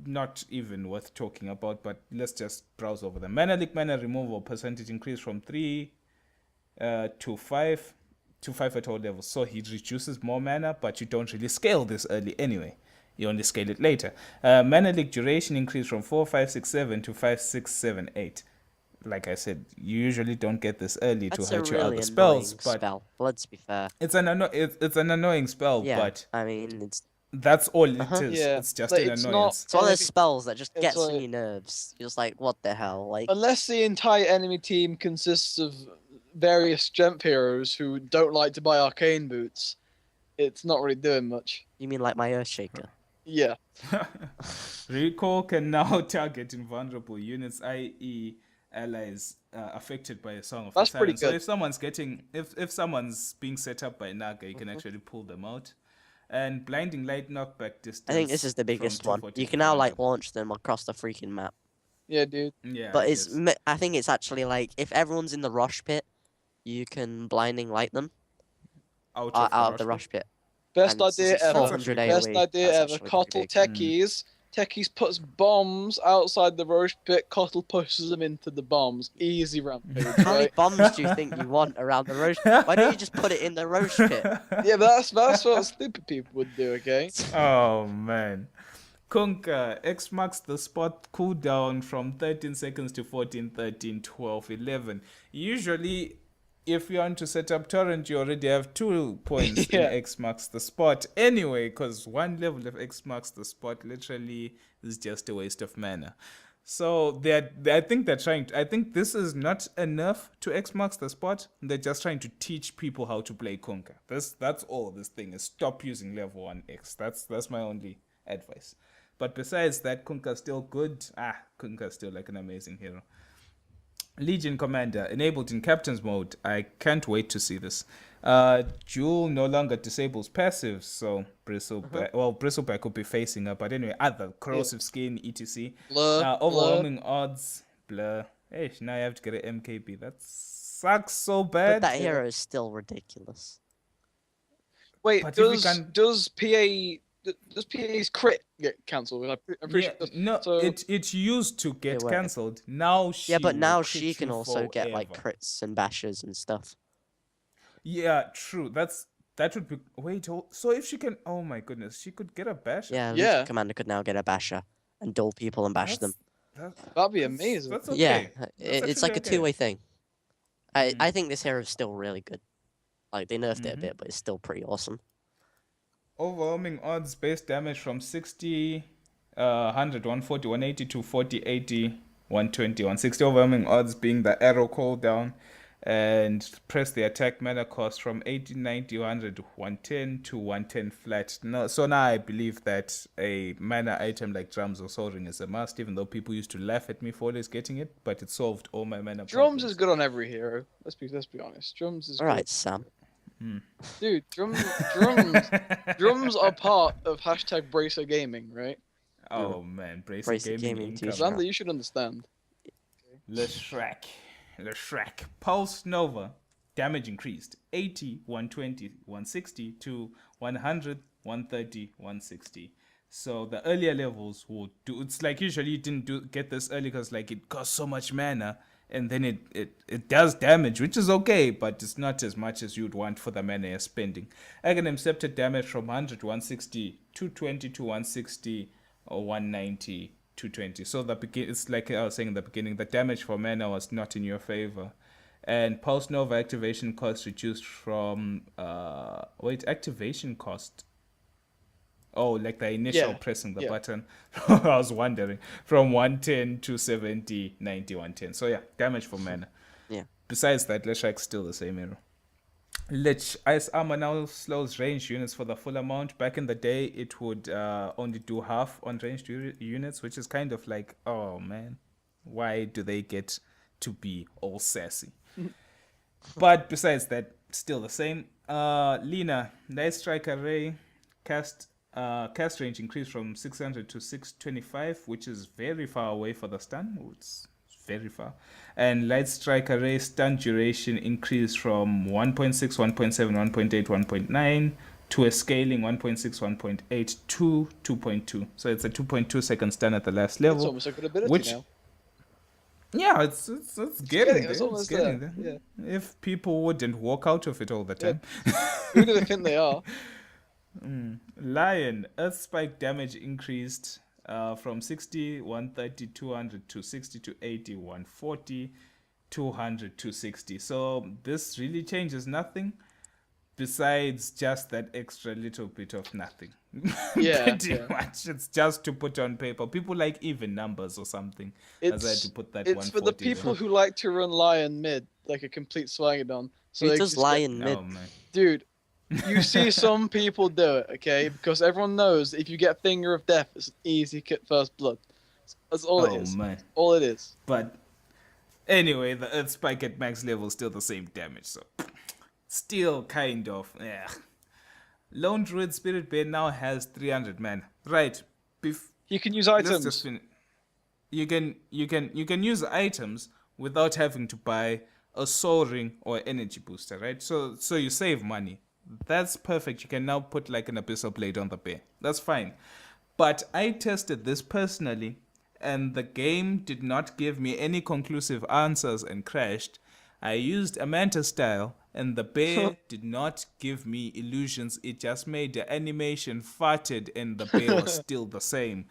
not even worth talking about, but let's just browse over them. Mana Leak mana removal percentage increase from 3 to 5 at all levels. So he reduces more mana, but you don't really scale this early anyway. You only scale it later. Mana Leak duration increase from 4, 5, 6, 7 to 5, 6, 7, 8. Like I said, you usually don't get this early That's to a hurt really your annoying other spells, but spell. Let's be fair. it's an annoying spell, Yeah, but I mean, it's that's all it Uh-huh. is. Yeah, It's just like, an it's annoyance. one of those anything- spells that just it's gets on like- your nerves. You're just like, what the hell? Like, Unless the entire enemy team consists of various strength heroes who don't like to buy arcane boots, it's not really doing much. you mean like my Earthshaker? Yeah. Recall can now target invulnerable units, i.e., allies affected by a Song of That's the pretty Siren. So good. if someone's getting, if someone's being set up by Naga, you can actually pull them out. And blinding light knockback distance. I think this is the from biggest one. 240 You to can now 400. like launch them across the freaking map. Yeah, dude. Yeah, But it it's is. I think it's actually like if everyone's in the rush pit, you can blinding light them Out out of of the the rush pit. Best And idea it's ever. That's 400 actually Best AoE. idea That's ever. actually pretty Cottle big. techies. Techies puts bombs outside the roach pit. Cottle pushes them into the bombs. Easy rampage, How many right? bombs do you think you want around the roach? Why don't you just put it in the roach pit? Yeah, but that's what stupid people would do. Okay. Oh man. Kunka, X marks the spot cooldown from 13 seconds to 14, 13, 12, 11. Usually, if you want to set up torrent, you already have 2 points in Yeah. X marks the spot anyway, because one level of X marks the spot literally is just a waste of mana. So I think they're trying. I think this is not enough to X marks the spot. They're just trying to teach people how to play Kunka. That's all this thing is. Stop using level 1 X. That's my only advice. But besides that, Kunka's still good. Kunka's still like an amazing hero. Legion Commander, enabled in Captain's Mode. I can't wait to see this. Jewel no longer disables passives, so Bristleback could be facing up. But anyway, other corrosive skin, etc. Blur. Overwhelming odds, blur. Hey, now you have to get an MKB. That sucks so But bad. that hero is still ridiculous. Wait, But if we does PA's crit get cancelled? I'm pretty sure. No, So- it used to get It won't. cancelled. Now she Yeah, but will now crit she can you also get like forever. crits and bashes and stuff. Yeah, true. That would be so if she can, oh my goodness, she could get a bash. Yeah, Yeah. Legion Commander could now get a basher and duel people and bash them. That'd be amazing. That's okay. Yeah, That's it's like a actually okay. two-way thing. I think this hero is still really good. Like they nerfed it a bit, but it's still pretty awesome. Overwhelming odds base damage from 60, 100, 140, 180 to 40, 80, 120, 160. Overwhelming odds being the arrow cooldown. And press the attack mana cost from 80, 90, 100, 110 to 110 flat. No, so now I believe that a mana item like Drums or Soul Ring is a must, even though people used to laugh at me for always getting it, but it solved all my mana Drums problems. is good on every hero. Let's be honest. Drums is All right, Sam. good. Dude, drums are part of hashtag Bracer Gaming, right? Oh man, Bracer Bracer Gaming Gaming income. t-shirt. Xander, you should understand. Le Shrek. Pulse Nova. Damage increased 80, 120, 160 to 100, 130, 160. So the earlier levels would do. It's like usually you didn't get this early because like it costs so much mana, and then it does damage, which is okay, but it's not as much as you'd want for the mana you're spending. Aghanim Scepter damage from 100 to 160, 220 to 160, or 190. 220. So it's like I was saying in the beginning, the damage for mana was not in your favor. And Pulse Nova activation cost reduced from activation cost. Oh, like the initial pressing the button. I was wondering. From 110 to 70, 90, 110. So yeah, damage for mana. Yeah. Besides that, Leshak's still the same hero. Lich Ice Armor now slows ranged units for the full amount. Back in the day, it would only do half on ranged units, which is kind of like, oh man, why do they get to be all sassy? But besides that, still the same. Lina, Night Strike Array, cast range increased from 600 to 625, which is very far away for the stun. It's very far. And Light Strike Array stun duration increased from 1.6, 1.7, 1.8, 1.9 to a scaling 1.6, 1.8 to 2.2. So it's a 2.2 second stun at the last level. It's almost a good ability which, now. Yeah, it's getting there. It's It's almost getting there. there. If people wouldn't walk out of it all the time. Who do they think they are? Lion, Earth Spike damage increased from 60, 130, 200 to 60 to 80, 140, 200 to 60. So this really changes nothing besides just that extra little bit of nothing. Pretty much. It's just to put on paper. People like even numbers or something. As I had to put that It's for the 140 people there. who like to run Lion mid, like a complete Swagadon. So Who they does just get- Lion mid? Oh man. Dude, you see some people do it, okay? Because everyone knows if you get Finger of Death, it's an easy first blood. That's all it is. Man. All it is. But Anyway, the Earth Spike at max level is still the same damage, so still kind of. Yeah. Lone Druid Spirit Bear now has 300 mana. Right. You can use Let's items. just finish. You can use items without having to buy a soul ring or energy booster, right? So you save money. That's perfect. You can now put like an abyssal blade on the bear. That's fine. But I tested this personally, and the game did not give me any conclusive answers and crashed. I used a Manta style, and the bear did not give me illusions. It just made the animation farted, and the bear was still the same.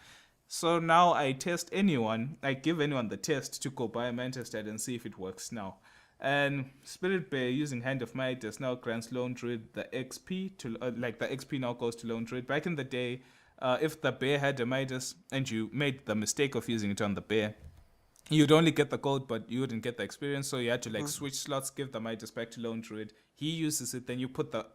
So now I give anyone the test to go buy a Manta style and see if it works now. And Spirit Bear using Hand of Midas now grants Lone Druid the XP to the XP now goes to Lone Druid. Back in the day, if the bear had a Midas and you made the mistake of using it on the bear, you'd only get the gold, but you wouldn't get the experience. So you had to switch slots, give the Midas back to Lone Druid. He uses it, then you put the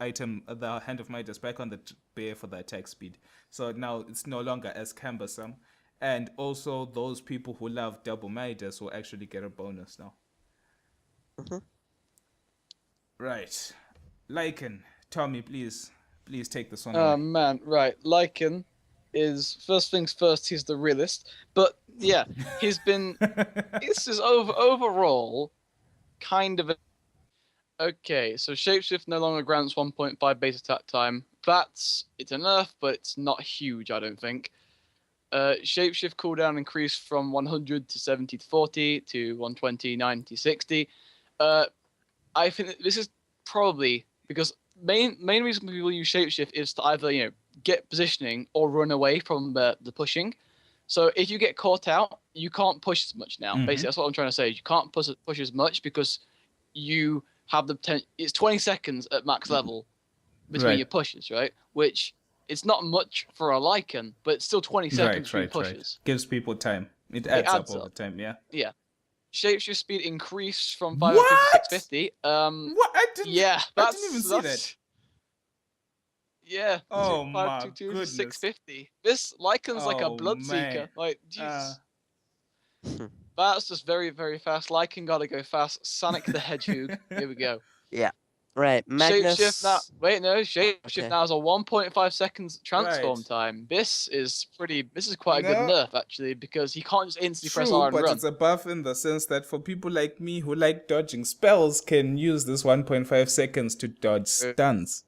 Hand of Midas back on the bear for the attack speed. So now it's no longer as cumbersome. And also those people who love double Midas will actually get a bonus now. Right. Lycan, Tommy, please take this one Oh away. man, right. Lycan is, first things first, he's the realist. But yeah, he's been this is overall kind of okay, so Shapeshift no longer grants 1.5 base attack time. It's a nerf, but it's not huge, I don't think. Shapeshift cooldown increased from 100 to 70 to 40 to 120, 90, 60. I think this is probably because main reason people use Shapeshift is to either get positioning or run away from the pushing. So if you get caught out, you can't push as much now. Basically, that's what I'm trying to say. You can't push as much because you have the potential. It's 20 seconds at max level between your pushes, right? Which it's not much for a Lycan, but it's still 20 seconds between pushes. Gives people time. It adds up all the time, yeah. Yeah. Shapeshift speed increased from 550 to 650. What? I didn't even see that. Yeah. Oh 522 my to goodness. 650. This Lycan's like a bloodseeker. Like, Jesus. That's just very, very fast. Lycan gotta go fast. Sonic the Hedgehog. Here we go. Yeah. Right. Magnus. Shapeshift now. Wait, no. Shapeshift now has a 1.5 seconds transform Right. time. This is quite a good nerf actually, because he can't just instantly press True, R and but run. it's a buff in the sense that for people like me who like dodging spells can use this 1.5 seconds to dodge stuns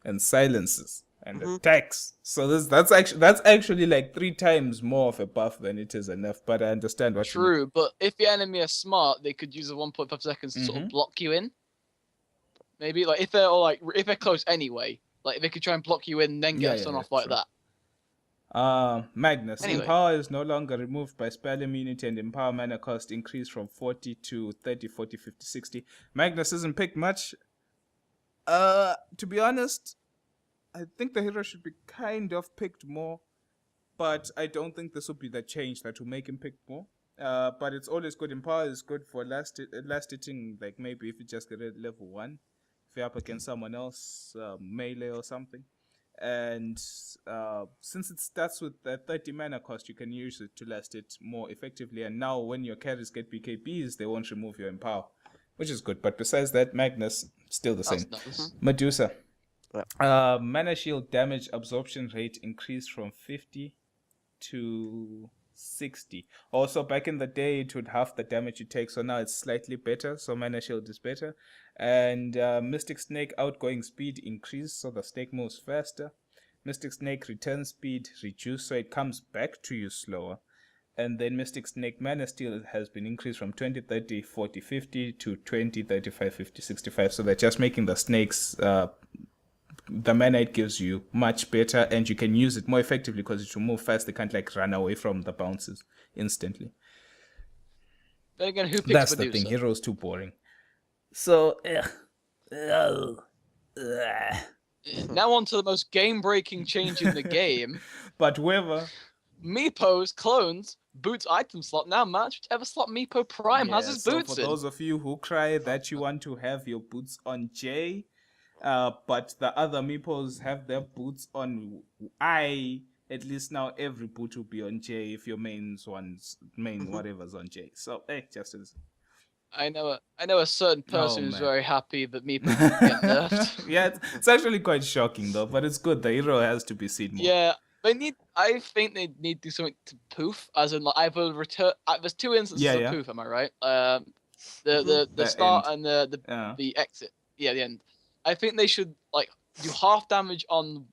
and silences and attacks. So that's actually like 3 times more of a buff than it is a nerf, but I understand what you mean. True, but if the enemy are smart, they could use the 1.5 seconds to sort of block you in. Maybe like if they're close anyway, like they could try and block you in and then get a stun off like true. that. Magnus. Anyway. Empower is no longer removed by spell immunity, and Empower mana cost increased from 40 to 30, 40, 50, 60. Magnus isn't picked much. To be honest, I think the hero should be kind of picked more, but I don't think this will be the change that will make him picked more. But it's always good. Empower is good for last hitting, like maybe if you just get a level 1. If you're up against someone else, melee or something. And since it starts with the 30 mana cost, you can use it to last it more effectively. And now when your carries get BKBs, they won't remove your Empower, which is good. But besides that, Magnus, still the same. Nice. Medusa. Mana shield damage absorption rate increased from 50 to 60. Also, back in the day, it would half the damage you take, so now it's slightly better. So Mana Shield is better. And Mystic Snake outgoing speed increased, so the snake moves faster. Mystic Snake return speed reduced, so it comes back to you slower. And then Mystic Snake Mana Steal has been increased from 20, 30, 40, 50 to 20, 35, 50, 65. So they're just making the snakes, the mana it gives you much better, and you can use it more effectively because it will move fast. They can't like run away from the bounces instantly. Then again, who picks That's Medusa? the thing. Hero's too boring. So, Now on to the most game-breaking change in the game. But whoever Meepo's clones boots item slot now match whichever slot Meepo Prime has his boots for in. those of you who cry that you want to have your boots on J, but the other Meepos have their boots on I, at least now every boot will be on J if your main whatever's on J. So, just as I know a certain person who's man. very happy that Meepo didn't get nerfed. Yeah, it's actually quite shocking though, but it's good. The hero has to be seen more. Yeah, I think they need to do something to poof, as in like either return. There's two instances Yeah, of yeah. poof. Am I right? The The start end. and Yeah. the exit. Yeah, the end. I think they should like do half damage on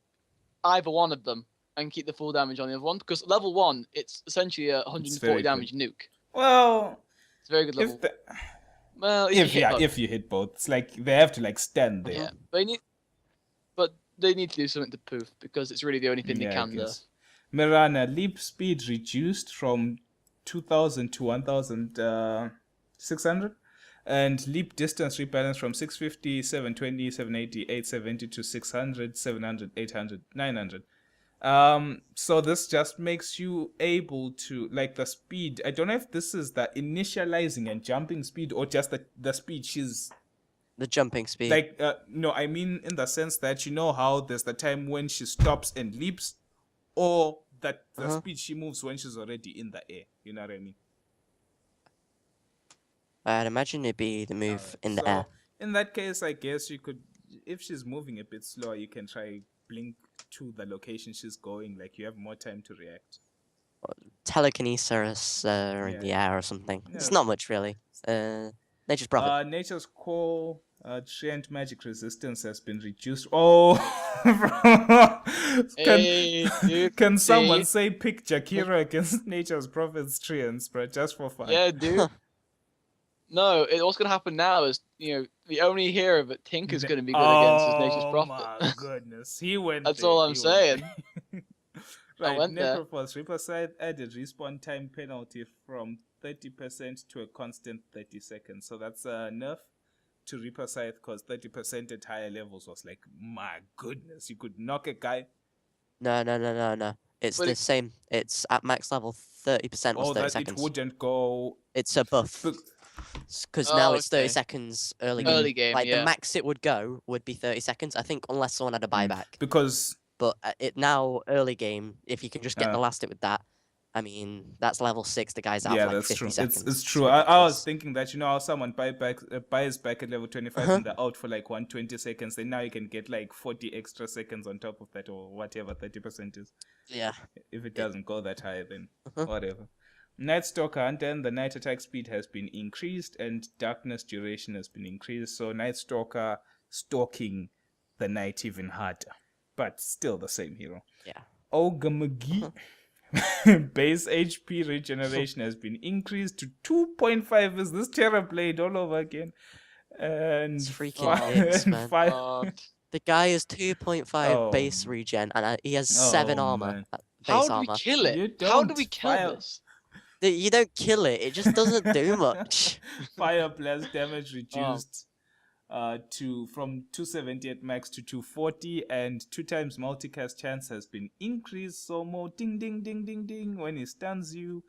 either one of them and keep the full damage on the other one, because level 1 it's essentially a It's very 140 damage nuke. Well, It's a very good level. if the, Well, if you hit both. if you hit both, it's like they have to like stand there. Yeah, but they need to do something to poof because it's really the only thing they I can do. guess. Mirana, leap speed reduced from 2000 to 1600, and leap distance rebalanced from 650, 720, 780, 870 to 600, 700, 800, 900. So this just makes you able to like the speed. I don't know if this is the initializing and jumping speed or just the speed she's The jumping speed. like no, I mean in the sense that you know how there's the time when she stops and leaps, or that the speed she moves when she's already in the air. You know what I mean? I'd imagine it'd be the move in the So air. in that case, I guess you could, if she's moving a bit slower, you can try blink to the location she's going. Like you have more time to react. Telekinesis in the air or something. Yeah. It's not much really. Nature's prophet. Nature's call. Giant magic resistance has been reduced. Oh, can someone say pick Jakira against Nature's Prophet's treants, bro, just for fun? Yeah, dude. No, what's gonna happen now is the only hero that Tink is gonna be good against is Nature's Prophet. Oh my goodness, he went. That's there, all I'm he saying. went right, went there. Necrophos Riverside added respawn time penalty from 30% to a constant 30 seconds. So that's a nerf to Reaper Scythe, because 30% at higher levels was like, my goodness, you could knock a guy. No. It's the same. It's at max level 30% was 30 that seconds. it wouldn't go. It's a buff. Because now it's 30 seconds early game. Early game, Like yeah. the max it would go would be 30 seconds, I think, unless someone had a buyback. Because But it now early game, if you can just get the last hit with that, I mean, that's level 6. The guy's out for like that's 50 true. seconds. It's true. I was thinking that how someone buys back at level 25 and they're out for like 120 seconds. Then now you can get like 40 extra seconds on top of that, or whatever 30% is. Yeah. If it doesn't go that high, then whatever. Night Stalker Hunter, and the night attack speed has been increased and darkness duration has been increased. So Night Stalker stalking the night even harder, but still the same hero. Yeah. Ogre McGee. Base HP regeneration has been increased to 2.5. Is this Terrorblade all over again? And It's freaking hits, man. The guy has 2.5 base regen and he has 7 armor. How do we kill it? How do we kill this? You don't kill it. It just doesn't do much. Fire blast damage reduced from 270 at max to 240, and 2 times multicast chance has been increased, so more ding ding ding ding ding when he stuns you,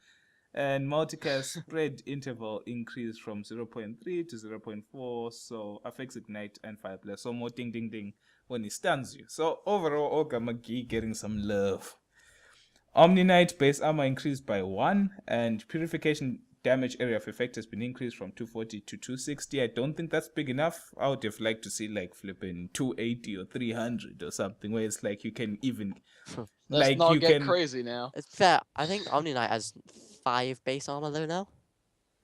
and multicast spread interval increased from 0.3 to 0.4, so affects ignite and fire blast, so more ding ding ding when he stuns you. So overall, Ogre McGee getting some love. Omni Knight base armor increased by 1, and purification damage area of effect has been increased from 240 to 260. I don't think that's big enough. I would have liked to see like flipping 280 or 300 or something, where it's like you can even Let's not get crazy now. It's fair. I think Omni Knight has 5 base armor though now.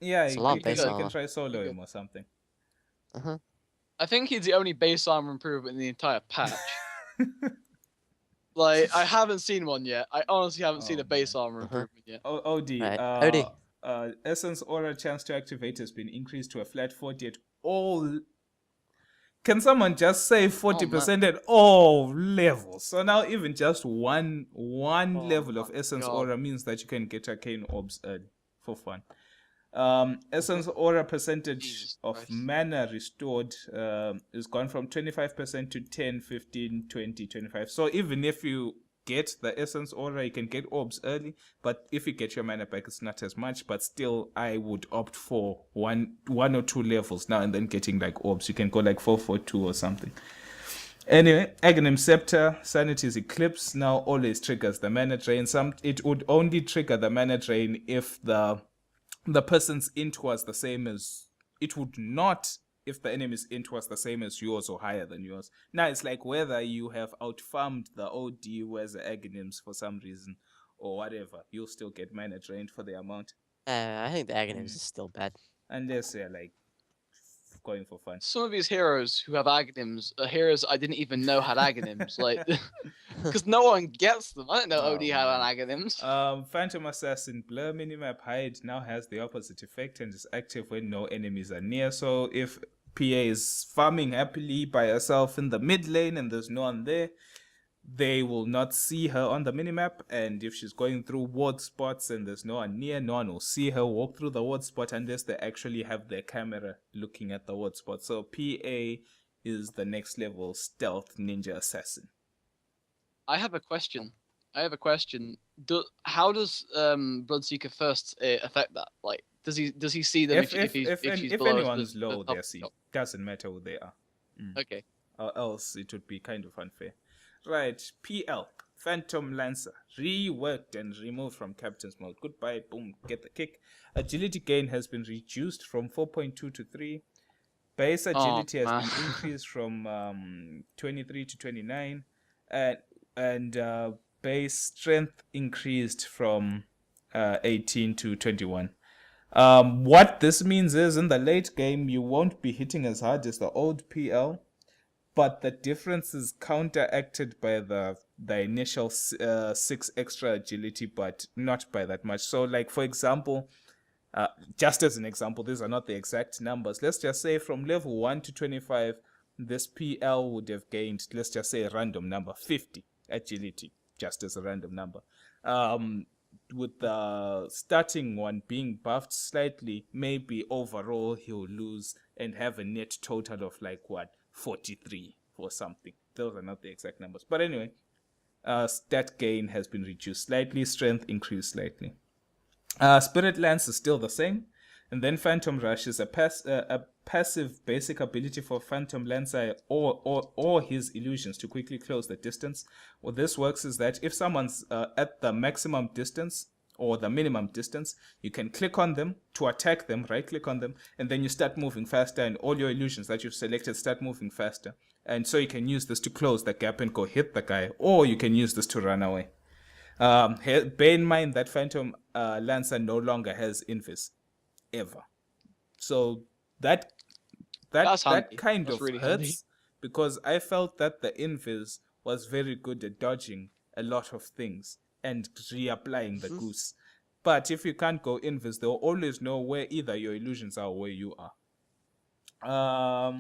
Yeah, it's a lot you of base armor. can try solo him or something. I think he's the only base armor improvement in the entire patch. Like, I haven't seen one yet. I honestly haven't seen a base armor improvement yet. OD. Right. OD. Essence Aura chance to activate has been increased to a flat 40 at all. Can someone just say 40% at all levels? So now even just one level of Essence Aura means that you can get Arcane Orbs early for fun. Essence Aura percentage of mana restored is gone from 25% to 10, 15, 20, 25. So even if you get the Essence Aura, you can get orbs early, but if you get your mana back, it's not as much. But still, I would opt for one or 2 levels now and then getting like orbs. You can go like 442 or something. Anyway, Aghanim Scepter, Sanity's Eclipse now always triggers the mana drain. It would only trigger the mana drain if the person's int was the same as it would not if the enemy's int was the same as yours or higher than yours. Now it's like whether you have outfarmed the OD who has the Aghanims for some reason or whatever, you'll still get mana drained for the amount. I think the Aghanims is still bad. Unless they're like going for fun. Some of these heroes who have Aghanims are heroes I didn't even know had Aghanims, like, because no one gets them. I didn't know OD had an Aghanims. Phantom Assassin Blur minimap hide now has the opposite effect and is active when no enemies are near. So if PA is farming happily by herself in the mid lane and there's no one there, they will not see her on the minimap. And if she's going through ward spots and there's no one near, no one will see her walk through the ward spot unless they actually have their camera looking at the ward spot. So PA is the next level stealth ninja assassin. I have a question. How does Bloodseeker first affect that? Like, does he see them if she's if below anyone's the low, top? they're seen. Doesn't matter who they are. Okay. Or else it would be kind of unfair. Right, PL, Phantom Lancer, reworked and removed from Captain's mode. Goodbye, boom, get the kick. Agility gain has been reduced from 4.2 to 3. Base agility has been increased from 23 to 29. And base strength increased from 18 to 21. What this means is in the late game, you won't be hitting as hard as the old PL. But the difference is counteracted by the initial 6 extra agility, but not by that much. So, like, for example, just as an example, these are not the exact numbers. Let's just say from level 1 to 25, this PL would have gained, let's just say a random number, 50 agility, just as a random number. With the starting one being buffed slightly, maybe overall he'll lose and have a net total of like what? 43 or something. Those are not the exact numbers. But anyway, stat gain has been reduced slightly, strength increased slightly. Spirit Lance is still the same. And then Phantom Rush is a passive basic ability for Phantom Lancer or his illusions to quickly close the distance. What this works is that if someone's at the maximum distance or the minimum distance, you can click on them to attack them, right click on them, and then you start moving faster and all your illusions that you've selected start moving faster. And so you can use this to close the gap and go hit the guy, or you can use this to run away. Bear in mind that Phantom Lancer no longer has invis, ever. So that kind of really hurts handy. because I felt that the invis was very good at dodging a lot of things and reapplying the goose. But if you can't go invis, they'll always know where either your illusions are or where you are.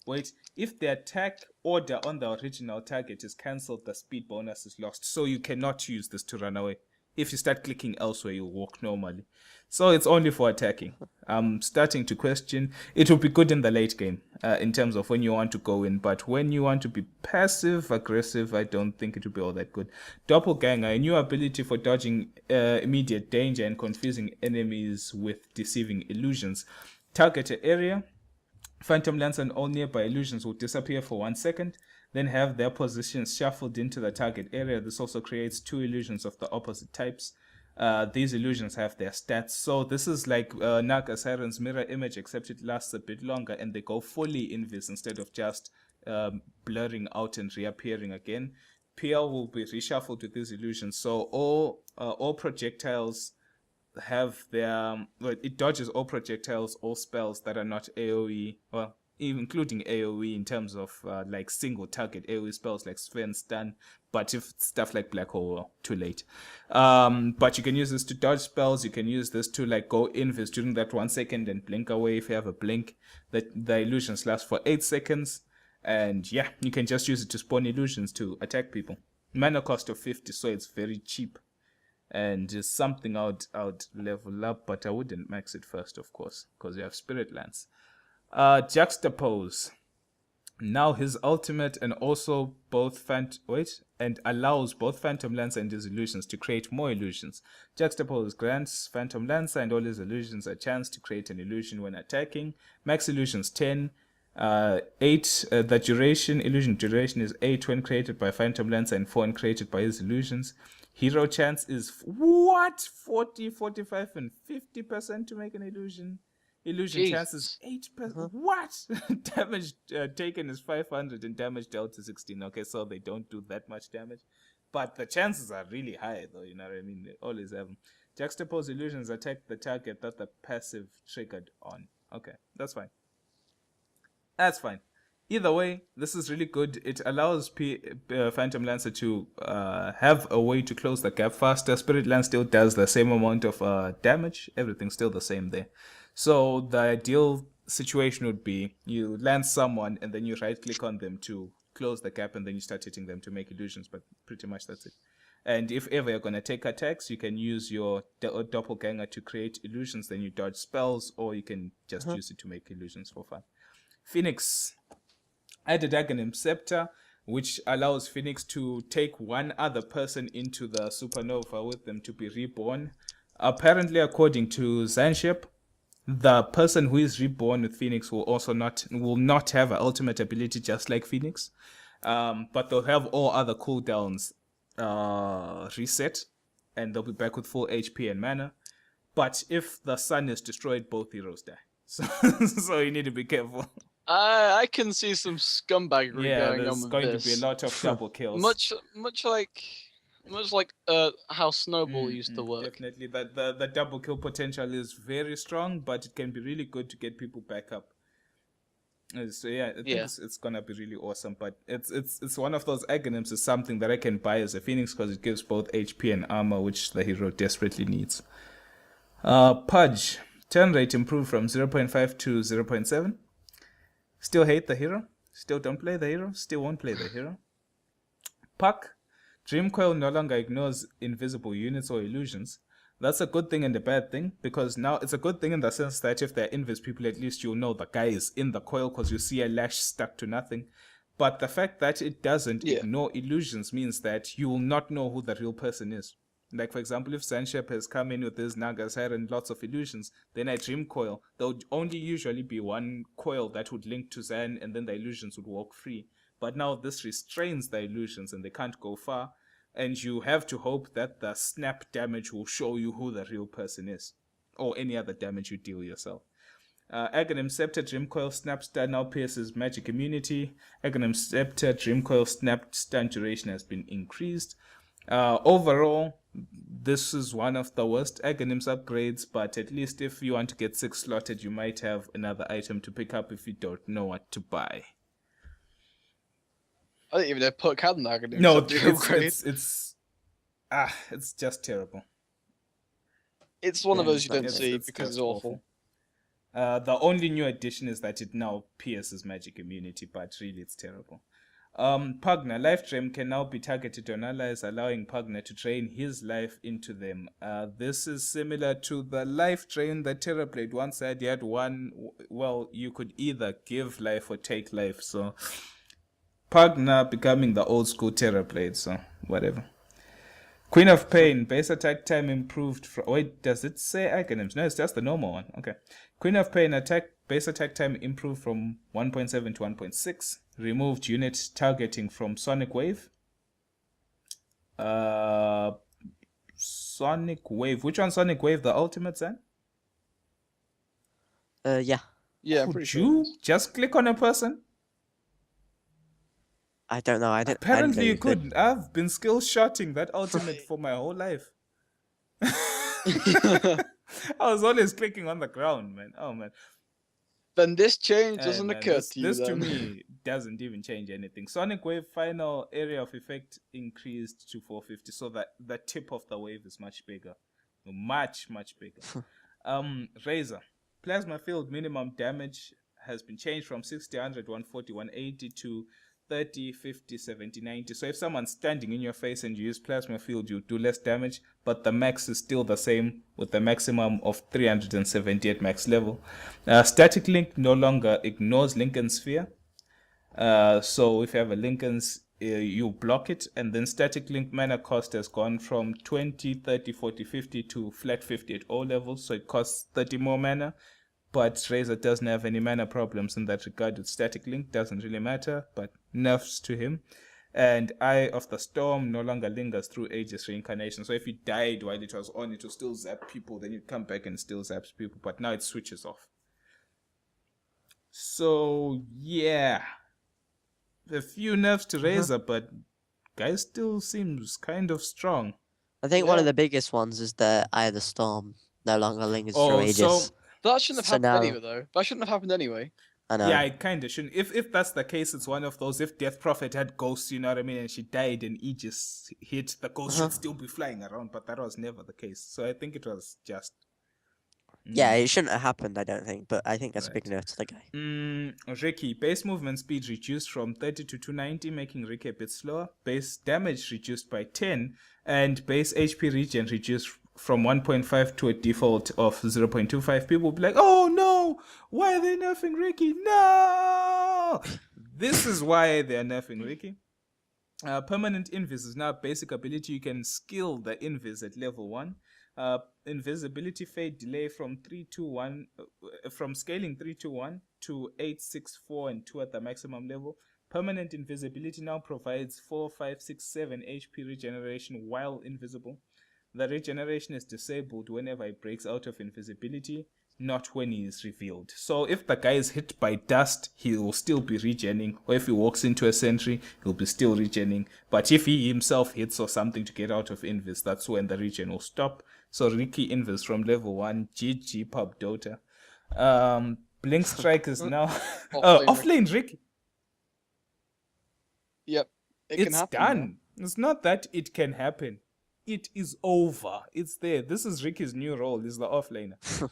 Wait, if the attack order on the original target is cancelled, the speed bonus is lost. So you cannot use this to run away. If you start clicking elsewhere, you'll walk normally. So it's only for attacking. I'm starting to question. It will be good in the late game in terms of when you want to go in. But when you want to be passive, aggressive, I don't think it will be all that good. Doppelganger, a new ability for dodging immediate danger and confusing enemies with deceiving illusions. Target an area. Phantom Lancer and all nearby illusions will disappear for 1 second, then have their positions shuffled into the target area. This also creates 2 illusions of the opposite types. These illusions have their stats. So this is like Naga Siren's mirror image, except it lasts a bit longer and they go fully invis instead of just blurring out and reappearing again. PL will be reshuffled with these illusions. So all projectiles have their it dodges all projectiles, all spells that are not AoE, well, including AoE in terms of like single target AoE spells like Sphere and Stun. But if stuff like Black Hole, well, too late. But you can use this to dodge spells. You can use this to like go invis during that 1 second and blink away if you have a blink. The illusions last for 8 seconds. And yeah, you can just use it to spawn illusions to attack people. Mana cost of 50, so it's very cheap. And just something I would level up, but I wouldn't max it first, of course, because you have Spirit Lance. Juxtapose. Now his ultimate and also both and allows both Phantom Lancer and his illusions to create more illusions. Juxtapose grants Phantom Lancer and all his illusions a chance to create an illusion when attacking. Max illusions 10. 8. The illusion duration is 8 when created by Phantom Lancer and 4 when created by his illusions. Hero chance is 40, 45, and 50% to make an illusion. Illusion chances Jesus. 8%. What? Damage taken is 500 and damage dealt is 16. Okay, so they don't do that much damage. But the chances are really high, though, you know what I mean? They always have them. Juxtapose illusions attack the target that the passive triggered on. Okay, that's fine. That's fine. Either way, this is really good. It allows Phantom Lancer to have a way to close the gap faster. Spirit Lance still does the same amount of damage. Everything's still the same there. So the ideal situation would be you lance someone and then you right click on them to close the gap and then you start hitting them to make illusions, but pretty much that's it. And if ever you're going to take attacks, you can use your doppelganger to create illusions, then you dodge spells, or you can just use it to make illusions for fun. Phoenix added Aghanim Scepter, which allows Phoenix to take one other person into the supernova with them to be reborn. Apparently, according to Zanship, the person who is reborn with Phoenix will not have an ultimate ability just like Phoenix, but they'll have all other cooldowns reset, and they'll be back with full HP and mana. But if the sun is destroyed, both heroes die. So you need to be careful. I can see some scumbaggery going on there's with going this. to be a lot of double kills. Much like how Snowball used to work. Definitely, the double kill potential is very strong, but it can be really good to get people back up. So yeah, I think it's gonna be really awesome. But it's one of those Aghanims is something that I can buy as a Phoenix because it gives both HP and armor, which the hero desperately needs. Pudge, turn rate improved from 0.5 to 0.7. Still hate the hero. Still don't play the hero. Still won't play the hero. Puck, Dream Coil no longer ignores invisible units or illusions. That's a good thing and a bad thing, because now it's a good thing in the sense that if they're invis people, at least you'll know the guy is in the coil because you see a lash stuck to nothing. But the fact that it doesn't ignore illusions means that you will not know who the real person is. Like, for example, if Zanshep has come in with his Naga's hair and lots of illusions, then at Dream Coil, there would only usually be one coil that would link to Zan, and then the illusions would walk free. But now this restrains the illusions and they can't go far, and you have to hope that the snap damage will show you who the real person is, or any other damage you deal yourself. Aghanim Scepter Dream Coil Snap Stun now pierces magic immunity. Aghanim Scepter Dream Coil Snap Stun duration has been increased. Overall, this is one of the worst Aghanim's upgrades, but at least if you want to get 6 slotted, you might have another item to pick up if you don't know what to buy. I didn't even know Puck had an Aghanim. No, it's just terrible. It's one of those you don't see because it's awful. The only new addition is that it now pierces magic immunity, but really it's terrible. Pugna, Life Drain can now be targeted on allies, allowing Pugna to drain his life into them. This is similar to the Life Drain that Terrorblade once had. You had one, well, you could either give life or take life, so Pugna becoming the old school Terrorblade, so whatever. Queen of Pain, base attack time improved from... Wait, does it say Aghanims? No, it's just the normal one. Okay. Queen of Pain, base attack time improved from 1.7 to 1.6. Removed unit targeting from Sonic Wave. Sonic Wave. Which one Sonic Wave? The ultimate, Zen? Yeah. Yeah, I'm pretty sure. Could you just click on a person? I don't know. Apparently you could. I've been skill shotting that ultimate for my whole life. I was always clicking on the ground, man. Oh, man. Then this change doesn't occur to you. This to me doesn't even change anything. Sonic Wave final area of effect increased to 450, so that the tip of the wave is much bigger. Much bigger. Razor. Plasma field minimum damage has been changed from 60, 100, 140, 180 to 30, 50, 70, 90. So if someone's standing in your face and you use plasma field, you do less damage, but the max is still the same with the maximum of 378 max level. Static Link no longer ignores Lincoln Sphere. So if you have a Lincoln's, you block it, and then Static Link mana cost has gone from 20, 30, 40, 50 to flat 50 at all levels, so it costs 30 more mana. But Razor doesn't have any mana problems in that regard with Static Link, doesn't really matter, but nerfs to him. And Eye of the Storm no longer lingers through Aegis Reincarnation. So if you died while it was on, it will still zap people, then you come back and still zaps people, but now it switches off. So yeah, a few nerfs to Razor, but guy still seems kind of strong. I think one of Yeah. the biggest ones is the Eye of the Storm no longer lingers through Oh, so Aegis. That shouldn't have So happened now, anyway, though. That shouldn't have happened anyway. I know. yeah, it kind of shouldn't. If that's the case, it's one of those. If Death Prophet had ghosts, you know what I mean, and she died and Aegis hit, the ghost should still be flying around. But that was never the case. So I think it was just. Yeah, it shouldn't have happened, I don't think, but I think that's a big Right. nerf to the guy. Ricky, base movement speed reduced from 30 to 290, making Ricky a bit slower. Base damage reduced by 10, and base HP regen reduced from 1.5 to a default of 0.25. People will be like, oh no, why are they nerfing Ricky? No! This is why they're nerfing Ricky. Permanent invis is now a basic ability. You can skill the invis at level 1. Invisibility fade delay from 321 from scaling 321 to 864 and 2 at the maximum level. Permanent invisibility now provides 4, 5, 6, 7 HP regeneration while invisible. The regeneration is disabled whenever he breaks out of invisibility, not when he is revealed. So if the guy is hit by dust, he will still be regening, or if he walks into a sentry, he'll be still regening. But if he himself hits or something to get out of invis, that's when the regen will stop. So Ricky invis from level 1, GG pub Dota. Blink Strike is now off lane Ricky. Yep. It can It's happen. done. It's not that it can happen. It is over. It's there. This is Ricky's new role. He's the offlaner.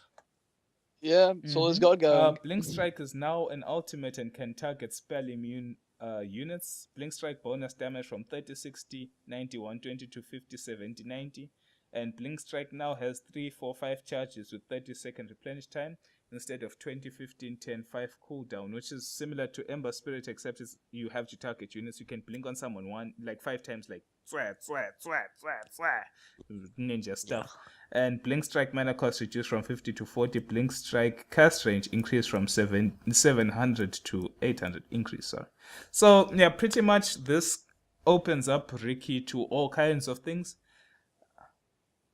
Yeah, so it's got going. Blink Strike is now an ultimate and can target spell immune units. Blink Strike bonus damage from 30, 60, 90, 120 to 50, 70, 90. And Blink Strike now has 3, 4, 5 charges with 30-second replenish time instead of 20, 15, 10, 5 cooldown, which is similar to Ember Spirit, except you have to target units. You can blink on someone 5 times, like swat, ninja stuff. And Blink Strike mana cost reduced from 50 to 40. Blink Strike cast range increased from 700 to 800 increase. Sorry. So yeah, pretty much this opens up Ricky to all kinds of things.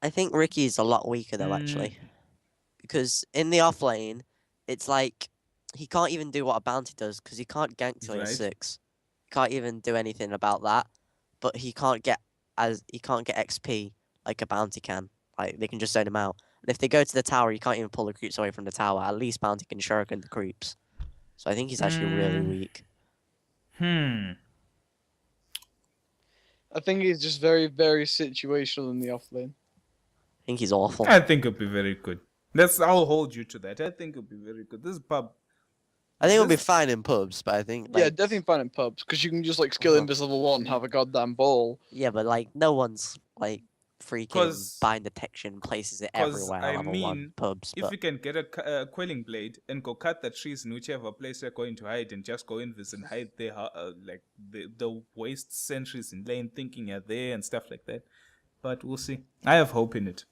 I think Ricky's a lot weaker though, actually, because in the off lane, it's like he can't even do what a bounty does because he can't gank till he's 6. He can't even do anything about that, but he can't get XP like a bounty can. Like they can just zone him out. And if they go to the tower, you can't even pull the creeps away from the tower. At least bounty can shuriken the creeps. So I think he's actually really weak. I think he's just very, very situational in the offlane. I think he's awful. I think it'll be very good. I'll hold you to that. I think it'll be very good. This pub. I think it'll be fine in pubs, but I think Yeah, definitely fine in pubs because you can just like skill invis level 1 and have a goddamn ball. Yeah, but like no one's like freaking bind detection places it everywhere on level 1 pubs. If you can get a quelling blade and go cut the trees in whichever place you're going to hide and just go invis and hide there, like the waste sentries in lane thinking you're there and stuff like that. But we'll see. I have hope in it.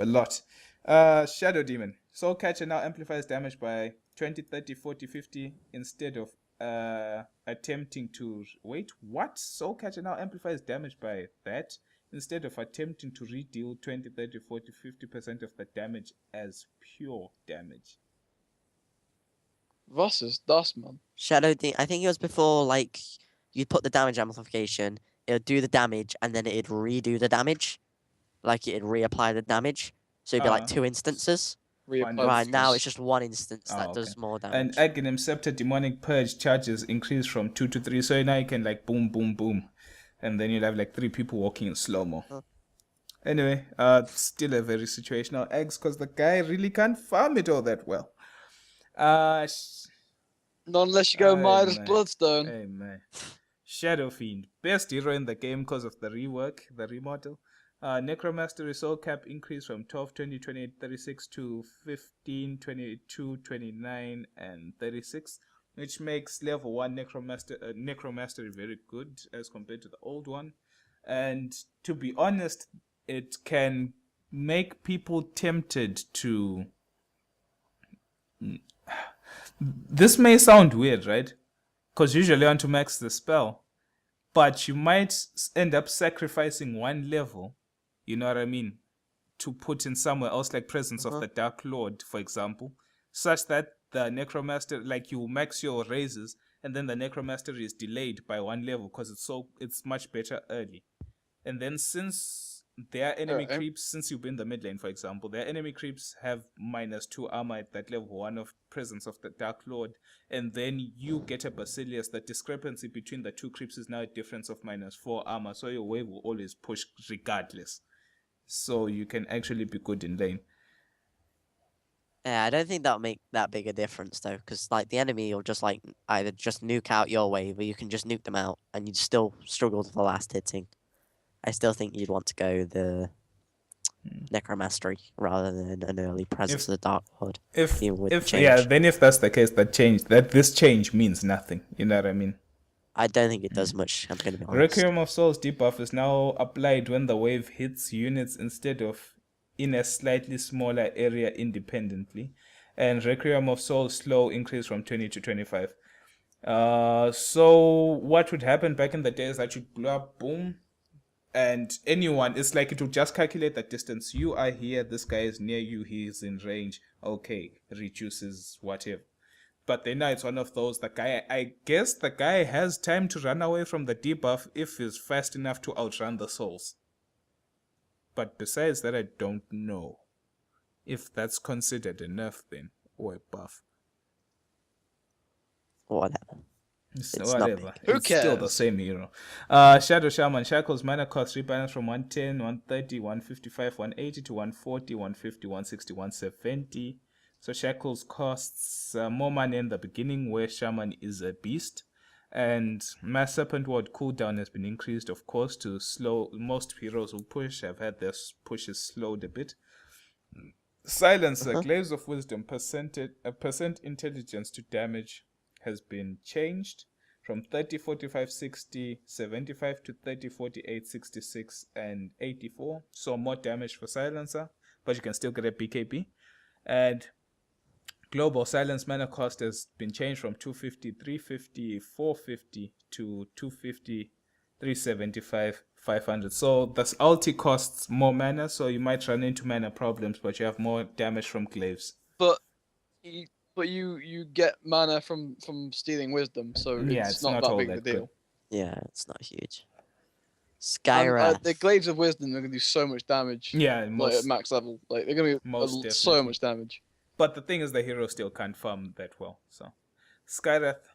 A lot. Shadow Demon. Soul Catcher now amplifies damage by 20, 30, 40, 50 instead of attempting to... Wait, what? Soul Catcher now amplifies damage by that instead of attempting to redeal 20, 30, 40, 50% of the damage as pure damage. Was ist das, man? Shadow Demon, I think it was before, like, you'd put the damage amplification, it would do the damage, and then it'd redo the damage. Like, it'd reapply the damage. So it'd be like 2 instances. Right, now it's just 1 instance that does more damage. And Aghanim Scepter Demonic Purge charges increase from 2 to 3. So now you can like boom, boom, boom. And then you'll have like 3 people walking in slow-mo. Anyway, still a very situational eggs because the guy really can't farm it all that well. Not unless you go Midas Bloodstone. Hey, man. Shadow Fiend. Best hero in the game because of the rework, the remodel. Necromastery Soul Cap increased from 12, 20, 28, 36 to 15, 22, 29, and 36, which makes level 1 Necromastery very good as compared to the old one. And to be honest, it can make people tempted to... This may sound weird, right? Because usually you want to max the spell, but you might end up sacrificing 1 level, you know what I mean, to put in somewhere else, like Presence of the Dark Lord, for example, such that the Necromaster, like you max your raises, and then the Necromastery is delayed by 1 level because it's much better early. And then since their enemy Alright. creeps, since you've been the mid lane, for example, their enemy creeps have -2 armor at that level 1 of Presence of the Dark Lord, and then you get a Basilius. The discrepancy between the two creeps is now a difference of -4 armor, so your wave will always push regardless. So you can actually be good in lane. Yeah, I don't think that'll make that big a difference though, because like the enemy will just like either just nuke out your wave, or you can just nuke them out, and you'd still struggle to the last hitting. I still think you'd want to go the Necromastery rather than an early Presence of the Dark Lord. Even with the change. Then if that's the case, this change means nothing. You know what I mean? I don't think it does much. I'm going to be honest. Requiem of Souls debuff is now applied when the wave hits units instead of in a slightly smaller area independently, and Requiem of Souls slow increase from 20 to 25. So what would happen back in the day is that you'd blow up, boom, and anyone, it's like it would just calculate the distance. You are here, this guy is near you, he is in range. Okay, reduces whatever. But then now it's one of those, I guess the guy has time to run away from the debuff if he's fast enough to outrun the souls. But besides that, I don't know if that's considered a nerf then, or a buff. Whatever. It's whatever. Who It's still the cares? same hero. Shadow Shaman. Shackles mana cost rebalance from 110, 130, 155, 180 to 140, 150, 160, 170. So Shackles costs more money in the beginning, where Shaman is a beast. And Mass Serpent Ward cooldown has been increased, of course, to slow. Most heroes who push have had their pushes slowed a bit. Silencer, Glaives of Wisdom, percent intelligence to damage has been changed from 30, 45, 60, 75 to 30, 48, 66, and 84. So more damage for Silencer, but you can still get a BKB. And Global Silence mana cost has been changed from 250, 350, 450 to 250, 375, 500. So the ulti costs more mana, so you might run into mana problems, but you have more damage from glaives. But you get mana from stealing wisdom, so Yeah, it's not that all big that of a deal. Yeah, it's not huge. And, Skywrath. the glaives of wisdom are gonna do so much damage. Yeah, Like at max level, like they're gonna most do so definitely. much damage. But the thing is, the hero still can't farm that well. So, Skyrath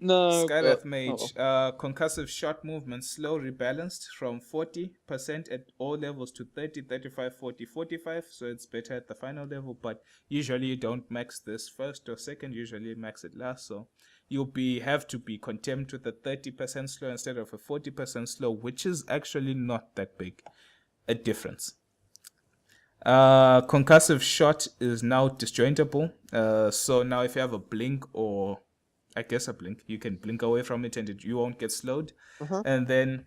No, Skyrath but, Mage, concussive shot movement slow rebalanced from 40% at all levels to 30, 35, 40, 45. So it's better at the final level, but usually you don't max this first or second, usually max it last. So you'll have to be content with a 30% slow instead of a 40% slow, which is actually not that big a difference. Concussive shot is now disjointable. So now if you have a blink or I guess a blink, you can blink away from it and you won't get slowed. And then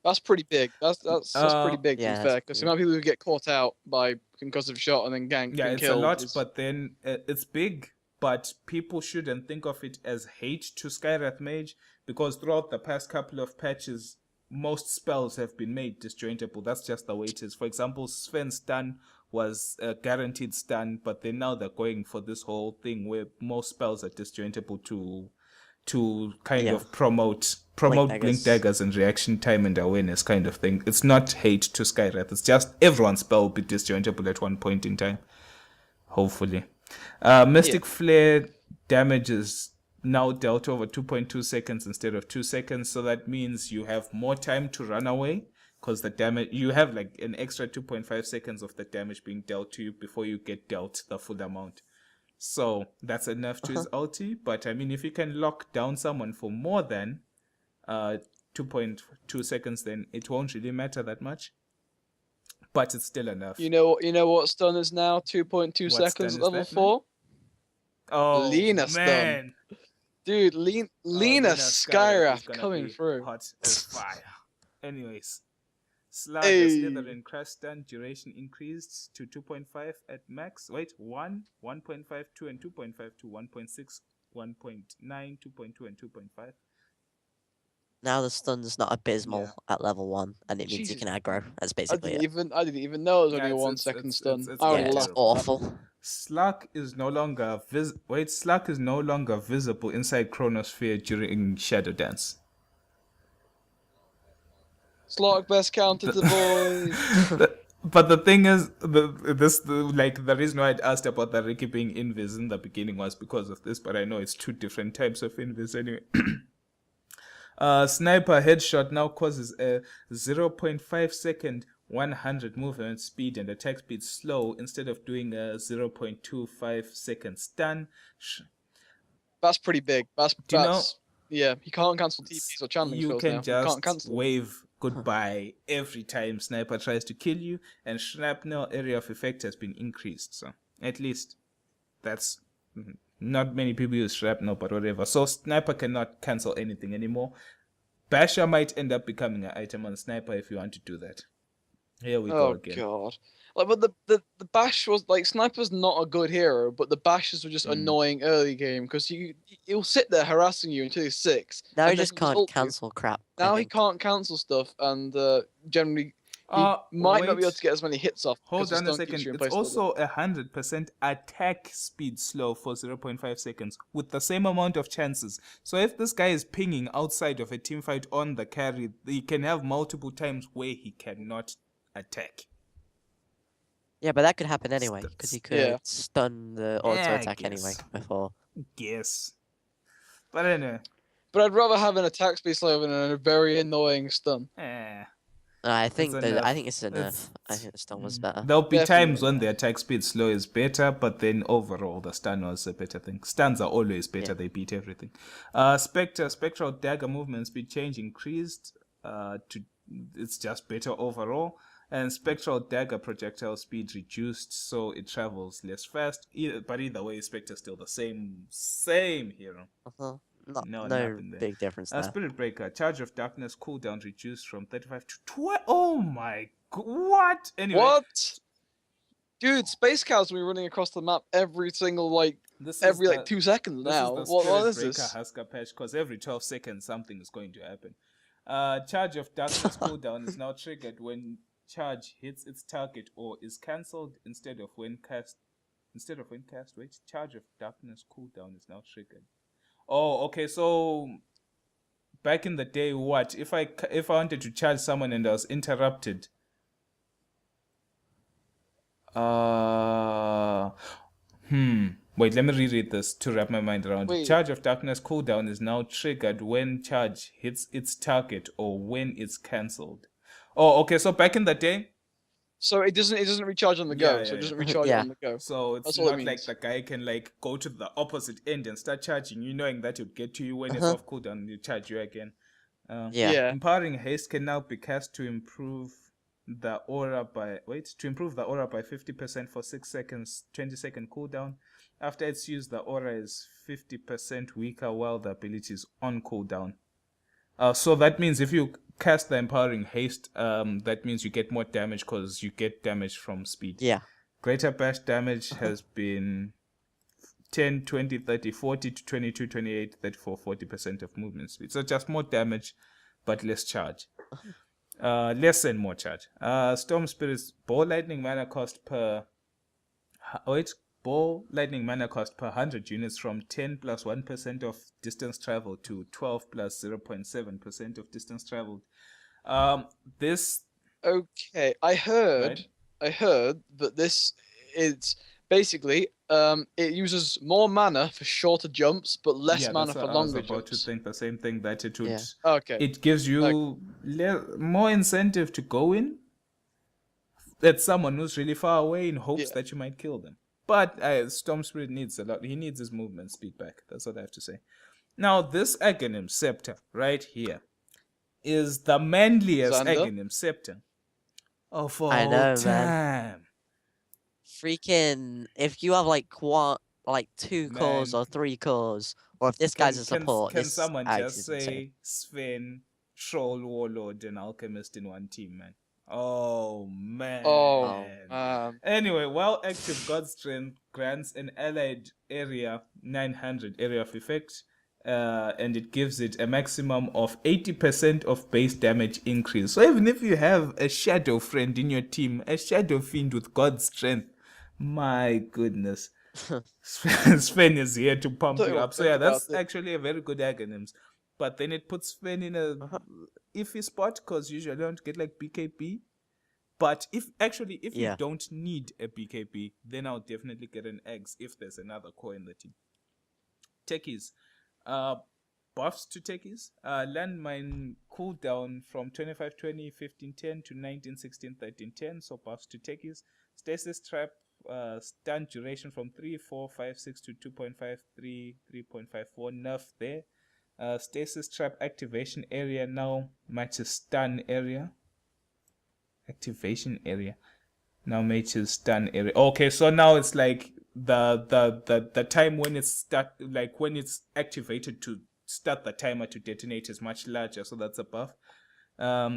that's pretty big. That's pretty big to yeah, be fair, because the amount of people who get caught out by concussive shot and then ganked yeah, and it's killed a lot, is- but then it's big. But people shouldn't think of it as hate to Skyrath Mage, because throughout the past couple of patches, most spells have been made disjointable. That's just the way it is. For example, Sven's stun was a guaranteed stun, but then now they're going for this whole thing where most spells are disjointable to kind of promote blink daggers and reaction time and awareness kind of thing. It's not hate to Skyrath. It's just everyone's spell will be disjointable at one point in time. Hopefully. Mystic Flare damage is now dealt over 2.2 seconds instead of 2 seconds, so that means you have more time to run away, because the damage, you have like an extra 2.5 seconds of the damage being dealt to you before you get dealt the full amount. So that's enough to his ulti, but I mean, if you can lock down someone for more than 2.2 seconds, then it won't really matter that much. But it's still enough. You know what stun is now? 2.2 seconds at level 4. Oh Lena man, stun. Dude, Lena Skyrath coming be through. hot as fire. Anyways, Slug Hey. Slytherin crash stun duration increased to 2.5 at max. Wait, 1, 1.5, 2, and 2.5 to 1.6, 1.9, 2.2, and 2.5. Now the stun's not abysmal at level 1, and it means you Jesus. can aggro. That's I basically didn't it. even know it was Yeah, only a it's- 1 second it's- stun. it's I would quite Yeah, it's laugh. terrible. awful. Slug is no longer Slug is no longer visible inside Chronosphere during Shadow Dance. Slog best counter to void. But the thing is, the reason why I'd asked about the Ricky being invis in the beginning was because of this, but I know it's two different types of invis anyway. Sniper headshot now causes a 0.5 second 100 movement speed and attack speed slow instead of doing a 0.25 second stun. That's pretty big. Do you know Yeah. You can't cancel TPs or channeling you spells can now. You can't just cancel. wave goodbye every time Sniper tries to kill you, and shrapnel area of effect has been increased. So at least that's not many people use shrapnel, but whatever. So Sniper cannot cancel anything anymore. Basher might end up becoming an item on Sniper if you want to do that. Here we go Oh again. god. Like, but the bash was like Sniper's not a good hero, but the bashes were just annoying early game because he'll sit there harassing you until he's 6. Now and he then just he'll can't ult you. cancel crap. I Now he think. can't cancel stuff, and generally he might not be able wait. to get as many hits off. Hold because on the a stun keeps second. you in It's place a little also 100% attack speed slow for 0.5 seconds with the same amount of chances. So if this guy is pinging outside of a team fight on the carry, he can have multiple times where he cannot attack. Yeah, but that could happen anyway, because he could Yeah. stun the auto Yeah, I attack anyway guess. before. Yes. But anyway. But I'd rather have an attack speed slow than a very annoying stun. I think a I nerf. think it's a nerf. It's- I think the stun was better. There'll be Definitely times when not. the attack speed slow is better, but then overall the stun was a better thing. Stuns are always better, they beat everything. Spectral dagger movement speed change increased to it's just better overall. And spectral dagger projectile speed reduced, so it travels less fast. But either way, Spectre's still the same hero. Uh-huh. No, No nothing there. big difference there. Spirit Breaker, Charge of Darkness cooldown reduced from 35 to 12. Oh my god, what? Anyway, What? Dude, Space Cows will be running across the map every single every 2 seconds this now. is the What Spirit is Breaker this? Husker patch, because every 12 seconds something is going to happen. Charge of Darkness cooldown is now triggered when charge hits its target or is cancelled instead of when cast. Wait, Charge of Darkness cooldown is now triggered. Oh, okay. So back in the day, what if I wanted to charge someone and I was interrupted? Wait, let me reread this to wrap my mind around it. Wait. Charge of Darkness cooldown is now triggered when charge hits its target or when it's cancelled. Oh, okay. So back in the day, So it doesn't recharge on the go. So it doesn't recharge Yeah. on the go. so it's That's all it not like means. the guy can go to the opposite end and start charging you, knowing that it'll get to you when it's Uh-huh. off cooldown and you charge you again. Yeah. Empowering haste can now be cast to improve the aura by 50% for 6 seconds, 20-second cooldown. After it's used, the aura is 50% weaker while the ability is on cooldown. So that means if you cast the empowering haste, that means you get more damage because you get damage from speed. Yeah. Greater bash damage has been 10, 20, 30, 40 to 22, 28, 34, 40% of movement speed. So just more damage, but less charge. Less and more charge. Storm Spirit's Ball Lightning mana cost per... Ball Lightning mana cost per 100 units from 10 plus 1% of distance traveled to 12 plus 0.7% of distance traveled. This... Okay, I heard Right. that this is basically it uses more mana for shorter jumps, but less mana for I was longer about jumps. to think the same thing, that it would... Yeah. Okay. It gives you more incentive to go in at someone who's really far away in hopes that you might kill them. But Storm Spirit needs a lot. He needs his movement speed back. That's what I have to say. Now, this Aghanim Scepter right here is the manliest Xander? Aghanim Scepter of all I know, time. man. Freaking! If you have two cores Man. or 3 cores, or if this guy's a support, Can this someone axe just is say insane. Sven, Troll, Warlord, and Alchemist in one team, man? Oh, man. Oh, Anyway, while active God Strength grants an allied area 900 area of effect, and it gives it a maximum of 80% of base damage increase. So even if you have a shadow friend in your team, a shadow fiend with God's strength, my goodness, Sven is here to pump Don't you even up. So think yeah, about that's it. actually a very good agonyms. But then it puts Sven in a iffy spot because usually I don't get like BKB. But if you Yeah. don't need a BKB, then I'll definitely get an eggs if there's another core in the team. Techies. Buffs to techies. Landmine cooldown from 25-20, 15-10 to 19-16, 13-10. So buffs to techies. Stasis trap stun duration from 3, 4, 5, 6 to 2.5, 3, 3.54. Nerf there. Stasis trap activation area now matches stun area. Activation area now matches stun area. Okay, so now it's like the time when it's when it's activated to start the timer to detonate is much larger, so that's a buff.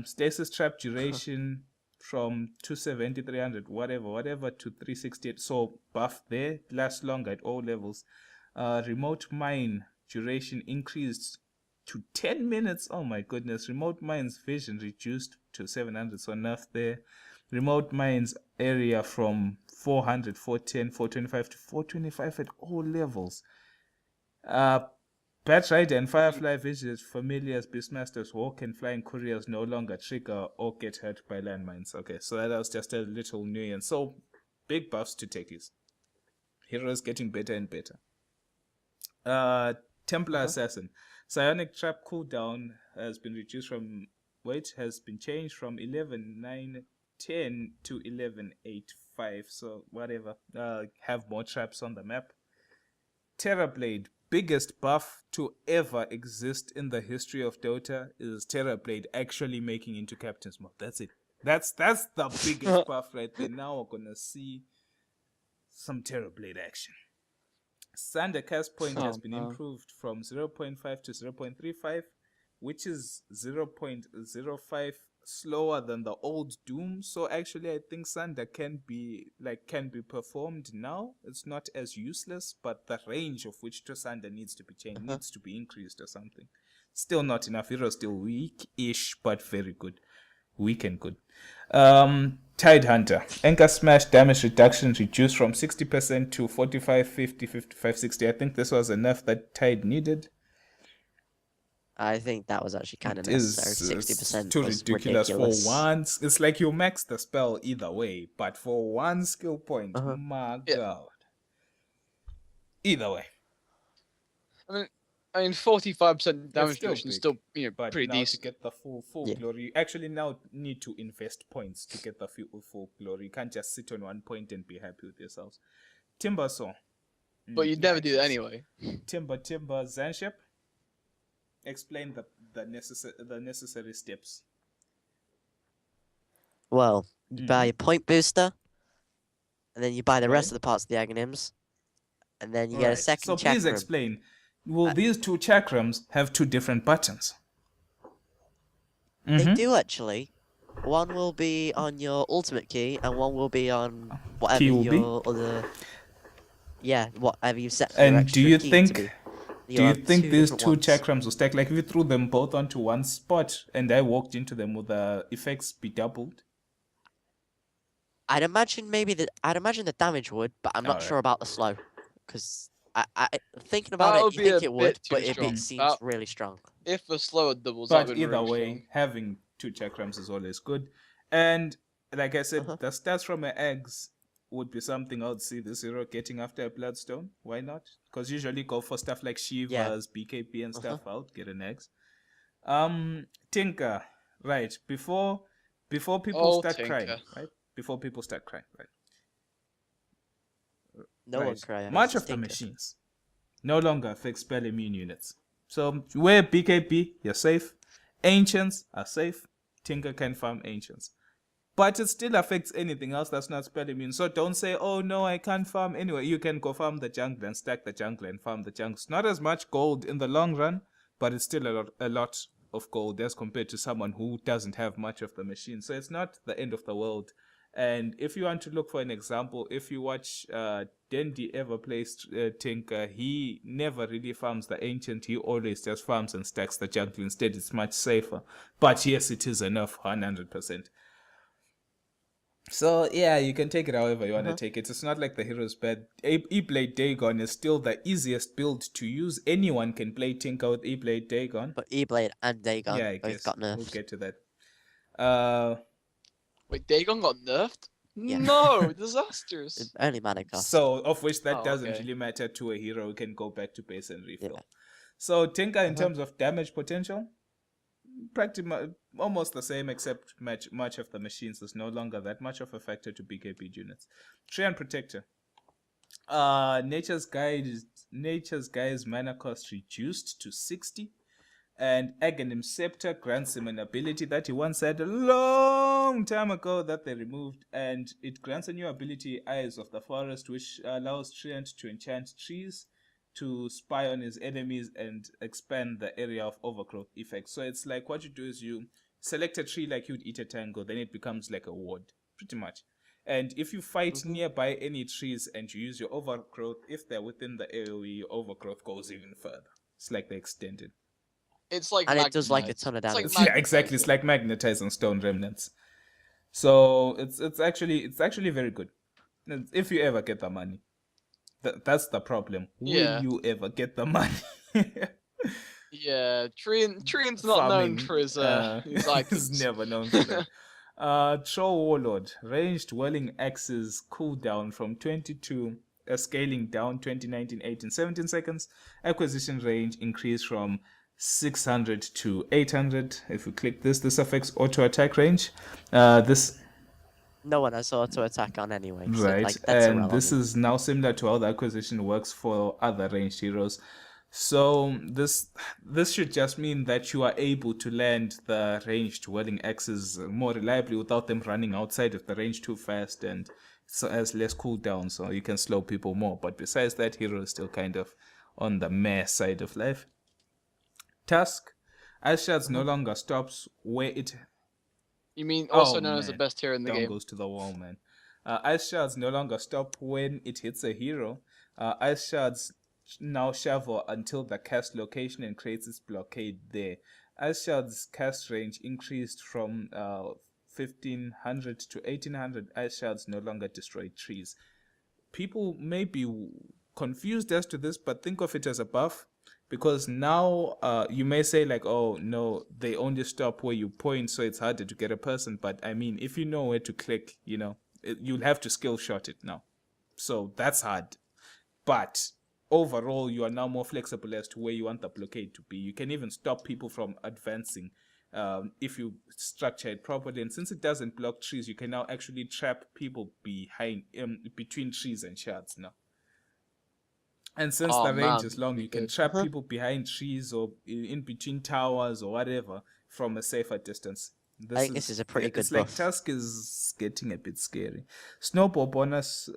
Stasis trap duration from 270, 300, whatever to 368. So buff there, lasts longer at all levels. Remote mine duration increased to 10 minutes. Oh my goodness. Remote mine's vision reduced to 700. So nerf there. Remote mine's area from 400, 410, 425 to 425 at all levels. Bat Rider and Firefly visitors, familiars, Beastmasters, Hawk, and Flying Couriers no longer trigger or get hurt by landmines. Okay, so that was just a little nuance. So, big buffs to techies. Heroes getting better and better. Templar Assassin. Psionic Trap cooldown has been reduced from... has been changed from 11.9.10 to 11.8.5. So, whatever. Have more traps on the map. Terrorblade. Biggest buff to ever exist in the history of Dota is Terrorblade actually making into Captain's Mode. That's it. That's the biggest buff right there. Now we're gonna see some Terrorblade action. Sander cast point has been improved from 0.5 to 0.35, which is 0.05 slower than the old Doom. So actually I think Sander can be performed now. It's not as useless, but the range of which to Sander needs to be changed, needs to be increased or something. Still not enough. Hero's still weak-ish, but very good. Weak and good. Tide Hunter. Anchor Smash damage reduction reduced from 60% to 45, 50, 55, 60. I think this was enough that Tide needed. I think that was actually kind of necessary. 60% too was ridiculous ridiculous. for once. It's like you max the spell either way, but for one skill point, my god. Either way. I mean, 45% damage still reduction is big, still but pretty now decent. to get the full Yeah. glory, you actually now need to invest points to get the full glory. You can't just sit on 1 point and be happy with yourselves. Timber Saw. But you'd never do that yikes. anyway. Timber Zanship. Explain the necessary steps. Well, you buy a point booster, and then you buy the rest of the parts of the Agonyms, and then you get a second So please chakram. explain. Will these two chakrams have two different buttons? They do actually. One will be on your ultimate key, and one will be on whatever Key will your other. Yeah, whatever you set. And your do extra you key think? To be. Do you think these different two ones. chakrams will stack? Like if you threw them both onto one spot and I walked into them, will the effects be doubled? I'd imagine the damage would, but I'm not Alright. sure about the slow, because I thinking about That it, would you be think a it would, bit but too strong. seems really strong. If the slower doubles, that But would be either really way, strong. having two chakrams is always good. And like I said, the stats from her eggs would be something I would see this hero getting after a Bloodstone. Why not? Because usually go for stuff like Shivas, BKB and stuff. I would get an eggs. Tinker, right? Before people start crying, right? Before people start crying, right? No one cries. Much of the machines no longer affect spell immune units. So where BKB, you're safe. Ancients are safe. Tinker can farm Ancients. But it still affects anything else that's not spell immune. So don't say, oh no, I can't farm anyway. You can go farm the jungle and stack the jungle and farm the jungle. It's not as much gold in the long run, but it's still a lot of gold as compared to someone who doesn't have much of the machine. So it's not the end of the world And if you want to look for an example, if you watch Dendi ever play Tinker, he never really farms the ancient. He always just farms and stacks the jungle. Instead, it's much safer. But yes, it is enough, 100%. So yeah, you can take it however you want to take it. It's not like the hero's bad. E-Blade Dagon is still the easiest build to use. Anyone can play Tinker with E-Blade Dagon. But E-Blade and Dagon Yeah, I both guess got nerfed. we'll get to that. Wait, Dagon got nerfed? Yeah. No, disastrous. Only mana cost. So of which that Oh, doesn't okay. really matter to a hero who can go back to base and refill. Yeah. So Tinker in terms of damage potential, practically almost the same, except much of the machines is no longer that much of a factor to BKB units. Tree and Protector. Nature's Guide's mana cost reduced to 60, and Aghanim Scepter grants him an ability that he once had a long time ago that they removed, and it grants a new ability, Eyes of the Forest, which allows Treant to enchant trees to spy on his enemies and expand the area of overgrowth effect. So it's like what you do is you select a tree like you'd eat a tango, then it becomes like a ward, pretty much. And if you fight nearby any trees and you use your overgrowth, if they're within the AoE, your overgrowth goes even further. It's like the extended. It's like And it does like a Magnetize. ton of It's like damage. Yeah, exactly. It's like magnetizing stone remnants. So it's actually very good. If you ever get the money. That's the problem. Yeah. Will you ever get the money? Yeah, Trian's not known for his he's items. never known for that. Troll Warlord, ranged whirling axes cooldown from 22, scaling down 20, 19, 18, 17 seconds. Acquisition range increased from 600 to 800. If you click this affects auto attack range. This No one has auto attack on anyway. So, right, like, that's and irrelevant. this is now similar to how the acquisition works for other ranged heroes. So this should just mean that you are able to land the ranged whirling axes more reliably without them running outside of the range too fast, and so has less cooldown, so you can slow people more. But besides that, hero is still kind of on the meh side of life. Tusk, Ice Shards no longer stops where it. You mean also Oh, known as the man. best hero in the Down game? goes to the wall, man. Ice Shards no longer stop when it hits a hero. Ice Shards now shovel until the cast location and creates its blockade there. Ice Shards cast range increased from 1500 to 1800. Ice Shards no longer destroy trees. People may be confused as to this, but think of it as a buff. Because now you may say like, oh no, they only stop where you point, so it's harder to get a person. But I mean, if you know where to click, you'll have to skill shot it now. So that's hard. But overall, you are now more flexible as to where you want the blockade to be. You can even stop people from advancing if you structure it properly. And since it doesn't block trees, you can now actually trap people behind between trees and shards now. And since Oh, the range man, is long, you can good. trap people behind trees or in between towers or whatever from a safer distance. I think this is a pretty good It's like buff. Tusk is getting a bit scary. Snowball bonus.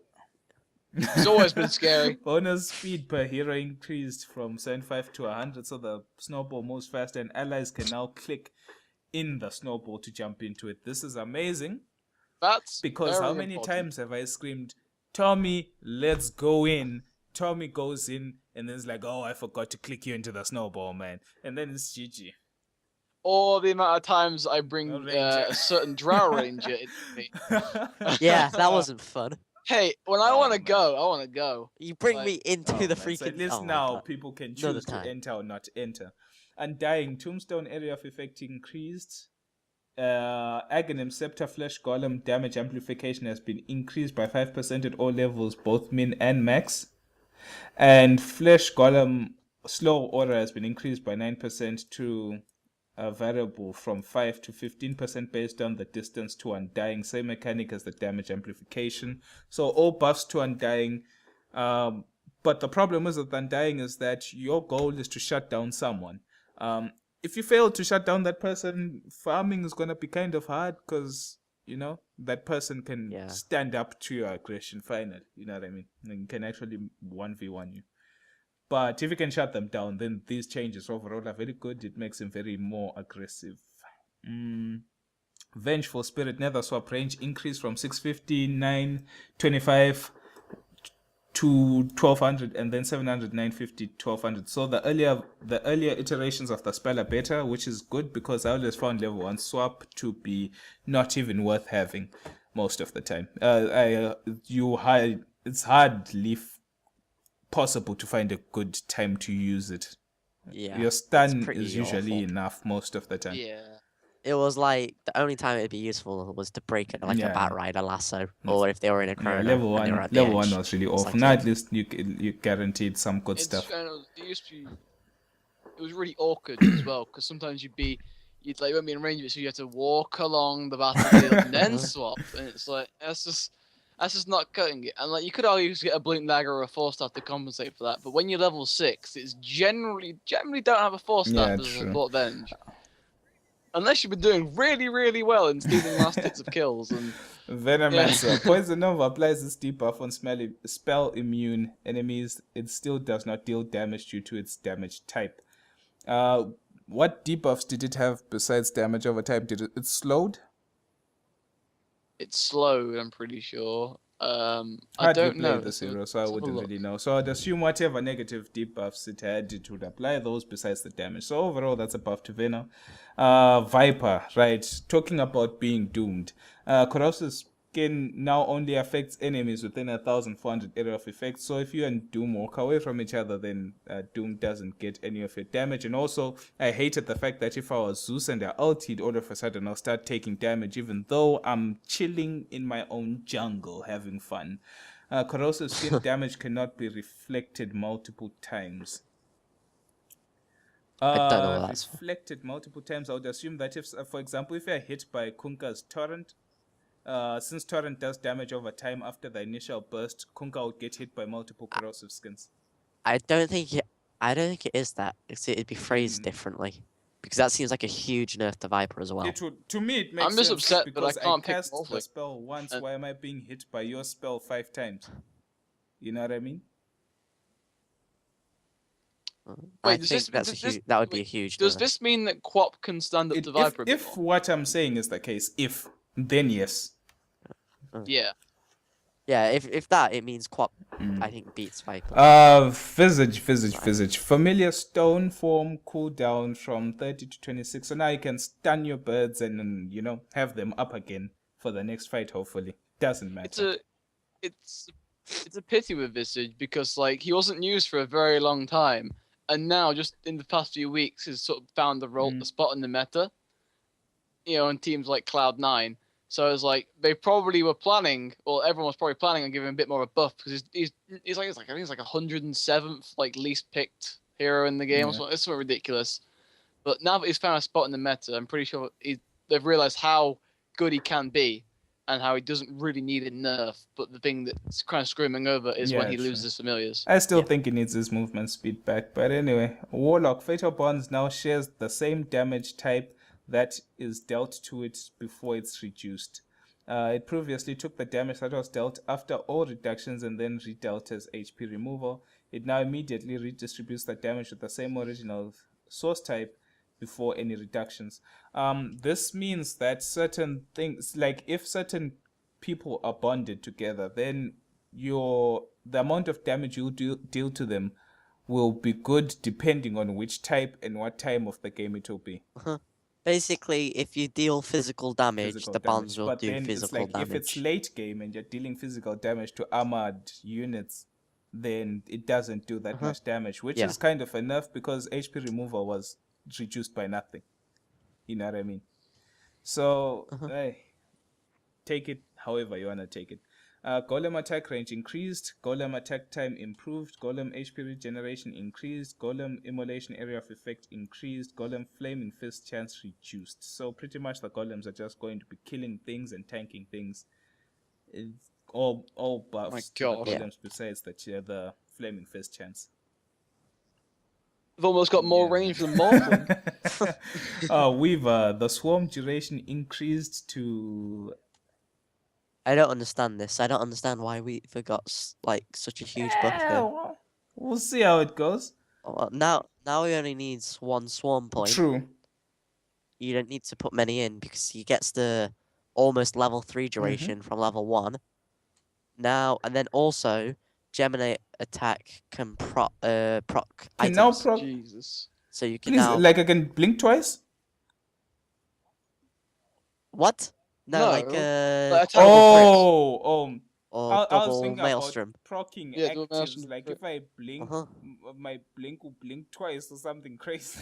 It's always been scary. Bonus speed per hero increased from 75 to 100, so the snowball moves faster, and allies can now click in the snowball to jump into it. This is amazing That's because how very many important. times have I screamed, Tommy, let's go in? Tommy goes in and then it's like, oh, I forgot to click you into the snowball, man. And then it's GG. Or the amount of times I bring A ranger. a certain drow ranger into me. Yeah, that wasn't fun. Hey, when I Oh, want to man. go, I want to go. You bring Like- me into Oh, the man. freaking. So at least oh my now God. people can Another choose to time. enter or not enter. Undying Tombstone area of effect increased. Aghanim Scepter Flesh Golem damage amplification has been increased by 5% at all levels, both min and max. And Flesh Golem Slow Order has been increased by 9% to a variable from 5 to 15% based on the distance to Undying. Same mechanic as the damage amplification. So all buffs to Undying. But the problem is with Undying is that your goal is to shut down someone. If you fail to shut down that person, farming is going to be kind of hard because, that person can Yeah. stand up to your aggression finally. You know what I mean? And can actually 1v1 you. But if you can shut them down, then these changes overall are very good. It makes him very more aggressive. Vengeful Spirit Nether Swap range increased from 650, 925 to 1200, and then 700, 950, 1200. So the earlier iterations of the spell are better, which is good because I always found level 1 swap to be not even worth having most of the time. It's hardly possible to find a good time to use it. Yeah, Your it's stun pretty is usually awful. enough most of the time. Yeah. It was like the only time it'd be useful was to break it like a Yeah. bat rider lasso, or if they were in a Yeah, chrono level and they were one, at the level edge. one was really It's awful. like Now a- at least you guaranteed some good stuff. It used to be. It was really awkward as well because sometimes you'd like won't be in range of it, so you have to walk along the battlefield and then swap, and it's like that's just not cutting it. And like you could always get a blink dagger or a force staff to compensate for that, but when you're level 6, it's generally don't have a force staff Yeah, as a true. support venge. Unless you've been doing really, really well in stealing last hits of kills and Venomancer. Poison Nova applies this debuff on spell immune enemies. It still does not deal damage due to its damage type. What debuffs did it have besides damage over time? Did it slowed? it's slow. I'm pretty sure. I Hardly don't know. played the hero, so I Let's have a wouldn't look. really know. So I'd assume whatever negative debuffs it had, it would apply those besides the damage. So overall, that's a buff to Venom. Viper, right? Talking about being doomed. Corrosive Skin now only affects enemies within 1,400 area of effect. So if you and Doom walk away from each other, then Doom doesn't get any of your damage. And also, I hated the fact that if I was Zeus and I ultied, all of a sudden I'll start taking damage, even though I'm chilling in my own jungle having fun. Corrosive Skin damage cannot be reflected multiple times. I don't know what that's for. Reflected multiple times. I would assume that if, for example, if you're hit by Kunka's Torrent, since Torrent does damage over time after the initial burst, Kunka would get hit by multiple corrosive skins. I don't think it is that. It'd be phrased differently, because that seems like a huge nerf to Viper as well. It would, to me, it makes I'm just sense upset that I because can't pick cast the Wolfling. spell once. Why am I being hit by your spell 5 times? You know what I mean? I Wait, does think this- that would be a huge Does nerf. this mean that Quap can stand up to Viper a bit If more? what I'm saying is the case, then yes. Yeah. Yeah, if that, it means Quap, I think, beats Viper. Visage. Familiar stone form cooldown from 30 to 26. So now you can stun your birds and, have them up again for the next fight, hopefully. Doesn't matter. It's a pity with Visage because like he wasn't used for a very long time, and now just in the past few weeks he's sort of found the spot in the meta. In teams like Cloud9. So it's like they probably were planning, or everyone was probably planning on giving him a bit more of a buff because he's like I think he's like 107th like least picked hero in the game. Yeah. It's sort of ridiculous. But now that he's found a spot in the meta, I'm pretty sure they've realized how good he can be and how he doesn't really need a nerf. But the thing that's kind of screwing him over is when he true. loses familiars. I still think he needs his movement speed back. But anyway, Warlock Fatal Bonds now shares the same damage type that is dealt to it before it's reduced. It previously took the damage that was dealt after all reductions and then redealt as HP removal. It now immediately redistributes the damage with the same original source type before any reductions. This means that certain things, like if certain people are bonded together, then the amount of damage you deal to them will be good depending on which type and what time of the game it will be. Basically, if you deal physical damage, the bonds will But do then physical it's like damage. if it's late game and you're dealing physical damage to armored units, then it doesn't do that much damage, which is kind of enough because HP removal was reduced by nothing. You know what I mean? So, take it however you want to take it. Golem attack range increased, Golem attack time improved, Golem HP regeneration increased, Golem immolation area of effect increased, Golem flaming fist chance reduced. So pretty much the Golems are just going to be killing things and tanking things. It's all buffs to the Golems besides the flaming fist chance. They've almost got more range than Morphin. Weaver, the swarm duration increased to... I don't understand this. I don't understand why we forgot like such a huge buff here. Well, we'll see how it goes. Well, now he only needs 1 swarm point. True. you don't need to put many in because he gets the almost level 3 duration from level 1. Now, and then also, Gemini attack can proc Can now items. proc. Jesus. So you can Please, now... like I can blink twice? What? No, like, No. double Like, attack crits Oh, or I was double thinking maelstrom. about procking Yeah, do a mouse actives. and Like crit. if I blink, Uh-huh. my blink will blink twice or something crazy.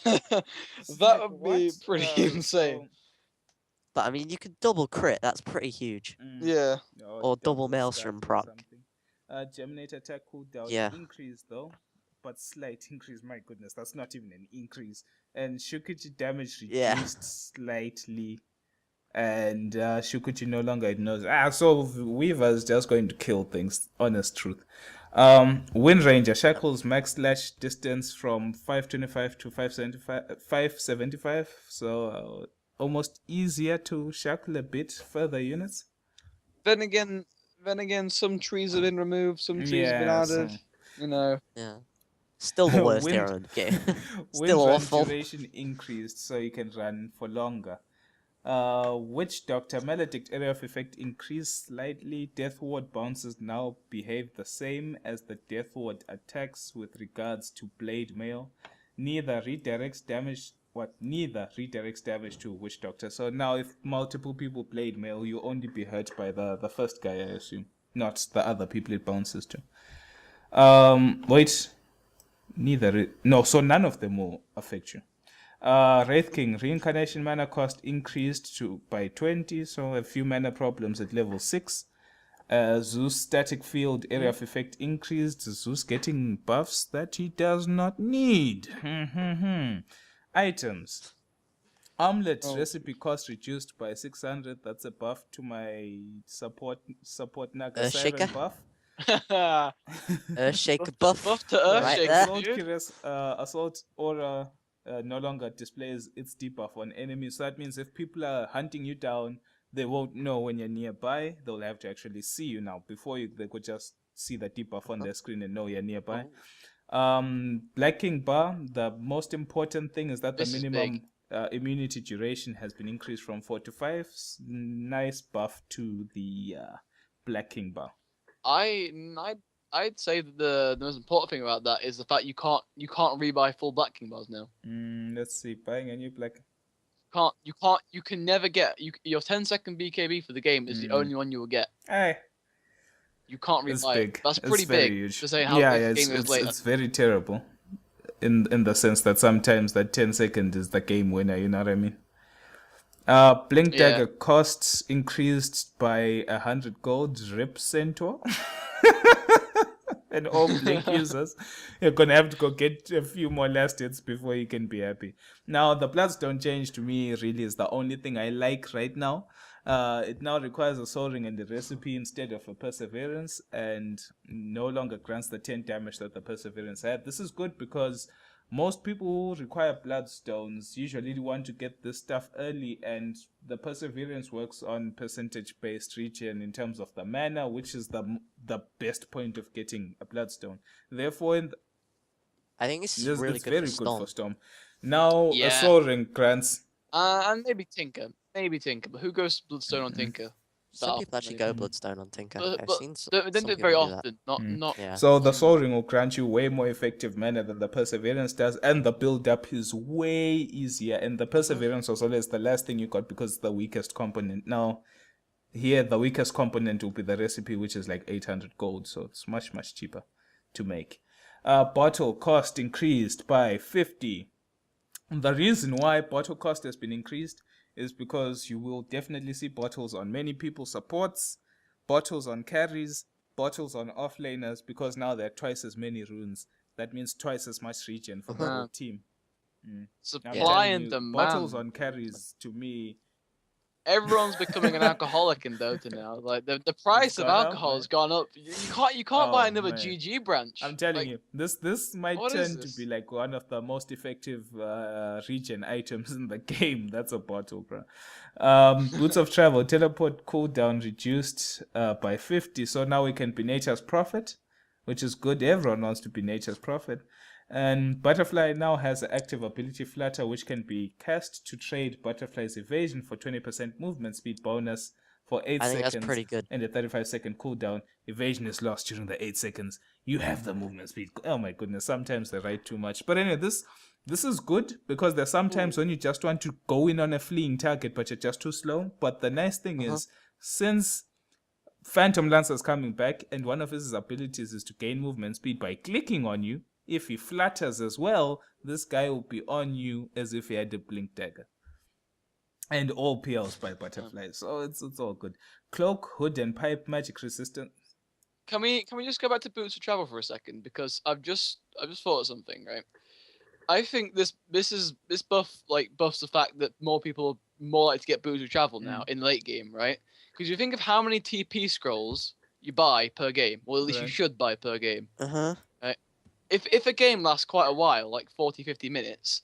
That Like, would be what? pretty insane. But I mean, you can double crit. That's pretty huge. Yeah. Or double maelstrom stun or proc. something. Germinate attack cooldown Yeah. increase though, but slight increase. My goodness, that's not even an increase. And Shukuchi damage Yeah. reduced slightly. And Shukuchi no longer knows. So Weaver's just going to kill things. Honest truth. Wind Ranger shackles max slash distance from 525 to 575. So almost easier to shackle a bit further units. Then again, some trees have been removed, some trees have been added. You know. Yeah. Still the worst Wind- hero in the game. Wind Still run awful. duration increased, so you can run for longer. Witch Doctor Maledict area of effect increased slightly. Death Ward bounces now behave the same as the Death Ward attacks with regards to Blade Mail. Neither redirects damage to Witch Doctor. So now if multiple people Blade Mail, you only be hurt by the first guy, I assume. Not the other people it bounces to. Wait. So none of them will affect you. Wraith King, reincarnation mana cost increased by 20, so a few mana problems at level 6. Zeus static field area of effect increased. Zeus getting buffs that he does not need. Items. Armlet recipe cost reduced by 600. That's a buff to my support Naga Siren Earthshaker? buff. Earthshaker buff. Buff to Earthshaker, Right there. Assault, dude. Assault Aura no longer displays its debuff on enemies. So that means if people are hunting you down, they won't know when you're nearby. They'll have to actually see you now. Before they could just see the debuff on their screen and know you're nearby. Black King Bar, the most important thing is that This the is minimum immunity duration has been increased from 4 to 5. Nice buff to the Black King Bar. I'd say that the most important thing about that is the fact you can't rebuy full Black King bars now. Let's see, buying a new Black. You can never get your 10-second BKB for the game is the only one you will get. Hey. You can't It's rebuy big. it. That's It's pretty very big huge. to say how the game is later. It's very terrible. In the sense that sometimes that 10 second is the game winner, you know what I mean? Blink Dagger costs increased by 100 gold. Rip Centaur. And all Blink users, you're gonna have to go get a few more last hits before you can be happy. Now, the Bloodstone change to me really is the only thing I like right now. It now requires a Soul Ring and a recipe instead of a Perseverance, and no longer grants the 10 damage that the Perseverance had. This is good because most people who require Bloodstones usually want to get this stuff early, and the Perseverance works on percentage-based regen in terms of the mana, which is the best point of getting a Bloodstone. Therefore, I think this is really it's good very for good Storm. for Storm. Now, Yeah. a Soul Ring grants... And maybe Tinker, but who goes Bloodstone on Tinker? Some That people actually go Bloodstone on Tinker. I've But seen some, they don't do it very often. Not. Yeah. So the Soul Ring will grant you way more effective mana than the Perseverance does, and the build-up is way easier. And the Perseverance was always the last thing you got because it's the weakest component. Now, here the weakest component will be the recipe, which is like 800 gold, so it's much, much cheaper to make. Bottle cost increased by 50. The reason why bottle cost has been increased is because you will definitely see bottles on many people's supports, bottles on carries, bottles on offlaners, because now there are twice as many runes. That means twice as much regen for the whole team. I'm Supply telling and you, demand. bottles on carries, to me... Everyone's becoming an alcoholic in Dota now. Like the price of gone up, alcohol man. has gone up. You can't buy Oh, another man. GG branch. I'm telling you, this might what is turn to this? be like one of the most effective regen items in the game. That's a bottle, bro. Boots of Travel, teleport cooldown reduced by 50. So now we can be Nature's Prophet, which is good. Everyone wants to be Nature's Prophet. And Butterfly now has an active ability Flutter, which can be cast to trade Butterfly's evasion for 20% movement speed bonus for 8 I think that's seconds pretty good. and a 35-second cooldown. Evasion is lost during the 8 seconds. You have the movement speed. Oh my goodness, sometimes they write too much. But anyway, this is good because there's sometimes when you just want to go in on a fleeing target, but you're just too slow. But the nice thing is, since Phantom Lancer is coming back, and one of his abilities is to gain movement speed by clicking on you. If he flutters as well, this guy will be on you as if he had a blink dagger. And all PLs by Butterfly, so it's all good. Cloak, Hood, and Pipe magic resistant. Can we just go back to boots of travel for a second? Because I've just thought of something, right? I think this buffs the fact that more people are more likely to get boots of travel now in late game, right? Because you think of how many TP scrolls you buy per game, or at least you should buy per game. Right? If a game lasts quite a while, like 40, 50 minutes,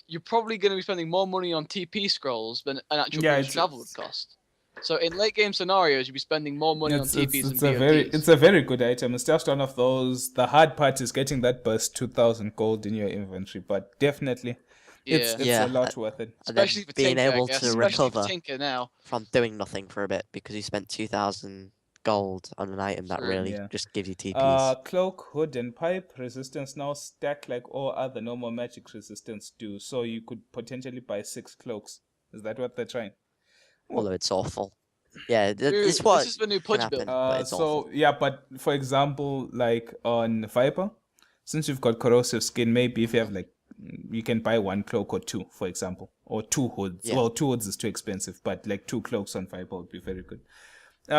you're probably going to be spending more money on TP scrolls than an actual boost of travel would cost. So in late game scenarios, you'd be spending more money on TPs and BOTs. It's a very good item. It's just one of those. The hard part is getting that burst 2,000 gold in your inventory, but definitely, it's a lot worth it. Especially for being Tinker, able to recover Tinker now from doing nothing for a bit because you spent 2,000 gold on an item that really just gives you TPs. Cloak, Hood, and Pipe resistance now stack like all other normal magic resistance do. So you could potentially buy 6 cloaks. Is that what they're trying? Although it's awful. Yeah, Dude, this is the new can punch build. happen, but it's awful. But for example, like on Viper, since you've got corrosive skin, maybe if you have you can buy 1 cloak or 2, for example, or 2 hoods. Yeah. Well, 2 hoods is too expensive, but like 2 cloaks on Viper would be very good.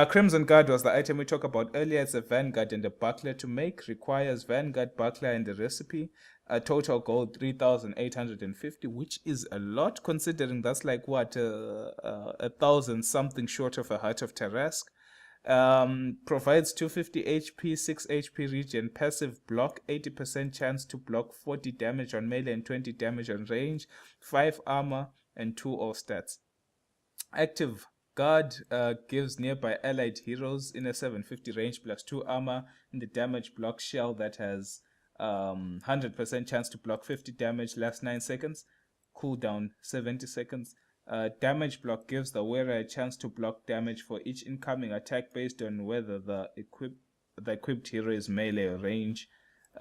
Crimson Guard was the item we talked about earlier. It's a Vanguard and a Buckler to make. Requires Vanguard, Buckler, and a recipe. A total gold 3,850, which is a lot considering that's like what 1,000 something short of a Heart of Tarask. Provides 250 HP, 6 HP regen, passive block, 80% chance to block, 40 damage on melee and 20 damage on range, 5 armor, and 2 all stats. Active Guard gives nearby allied heroes in a 750 range plus 2 armor in the damage block shell that has 100% chance to block 50 damage last 9 seconds, cooldown 70 seconds. Damage block gives the wearer a chance to block damage for each incoming attack based on whether the equipped hero is melee or range.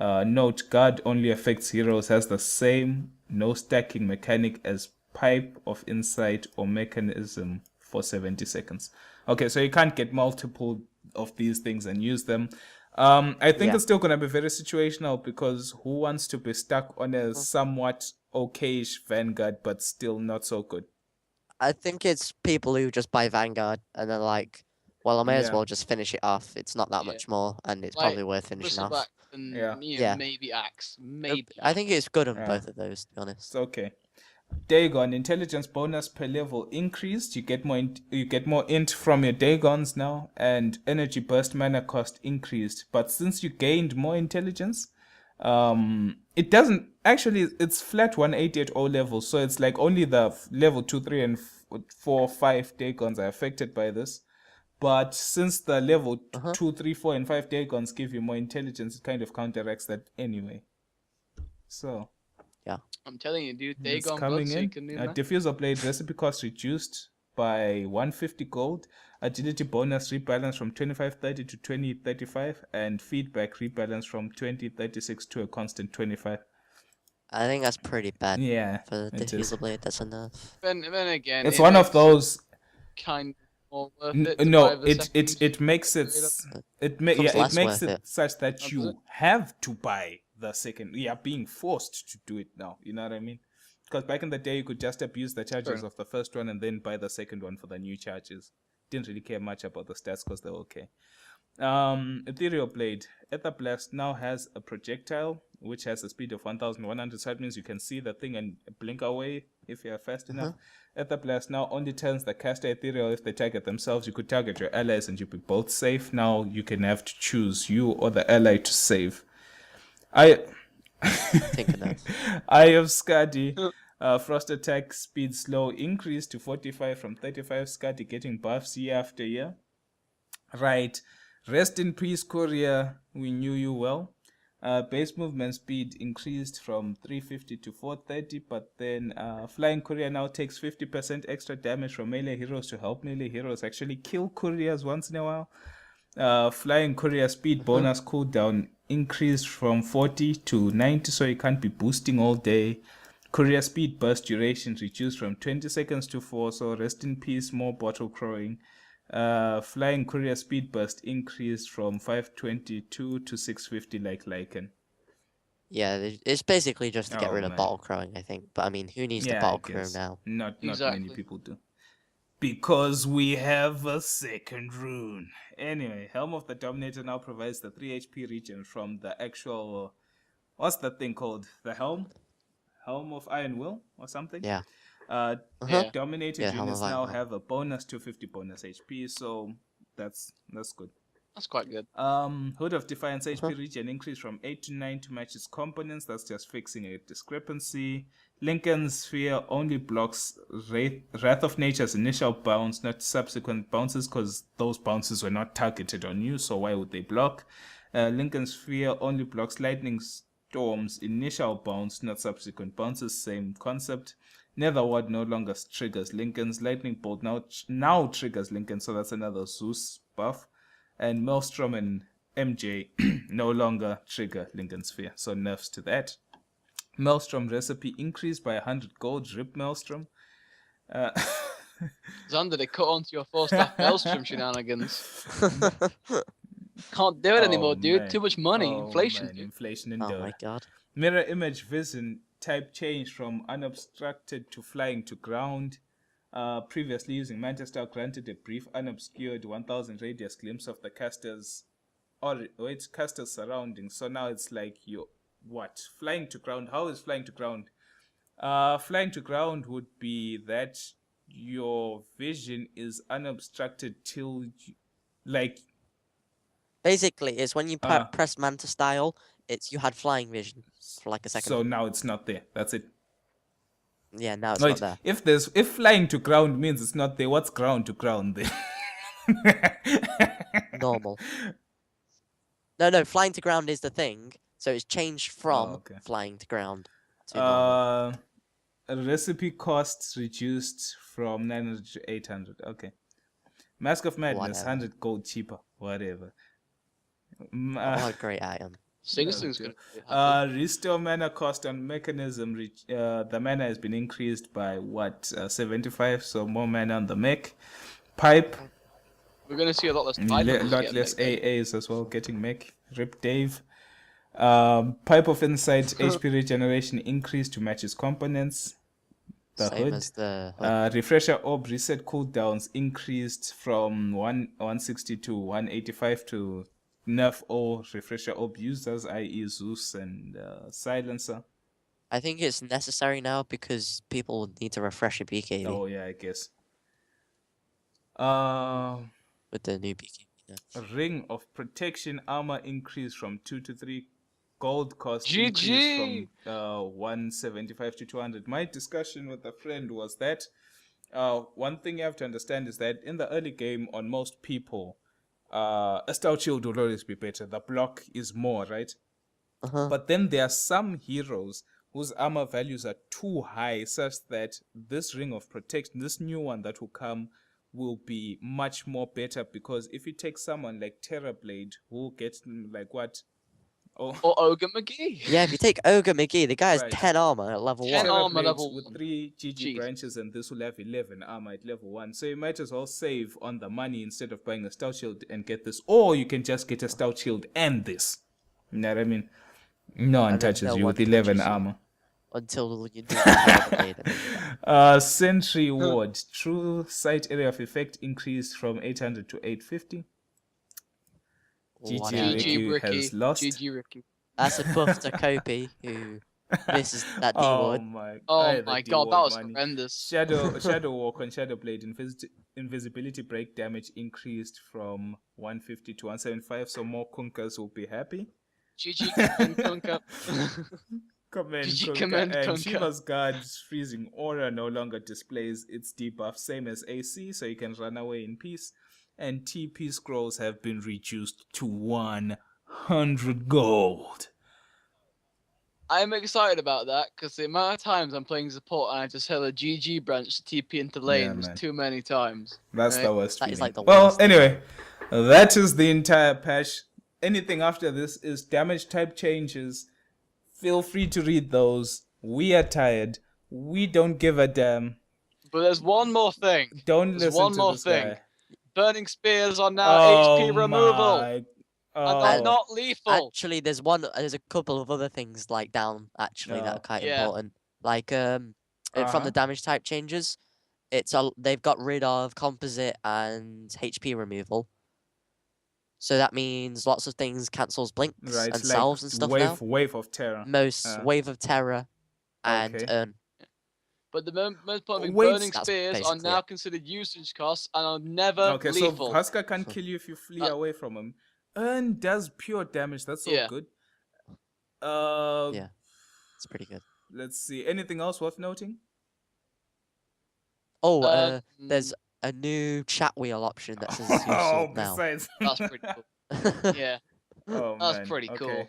Note, Guard only affects heroes, has the same no stacking mechanic as Pipe of Insight or Mechanism for 70 seconds. Okay, so you can't get multiple of these things and use them. I think it's still going to be very situational because who wants to be stuck on a somewhat okayish Vanguard but still not so good? I think it's people who just buy Vanguard and they're like, well, I may as well just finish it off. It's not that much more, and it's probably worth finishing off. And, Yeah. maybe Axe. Maybe. I think it's good on both of those, to be honest. It's okay. Dagon intelligence bonus per level increased. You get more int from your Dagons now, and energy burst mana cost increased. But since you gained more intelligence, it doesn't actually. It's flat 180 at all levels, so it's like only the level 2, 3, and 4, 5 Dagons are affected by this. But since the level 2, 3, 4, and 5 Dagons give you more intelligence, it kind of counteracts that anyway. So. Yeah. I'm telling you, dude, It's Dagon coming in. Bloodseeker, Diffuser Blade recipe cost reduced by 150 gold. Agility bonus rebalance from 2530 to 2035, and feedback rebalance from 2036 to a constant 25. I think that's pretty bad. Yeah, For the Diffuser Blade, that's enough. Then again, it's one of those. Kind of more worth it. No, it makes it less makes worth it it. such that you have to buy the second. You are being forced to do it now. You know what I mean? Because back in the day, you could just abuse the charges of the first one and then buy the second one for the new charges. Didn't really care much about the stats because they were okay. Ethereal Blade. Ether Blast now has a projectile which has a speed of 1,100. So that means you can see the thing and blink away if you are fast enough. Ether Blast now only turns the caster ethereal if they target themselves. You could target your allies and you'll be both safe. Now you can have to choose you or the ally to save. I have Skadi. Frost attack speed slow increased to 45 from 35. Skadi getting buffs year after year. Right. Rest in peace, Courier. We knew you well. Base movement speed increased from 350 to 430, but then Flying Courier now takes 50% extra damage from melee heroes to help melee heroes actually kill couriers once in a while. Flying Courier speed bonus cooldown increased from 40 to 90, so you can't be boosting all day. Courier speed burst duration reduced from 20 seconds to 4, so rest in peace, more bottle crowing. Flying Courier speed burst increased from 522 to 650 like Lycan. Yeah, it's basically just to get Oh, rid of man. bottle crowing, I think. But I mean, who needs the Yeah, I bottle crow guess. now? Not many Exactly. people do. Because we have a second rune. Anyway, Helm of the Dominator now provides the 3 HP regen from the actual... What's that thing called? The Helm? Helm of Iron Will or something? Yeah. Yeah. Dominated Yeah, Helm units of Iron now Will. have a bonus 250 bonus HP, so that's good. That's quite good. Hood of Defiance HP regen increased from 8 to 9 to match its components. That's just fixing a discrepancy. Lincoln's Sphere only blocks Wrath of Nature's initial bounce, not subsequent bounces, because those bounces were not targeted on you, so why would they block? Lincoln's Sphere only blocks Lightning Storm's initial bounce, not subsequent bounces, same concept. Netherward no longer triggers Lincoln's. Lightning Bolt now triggers Lincoln, so that's another Zeus buff. And Maelstrom and MJ no longer trigger Lincoln Sphere, so nerfs to that. Maelstrom recipe increased by 100 gold. Rip Maelstrom. Xander, they cut onto your 4-staff Maelstrom shenanigans. Can't do it anymore, dude. Man. Too much money. Oh, Inflation. Man. Dude. Inflation in Oh Dota. my god. Mirror image vision type changed from unobstructed to flying to ground. Previously using Mantis Star granted a brief unobscured 1000 radius glimpse of the caster's caster's surroundings. So now it's like flying to ground. How is flying to ground? Flying to ground would be that your vision is unobstructed till Basically, it's when you press Manta style, you had flying vision for like a second. So now it's not there. That's it. Yeah, now it's not there. If flying to ground means it's not there, what's ground to ground then? Normal. No, flying to ground is the thing. So it's changed from flying to ground to normal. Recipe costs reduced from 900 to 800. Okay. Mask of Madness, 100 gold cheaper. Whatever. What a great item. Singsing's gonna restore mana cost on mechanism. The mana has been increased by 75, so more mana on the mech. Pipe. We're gonna see a lot less. Lot less AAs as well. Getting mech. Rip Dave. Pipe of Insight HP regeneration increased to match its components. Same as the hood. Refresher Orb reset cooldowns increased from 160 to 185 to nerf all Refresher Orb users, i.e. Zeus and Silencer. I think it's necessary now because people need to refresh a BKB. Oh yeah, I guess. With the new BKB. Yeah. Ring of Protection armor increased from 2 to 3. Gold cost GG! increased from 175 to 200. My discussion with a friend was that one thing you have to understand is that in the early game, on most people, a stout shield will always be better. The block is more, right? But then there are some heroes whose armor values are too high, such that this Ring of Protection, this new one that will come, will be much more better. Because if you take someone like Terrorblade, who gets like what? Or Ogre McGee. Yeah, if you take Ogre McGee, the guy has 10 armor at level 10 1. armor level with 1. 3 GG branches, and this will have 11 armor at level 1. So you might as well save on the money instead of buying a stout shield and get this. Or you can just get a stout shield and this. You know what I mean? No one touches you with 11 armor. Until you do the Sentry Ward. True sight area of effect increased from 800 to 850. GG Ricky has lost. GG Ricky. That's a buff to Kopi, who misses that D-ward. Oh my god, that was horrendous. Shadow Walk on Shadow Blade invisibility break damage increased from 150 to 175, so more Kunkers will be happy. GG Kunka. Command Command and Kunka. Shiva's Guard's freezing aura no longer displays its debuff, same as AC, so you can run away in peace. And TP scrolls have been reduced to 100 gold. I'm excited about that because the amount of times I'm playing support and I just held a GG branch to TP into lane man. just too many times. That's right? the worst That feeling. is like the Well, worst thing. anyway, that is the entire patch. Anything after this is damage type changes. Feel free to read those. We are tired. We don't give a damn. But there's one more thing. Don't There's listen one to more this thing. guy. Burning spears are now Oh HP removal, my. and Oh. they're not lethal. Actually, there's a couple of other things like down actually that are quite Yeah. important. Like from Uh-huh. the damage type changes, they've got rid of composite and HP removal. So that means lots of things cancels blinks Right, and like salves and stuff now. wave of terror. Most wave of terror and Okay. But the most important thing, Wait. burning That's spears are basically now it. considered usage costs and are never Okay, so lethal. Husker can't kill you if you flee away from him. Earn does pure damage. That's so Yeah. good. Yeah, it's pretty good. Let's see. Anything else worth noting? Oh, there's a new chat wheel option that says useful Oh, now. besides. That's pretty cool. Yeah, Oh, that's man. pretty cool. Okay.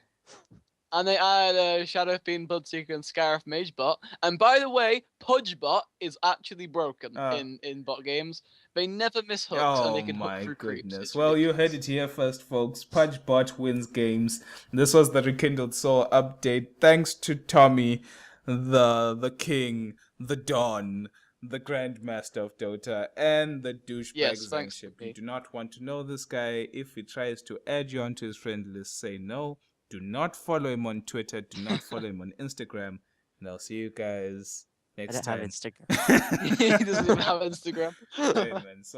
And they added Shadow Fiend, Bloodseeker, and Scarif Mage bot. And by the way, Pudge bot is actually broken in bot games. They never miss hooks, and they can hook through creeps. Goodness. It's Well, you ridiculous. heard it here first, folks. Pudge Bot wins games. This was the Rekindled Soul update. Thanks to Tommy, the king, the Don, the Grandmaster of Dota, and the douchebag Yes, thanks, Zanship. Tommy. You do not want to know this guy. If he tries to add you onto his friend list, say no. Do not follow him on Twitter. Do not follow him on Instagram. And I'll see you guys I next don't have time. Instagram. He doesn't even have Instagram. Amen. So